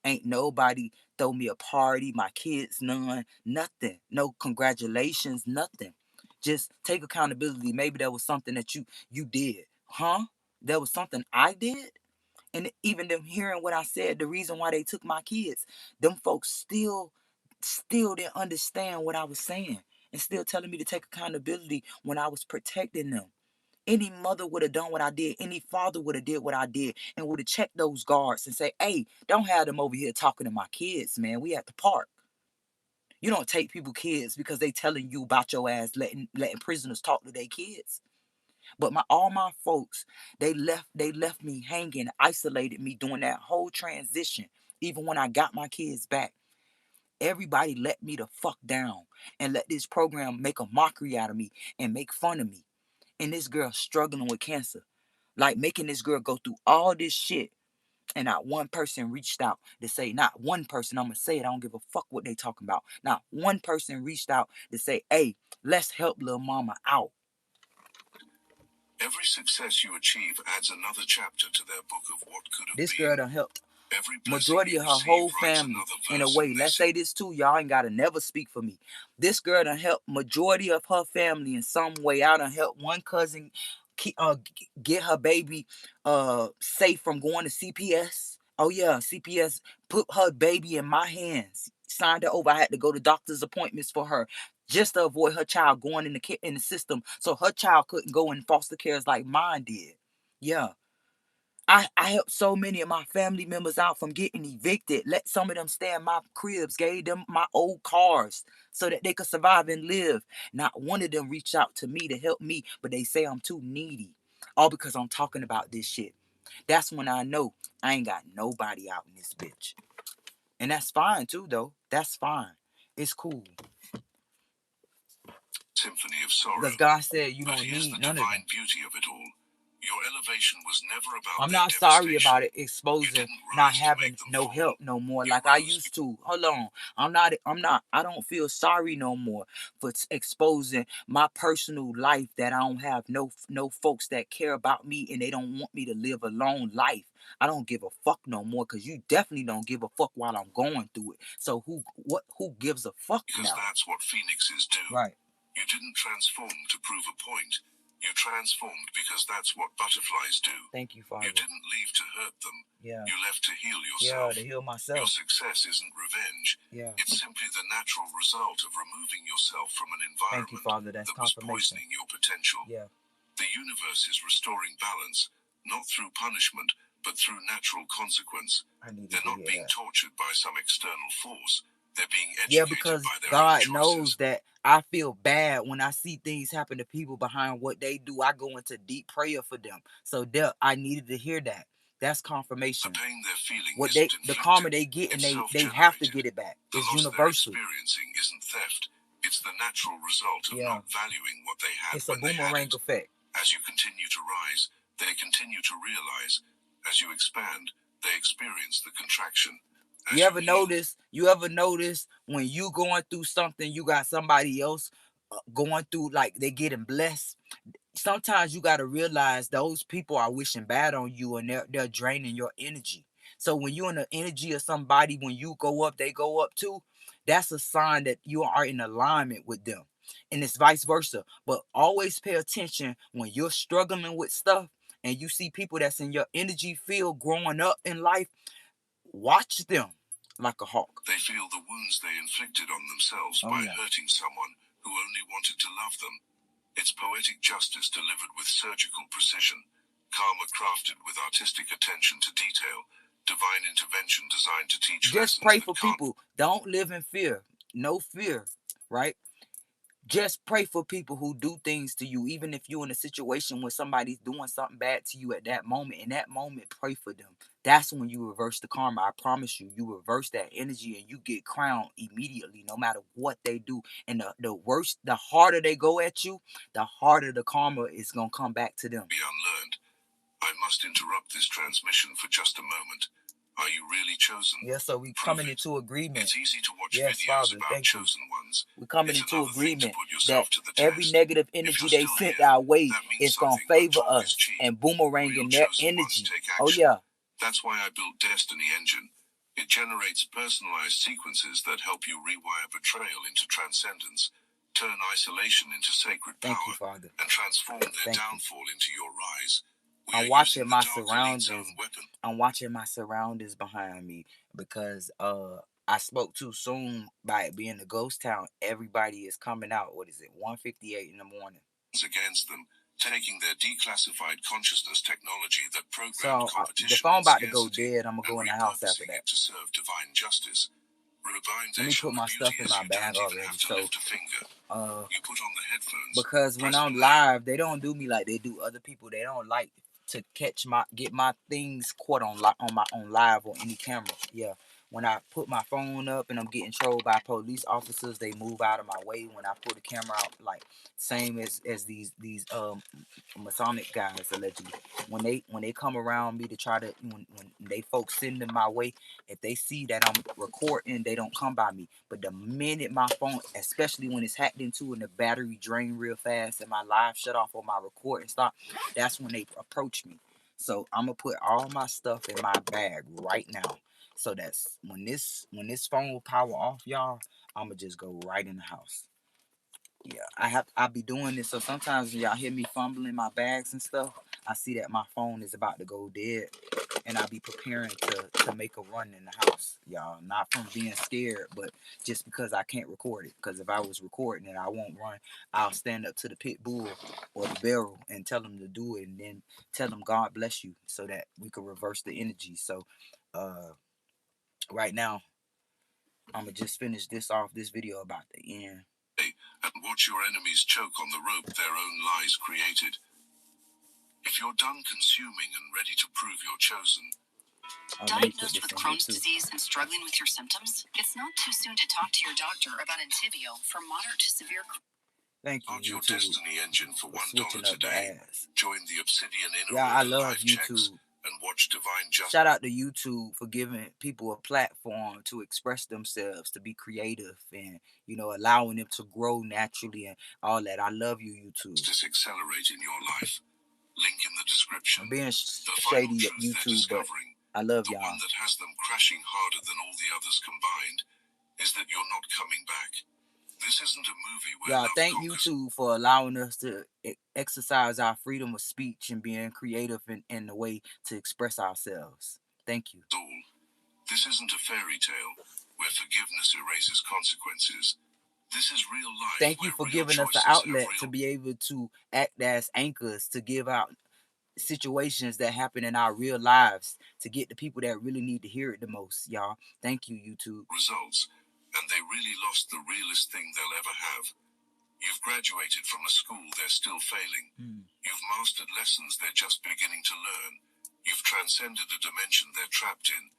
Ain't nobody throw me a party, my kids, none, nothing. No congratulations, nothing. Just take accountability. Maybe that was something that you did. Huh? That was something I did? And even them hearing what I said, the reason why they took my kids, them folks still didn't understand what I was saying and still telling me to take accountability when I was protecting them. Any mother would have done what I did. Any father would have did what I did and would have checked those guards and say, hey, don't have them over here talking to my kids, man. We at the park. You don't take people kids because they telling you about your ass letting prisoners talk to their kids. But all my folks, they left me hanging, isolated me during that whole transition. Even when I got my kids back, everybody let me the fuck down and let this program make a mockery out of me and make fun of me. And this girl struggling with cancer, like making this girl go through all this shit. And not one person reached out to say, not one person, I'm gonna say it, I don't give a fuck what they talking about. Not one person reached out to say, hey, let's help little mama out. Every success you achieve adds another chapter to their book of what could have This girl been. done helped Every blessing majority you of her receive whole writes family another in a verse way. in Let's this. say this too, y'all ain't gotta never speak for me. This girl done helped majority of her family in some way. I done helped one cousin get her baby safe from going to CPS. Oh yeah, CPS put her baby in my hands, signed her over. I had to go to doctor's appointments for her just to avoid her child going in the system, so her child couldn't go in foster cares like mine did. Yeah, I helped so many of my family members out from getting evicted. Let some of them stay in my cribs, gave them my old cars so that they could survive and live. Not one of them reached out to me to help me, but they say I'm too needy. All because I'm talking about this shit. That's when I know I ain't got nobody out in this bitch. And that's fine too, though. That's fine. It's cool. Symphony of sorrow. Because God said you But don't here's need the none of them. divine beauty of it all. Your elevation was never about I'm their not sorry devastation. about it You exposing didn't not rise to having make them no fall. help no more You like I rose used to. Hold on. I don't feel sorry no more for exposing my personal life that I don't have no folks that care about me and they don't want me to live a long life. I don't give a fuck no more because you definitely don't give a fuck while I'm going through it. So who gives a fuck because now? that's what phoenixes do. Right. You didn't transform to prove a point. You transformed because that's what butterflies do. Thank you, Father. You didn't leave to hurt them. Yeah. You left to heal Yeah, yourself. to heal Your myself. success isn't revenge. Yeah. It's simply the natural result of removing yourself from an Thank you, environment Father. That's that was confirmation. poisoning your potential. Yeah. The universe is restoring balance, not through punishment, but through natural consequence. I needed They're to not hear being that. tortured by some external force. They're being Yeah, educated because by their own God knows choices. that I feel bad when I see things happen to people behind what they do. I go into deep prayer for them. So I needed to hear that. That's The confirmation. pain they're feeling What isn't the karma inflicted, they get and it's they have to self-generated. get it back. The It's loss they're universal. experiencing isn't theft. It's the natural result of Yeah. not valuing what they had It's a when they had boomerang it. effect. As you continue to rise, they continue to realize. As you expand, they experience the contraction. As You ever heal, notice? You ever notice when you going through something, you got somebody else going through like they getting blessed. Sometimes you got to realize those people are wishing bad on you and they're draining your energy. So when you're in the energy of somebody, when you go up, they go up too. That's a sign that you are in alignment with them. And it's vice versa. But always pay attention when you're struggling with stuff and you see people that's in your energy field growing up in life. Watch them like a hawk. they feel the wounds they inflicted on themselves Oh by yeah. hurting someone who only wanted to love them. It's poetic justice delivered with surgical precision, karma crafted with artistic attention to detail, divine intervention designed to teach Just lessons pray that for can't. people. Don't live in fear. No fear, right? Just pray for people who do things to you, even if you're in a situation where somebody's doing something bad to you at that moment. In that moment, pray for them. That's when you reverse the karma. I promise you, you reverse that energy and you get crowned immediately, no matter what they do. And the worse, the harder they go at you, the harder the karma is gonna come back to them. Be unlearned. I must interrupt this transmission for just a moment. Are you really chosen? Yes, so we Prove coming it. into agreement. It's easy to watch Yes, videos Father, about thank you. chosen ones. We're coming It's into another thing to agreement put that yourself to the every test. negative If energy you're they still sent here, our way that means is gonna something, but favor talk is us cheap. and Real boomeranging their chosen ones energy. take Oh action. yeah. That's why I built Destiny Engine. It generates personalized sequences that help you rewire betrayal into transcendence, turn isolation into sacred Thank you, power, Father. and transform their Thank you. downfall into your rise. We I'm are watching using the my Dark Elite's surroundings. own weapon. I'm watching my surroundings behind me because I spoke too soon by it being a ghost town. Everybody is coming out. What is it? 1:58 in the morning. Against them, taking their declassified consciousness technology that programmed So competition the phone and about to go scarcity dead. I'm gonna go and in the house after repurposing that. it to serve divine justice. Let me put Rebind my the stuff beauty in as my you bag don't even already. have to So lift a finger. uh You put on the headphones, because when press I'm play. live, they don't do me like they do other people. They don't like to get my things caught on live on any camera. Yeah. When I put my phone up and I'm getting trolled by police officers, they move out of my way. When I put the camera out, like same as these Masonic guys allegedly, when they come around me to try to when they folks send them my way, if they see that I'm recording, they don't come by me. But the minute my phone, especially when it's hacked into and the battery drain real fast and my live shut off or my recording stop, that's when they approach me. So I'm gonna put all my stuff in my bag right now. So that's when this phone will power off, y'all, I'ma just go right in the house. Yeah, I be doing this. So sometimes y'all hear me fumbling my bags and stuff. I see that my phone is about to go dead, and I be preparing to make a run in the house, y'all. Not from being scared, but just because I can't record it. Because if I was recording it, I won't run. I'll stand up to the pit bull or the barrel and tell them to do it, and then tell them God bless you, so that we could reverse the energy. So, right now, I'm gonna just finish this video about the end. And watch your enemies choke on the rope their own lies created. If you're done consuming and ready to prove you're chosen. Diagnosed with Crohn's disease and struggling with your symptoms? It's not too soon to talk to your doctor about Entyvio for moderate to severe. Thank you, Start your YouTube, Destiny Engine for $1 switching up the today. ads. Join the Obsidian Inner Yeah, I Order love live checks YouTube. and watch Divine Justice. Shout out to YouTube for giving people a platform to express themselves, to be creative, and allowing them to grow naturally and all that. I love you, YouTube. Justice accelerate in your life. Link in the description. I'm being The shady final at truth they're YouTube, but discovering, I love the y'all. one that has them crashing harder than all the others combined, is that you're not coming back. This isn't a movie where Y'all, love thank conquers. YouTube for allowing us to exercise our freedom of speech and being creative in the way to express ourselves. Thank you. All. This isn't a fairy tale where forgiveness erases consequences. This is real life. Thank you for giving us the outlet to be able to act as anchors, to give out situations that happen in our real lives, to get the people that really need to hear it the most, y'all. Thank you, YouTube. Results, and they really lost the realest thing they'll ever have. You've graduated from a school they're still failing. You've mastered lessons they're just beginning to learn. You've transcended a dimension they're trapped in.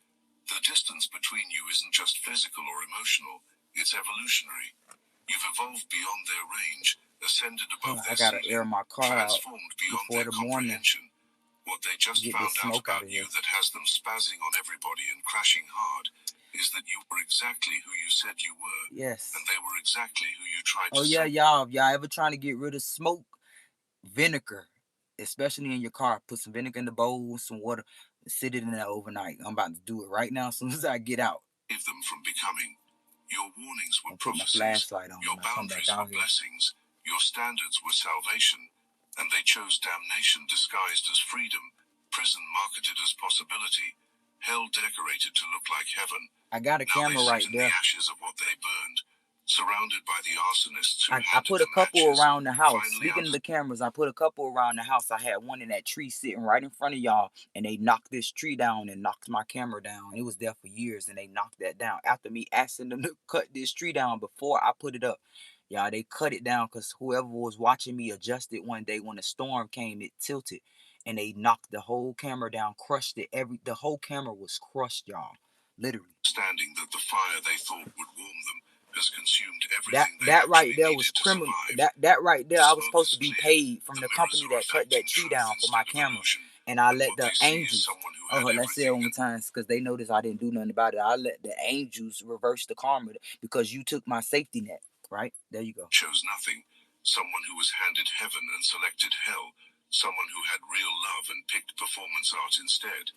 The distance between you isn't just physical or emotional, it's evolutionary. You've evolved beyond their range, ascended above their ceiling, air my car transformed beyond their comprehension. What they just found out about you that has them spazzing on everybody and crashing hard is that you were exactly who you said you were. Yes. And they were exactly who you tried to. Oh yeah, y'all ever trying to get rid of smoke? Vinegar, especially in your car. Put some vinegar in the bowl with some water, sit it in there overnight. I'm about to do it right now as soon as I get out. Save them from becoming. Your warnings were prophecies. Put my flashlight on your boundaries were blessings. Your standards were salvation. And they chose damnation disguised as freedom, prison marketed as possibility, hell decorated to look like heaven. I got a camera right there. The ashes of what they burned, surrounded by the arsonists who I put a couple around the house. Speaking of the cameras, I put a couple around the house. I had one in that tree sitting right in front of y'all, and they knocked this tree down and knocked my camera down. It was there for years, and they knocked that down after me asking them to cut this tree down before I put it up. Y'all, they cut it down because whoever was watching me adjusted one day when the storm came, it tilted. and they knocked the whole camera down, crushed it. The whole camera was crushed, y'all. Literally. Understanding that the fire they thought would warm them has consumed everything that right there was criminal. That right there, I was supposed to be paid from the company that cut that tree down for my camera, and I let the angels. Oh, let's say it one time, because they noticed I didn't do nothing about it. I let the angels reverse the karma because you took my safety net. Right there, you go. Chose nothing. Someone who was handed heaven and selected hell. Someone who had real love and picked performance art instead.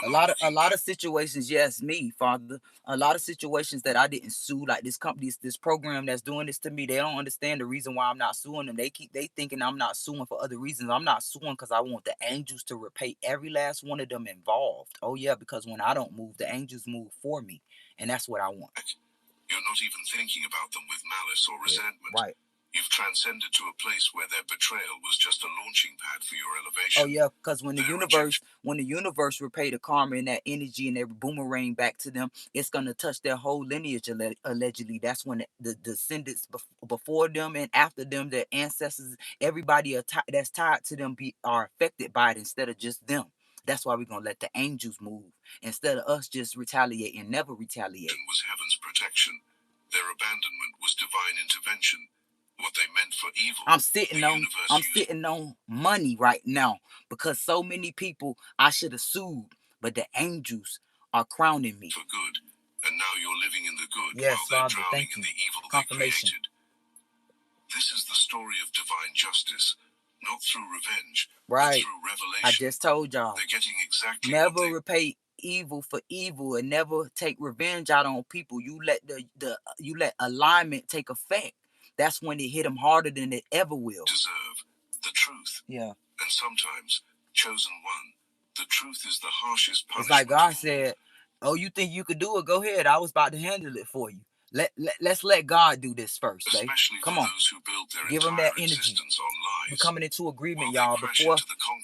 A lot of situations, yes, me, Father. A lot of situations that I didn't sue, like this company, this program that's doing this to me. They don't understand the reason why I'm not suing them. They thinking I'm not suing for other reasons. I'm not suing because I want the angels to repay every last one of them involved. Oh yeah, because when I don't move, the angels move for me, and that's what I want. You're not even thinking about them with malice or resentment. Right. You've transcended to a place where their betrayal was just a launching pad for your elevation. Oh yeah, because when the universe repay the karma and that energy and every boomerang back to them, it's gonna touch their whole lineage allegedly. That's when the descendants before them and after them, their ancestors, everybody that's tied to them are affected by it instead of just them. That's why we're gonna let the angels move instead of us just retaliate and never retaliate. Was heaven's protection. Their abandonment was divine intervention. What they meant for evil. I'm sitting on money right now because so many people I should have sued, but the angels are crowning me for good, and now you're living in the good yes, while they're Father, drowning in the evil they created. This is the story of divine justice, not through revenge, but through revelation. I just told y'all. They're getting exactly never repay evil for evil and never take revenge out on people. You let you let alignment take effect. That's when it hit them harder than it ever will. Deserve the truth. Yeah. And sometimes, chosen one, the truth is the harshest punishment. It's like God said, oh, you think you could do it? Go ahead. I was about to handle it for you. Let's let God do this first. Especially come on. Those who built their Give them that energy. We're coming into agreement, y'all.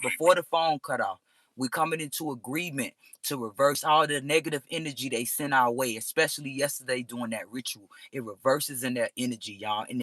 Before the phone cut off, we're coming into agreement to reverse all the negative energy they sent our way, especially yesterday doing that ritual. It reverses in their energy, y'all.